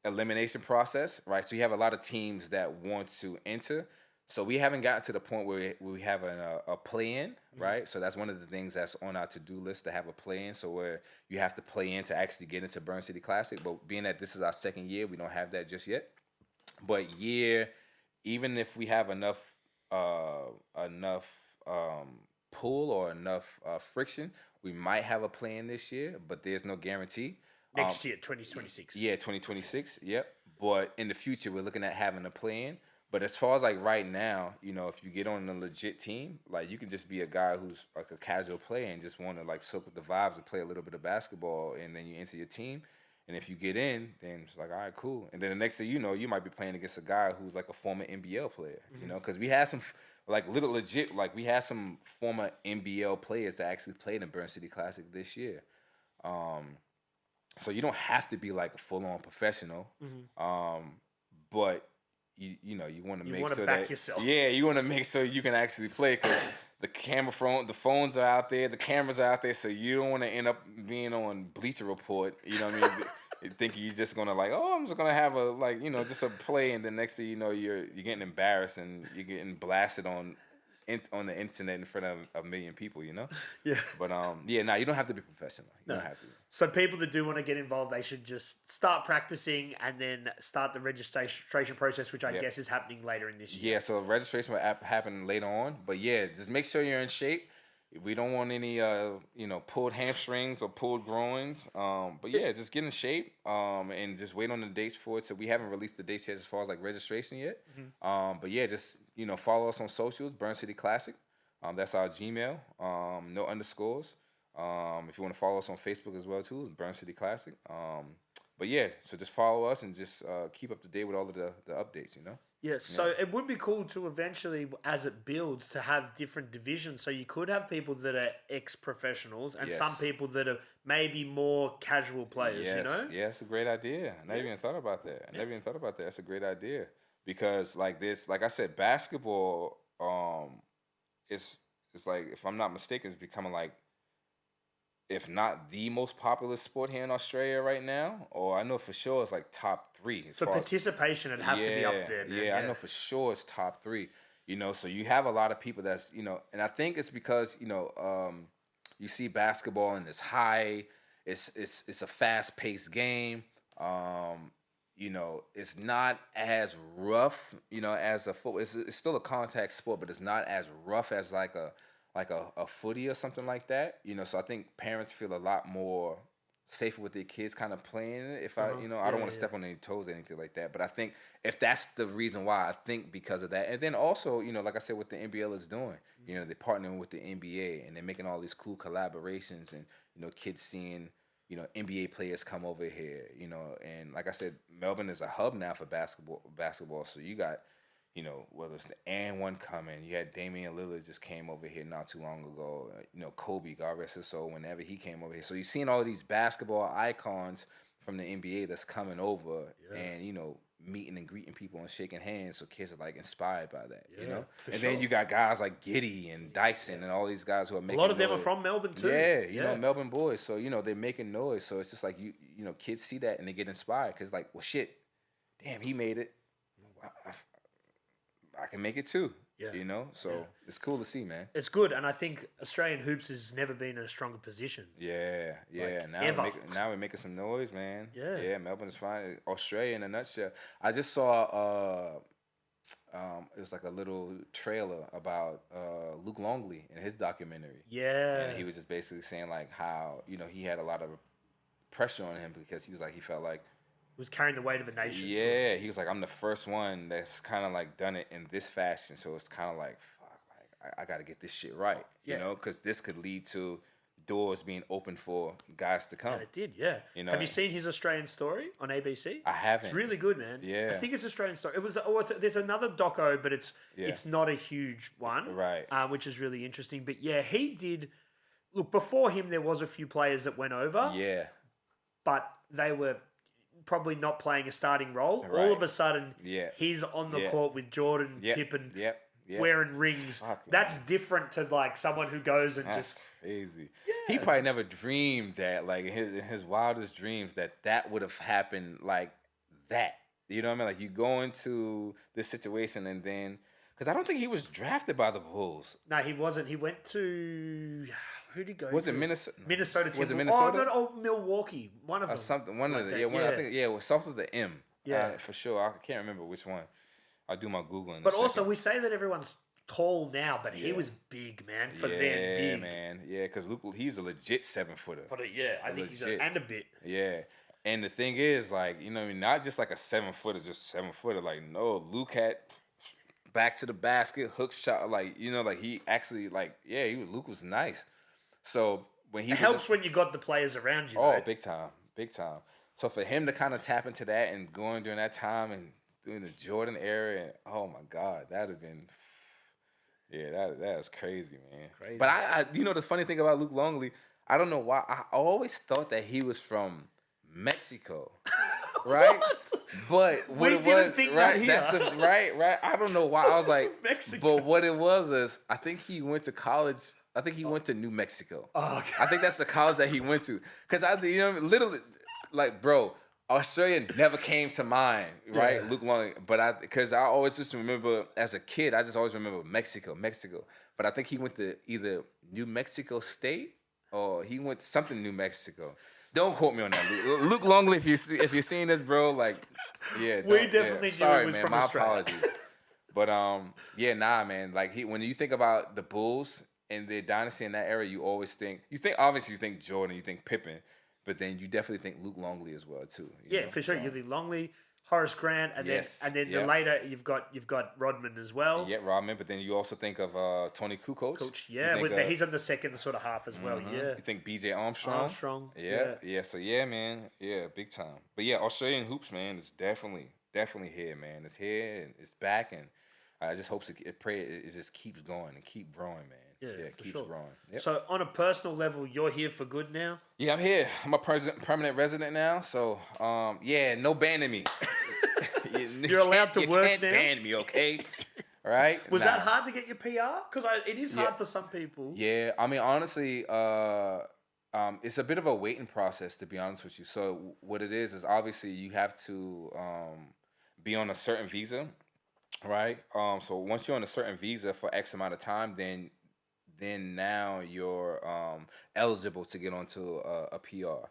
[SPEAKER 3] elimination process, right? So you have a lot of teams that want to enter. So we haven't gotten to the point where we have a play-in, right? So that's one of the things that's on our to-do list, to have a play-in. So where you have to play in to actually get into Burn City Classic. But being that this is our second year, we don't have that just yet. But even if we have enough pull or enough friction, we might have a plan this year, but there's no guarantee.
[SPEAKER 2] Next year, 2026.
[SPEAKER 3] Yeah, 2026. Yep. But in the future, we're looking at having a plan. But as far as like right now, if you get on a legit team, like you can just be a guy who's like a casual player and just want to like soak up the vibes and play a little bit of basketball, and then you enter your team. And if you get in, then it's like, all right, cool. And then the next thing you know, you might be playing against a guy who's like a former NBL player, because we had some like little legit, like we had some former NBL players that actually played in Burn City Classic this year. So you don't have to be like a full-on professional, but you want to make sure
[SPEAKER 2] back
[SPEAKER 3] that
[SPEAKER 2] yourself.
[SPEAKER 3] Yeah, you want to make sure you can actually play, because the phones are out there, the cameras are out there, so you don't want to end up being on Bleacher Report. You know what I mean? Thinking you're just gonna I'm just gonna have just a play, and then next thing you know, you're getting embarrassed and you're getting blasted on the internet in front of a million people.
[SPEAKER 2] Yeah.
[SPEAKER 3] But you don't have to be professional. You don't have to.
[SPEAKER 2] So people that do want to get involved, they should just start practicing and then start the registration process, which I guess is happening later in this year.
[SPEAKER 3] Yeah, so registration will happen later on. But yeah, just make sure you're in shape. We don't want any pulled hamstrings or pulled groins. But yeah, just get in shape and just wait on the dates for it. So we haven't released the dates yet as far as like registration yet. But yeah, just follow us on socials, Burn City Classic. That's our Gmail. No underscores. If you want to follow us on Facebook as well too, it's Burn City Classic. But yeah, so just follow us and just keep up to date with all of the updates.
[SPEAKER 2] Yes, so it would be cool to eventually, as it builds, to have different divisions. So you could have people that are ex-professionals and some people that are maybe more casual players,
[SPEAKER 3] Yeah, it's a great idea. I never even thought about that. That's a great idea. Because like I said, basketball, it's like, if I'm not mistaken, it's becoming like, if not the most popular sport here in Australia right now, or I know for sure it's like top 3.
[SPEAKER 2] For participation, it'd have to be up there, man.
[SPEAKER 3] Yeah, I know for sure it's top 3. So you have a lot of people that's, and I think it's because, you see basketball in this high, it's a fast-paced game. It's not as rough, as a football. It's still a contact sport, but it's not as rough as like a footy or something like that. So I think parents feel a lot more safer with their kids kind of playing it. If I don't want to step on any toes or anything like that. But I think if that's the reason why, I think because of that. And then also, like I said, what the NBL is doing, they're partnering with the NBA and they're making all these cool collaborations, and, kids seeing, NBA players come over here, and like I said, Melbourne is a hub now for basketball. So you got, you know, whether it's the and one coming, you had Damian Lillard just came over here not too long ago. You know, Kobe, God rest his soul, whenever he came over here. So you've seen all these basketball icons from the NBA that's coming over and, you know, meeting and greeting people and shaking hands. So kids are like inspired by that, you know? And then you got guys like Giddy and Dyson and all these guys who are making
[SPEAKER 2] a lot of them
[SPEAKER 3] noise.
[SPEAKER 2] are from Melbourne too.
[SPEAKER 3] Yeah, you know, Melbourne boys. So, you know, they're making noise. So it's just like, you know, kids see that and they get inspired because like, well, shit, damn, he made it. I can make it too. Yeah. You know? So it's cool to see, man.
[SPEAKER 2] It's good. And I think Australian hoops has never been in a stronger position.
[SPEAKER 3] Yeah.
[SPEAKER 2] Like,
[SPEAKER 3] now we're making some noise, man.
[SPEAKER 2] Yeah.
[SPEAKER 3] Yeah, Melbourne is fine. Australia in a nutshell. I just saw it was like a little trailer about Luke Longley and his documentary.
[SPEAKER 2] Yeah.
[SPEAKER 3] And he was just basically saying like how, you know, he had a lot of pressure on him because he was like, he felt like
[SPEAKER 2] was carrying the weight of a nation.
[SPEAKER 3] Yeah, he was like, I'm the first one that's kind of like done it in this fashion. So it's kind of like, fuck, like I got to get this shit right, you know, because this could lead to doors being open for guys to come.
[SPEAKER 2] And it did, yeah.
[SPEAKER 3] You know,
[SPEAKER 2] have you seen his Australian story on ABC?
[SPEAKER 3] I haven't.
[SPEAKER 2] It's really good, man.
[SPEAKER 3] Yeah,
[SPEAKER 2] I think it's Australian story. It was. There's another doco, but it's not a huge one,
[SPEAKER 3] right?
[SPEAKER 2] Which is really interesting. But yeah, he did. Look, before him, there was a few players that went over.
[SPEAKER 3] Yeah,
[SPEAKER 2] but they were probably not playing a starting role.
[SPEAKER 3] Right.
[SPEAKER 2] All of a sudden, he's on the court with Jordan, Pippen, wearing rings.
[SPEAKER 3] Fuck,
[SPEAKER 2] that's different to like someone who goes and
[SPEAKER 3] that's
[SPEAKER 2] just
[SPEAKER 3] crazy. Yeah. He probably never dreamed that, like in his wildest dreams, that would have happened like that. You know what I mean? Like you go into this situation and then, because I don't think he was drafted by the Bulls.
[SPEAKER 2] No, he wasn't. He went to. Who did he go?
[SPEAKER 3] Was it Minnesota?
[SPEAKER 2] Minnesota.
[SPEAKER 3] Was it Minnesota?
[SPEAKER 2] Oh, Milwaukee. One of them.
[SPEAKER 3] Something. One of the. I think. Yeah, it was something with the M. Yeah, for sure. I can't remember which one. I'll do my Googling.
[SPEAKER 2] But also, we say that everyone's tall now, but he was big, man. For them, big.
[SPEAKER 3] Yeah, man. Yeah, because Luke, he's a legit 7-footer.
[SPEAKER 2] I think he's and a bit.
[SPEAKER 3] Yeah. And the thing is, like, you know what I mean? Not just like a 7-footer, just 7-footer. Like, no, Luke had back to the basket, hook shot. Like, you know, like he actually, like, Luke was nice. So when it
[SPEAKER 2] helps when you got the players around you.
[SPEAKER 3] Oh,
[SPEAKER 2] right?
[SPEAKER 3] big time. So for him to kind of tap into that and going during that time and doing the Jordan era, and oh my God, that'd have been, that is crazy, man. Crazy. But I, you know, the funny thing about Luke Longley, I don't know why I always thought that he was from Mexico, right? But what
[SPEAKER 2] we
[SPEAKER 3] it
[SPEAKER 2] didn't
[SPEAKER 3] was,
[SPEAKER 2] think
[SPEAKER 3] right?
[SPEAKER 2] That here.
[SPEAKER 3] That's the right. I don't know why I was like,
[SPEAKER 2] Mexico.
[SPEAKER 3] But what it was is, I think he went to college. I think he went to New Mexico.
[SPEAKER 2] Oh, okay.
[SPEAKER 3] I think that's the college that he went to. Because you know, literally, like, bro, Australia never came to mind, right?
[SPEAKER 2] Yeah.
[SPEAKER 3] Luke Long, but because I always just remember as a kid, I just always remember Mexico. But I think he went to either New Mexico State or he went to something New Mexico. Don't quote me on that, Luke Longley. If you're seeing this, bro, like, yeah,
[SPEAKER 2] we definitely knew
[SPEAKER 3] sorry,
[SPEAKER 2] it was
[SPEAKER 3] man,
[SPEAKER 2] from
[SPEAKER 3] my
[SPEAKER 2] Australia.
[SPEAKER 3] apologies. But man, like when you think about the Bulls and the dynasty in that era, you think Jordan, you think Pippen, but then you definitely think Luke Longley as well too.
[SPEAKER 2] Yeah, for sure. You think Longley, Horace Grant, and then the later you've got Rodman as well.
[SPEAKER 3] Yeah, Rodman, but then you also think of Tony Kukoc.
[SPEAKER 2] He's on the second sort of half as well.
[SPEAKER 3] Mm-hmm.
[SPEAKER 2] Yeah,
[SPEAKER 3] you think B.J. Armstrong? Yeah. So man, big time. But yeah, Australian hoops, man, it's definitely here, man. It's here and it's back, and I just hope it just keeps going and keep growing, man. Yeah, it keeps growing. Yep.
[SPEAKER 2] So on a personal level, you're here for good now?
[SPEAKER 3] Yeah, I'm here. I'm a permanent resident now. So, no banning me.
[SPEAKER 2] You're allowed to work now?
[SPEAKER 3] You can't ban me, okay? Right?
[SPEAKER 2] Was that hard to get your PR? Because it is hard for some people.
[SPEAKER 3] Yeah, I mean, honestly, it's a bit of a waiting process, to be honest with you. So what it is obviously you have to be on a certain visa, right? So once you're on a certain visa for X amount of time, then now you're eligible to get onto a PR,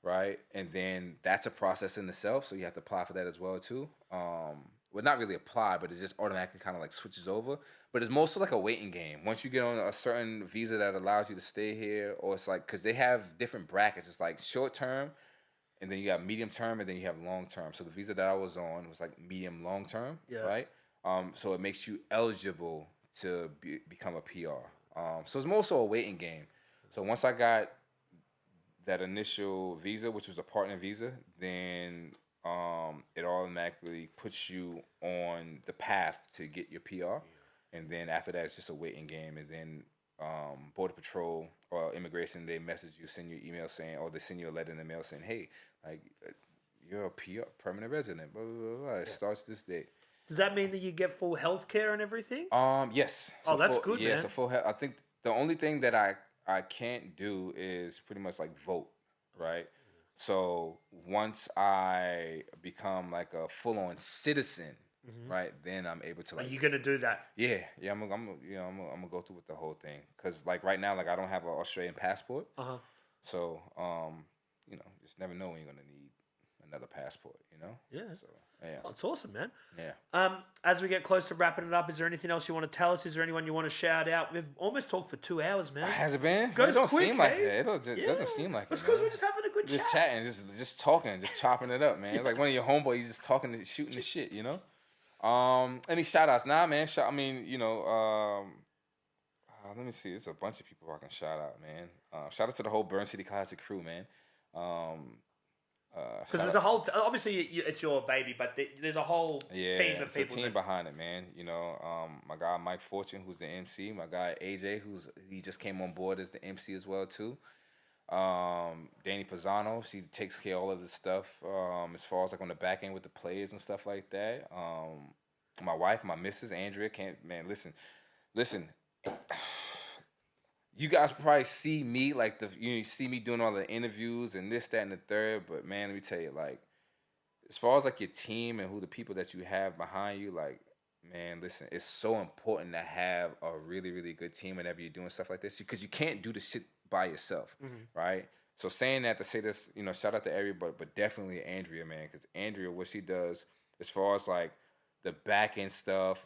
[SPEAKER 3] right? And then that's a process in itself, so you have to apply for that as well too. Well, not really apply, but it just automatically kind of like switches over. But it's mostly like a waiting game. Once you get on a certain visa that allows you to stay here, or it's like, because they have different brackets. It's like short term, and then you got medium term, and then you have long term. So the visa that I was on was like medium long term, right? So it makes you eligible to become a PR. So it's more so a waiting game. So once I got that initial visa, which was a partner visa, then it automatically puts you on the path to get your PR. And then after that, it's just a waiting game. And then Border Patrol or Immigration, they message you, send you an email saying, or they send you a letter in the mail saying, hey, like, you're a PR, permanent resident, blah, blah, blah, blah. It starts this day.
[SPEAKER 2] Does that mean that you get full health care and everything?
[SPEAKER 3] Yes.
[SPEAKER 2] So that's good,
[SPEAKER 3] yeah,
[SPEAKER 2] man.
[SPEAKER 3] so full health. I think the only thing that I can't do is pretty much like vote, right? So once I become like a full-on citizen, right, then I'm able to
[SPEAKER 2] Are
[SPEAKER 3] like.
[SPEAKER 2] you gonna do that?
[SPEAKER 3] Yeah. I'm gonna go through with the whole thing because like right now, like I don't have an Australian passport, so just never know when you're gonna need another passport,
[SPEAKER 2] Yeah.
[SPEAKER 3] So yeah.
[SPEAKER 2] Oh, it's awesome, man.
[SPEAKER 3] Yeah.
[SPEAKER 2] As we get close to wrapping it up, is there anything else you want to tell us? Is there anyone you want to shout out? We've almost talked for 2 hours, man.
[SPEAKER 3] Has it been?
[SPEAKER 2] Goes
[SPEAKER 3] it don't
[SPEAKER 2] quick,
[SPEAKER 3] seem like
[SPEAKER 2] eh?
[SPEAKER 3] it. It doesn't seem like
[SPEAKER 2] That's
[SPEAKER 3] it.
[SPEAKER 2] because
[SPEAKER 3] Man.
[SPEAKER 2] we're just having a good
[SPEAKER 3] Just
[SPEAKER 2] chat.
[SPEAKER 3] chatting, just talking, just chopping it up, man. It's like one of your homeboys just talking, shooting the shit, Any shout outs? Nah, man. Let me see. There's a bunch of people I can shout out, man. Shout out to the whole Burn City Classic crew, man.
[SPEAKER 2] Because there's a whole, obviously it's your baby, but there's a whole team of people.
[SPEAKER 3] There's a team behind it, man. My guy Mike Fortune, who's the MC. My guy AJ, he just came on board as the MC as well too. Danny Pisano, she takes care of all of this stuff. As far as like on the back end with the players and stuff like that. My wife, my missus Andrea, listen. You guys probably see me like you see me doing all the interviews and this, that, and the third. But man, let me tell you, like, as far as like your team and who the people that you have behind you, like, man, listen, it's so important to have a really, really good team whenever you're doing stuff like this because you can't do the shit by yourself, right? So saying that to say this, shout out to everybody, but definitely Andrea, man, because Andrea, what she does as far as like the back end stuff,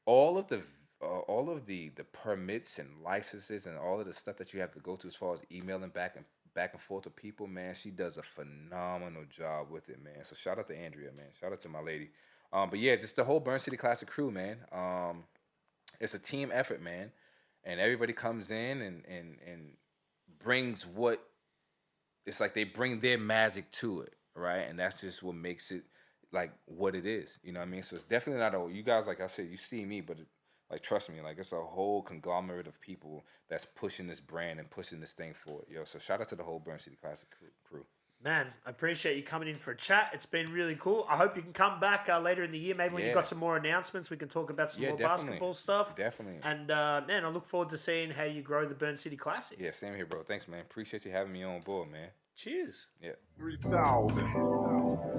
[SPEAKER 3] all of the permits and licenses and all of the stuff that you have to go to as far as emailing back and forth to people, man, she does a phenomenal job with it, man. So shout out to Andrea, man. Shout out to my lady. But yeah, just the whole Burn City Classic crew, man. It's a team effort, man, and everybody comes in and brings what it's like. They bring their magic to it, right? And that's just what makes it like what it is. You know what I mean? So it's definitely not you guys, like I said, you see me, but like, trust me, like, it's a whole conglomerate of people that's pushing this brand and pushing this thing forward, So shout out to the whole Burn City Classic crew.
[SPEAKER 2] Man, I appreciate you coming in for a chat. It's been really cool. I hope you can come back later in the year. Maybe when you've got some more announcements, we can talk about some more basketball stuff.
[SPEAKER 3] Definitely.
[SPEAKER 2] And, man, I look forward to seeing how you grow the Burn City Classic.
[SPEAKER 3] Yeah, same here, bro. Thanks, man. Appreciate you having me on board, man.
[SPEAKER 2] Cheers.
[SPEAKER 3] Yeah.
[SPEAKER 1] 3,000.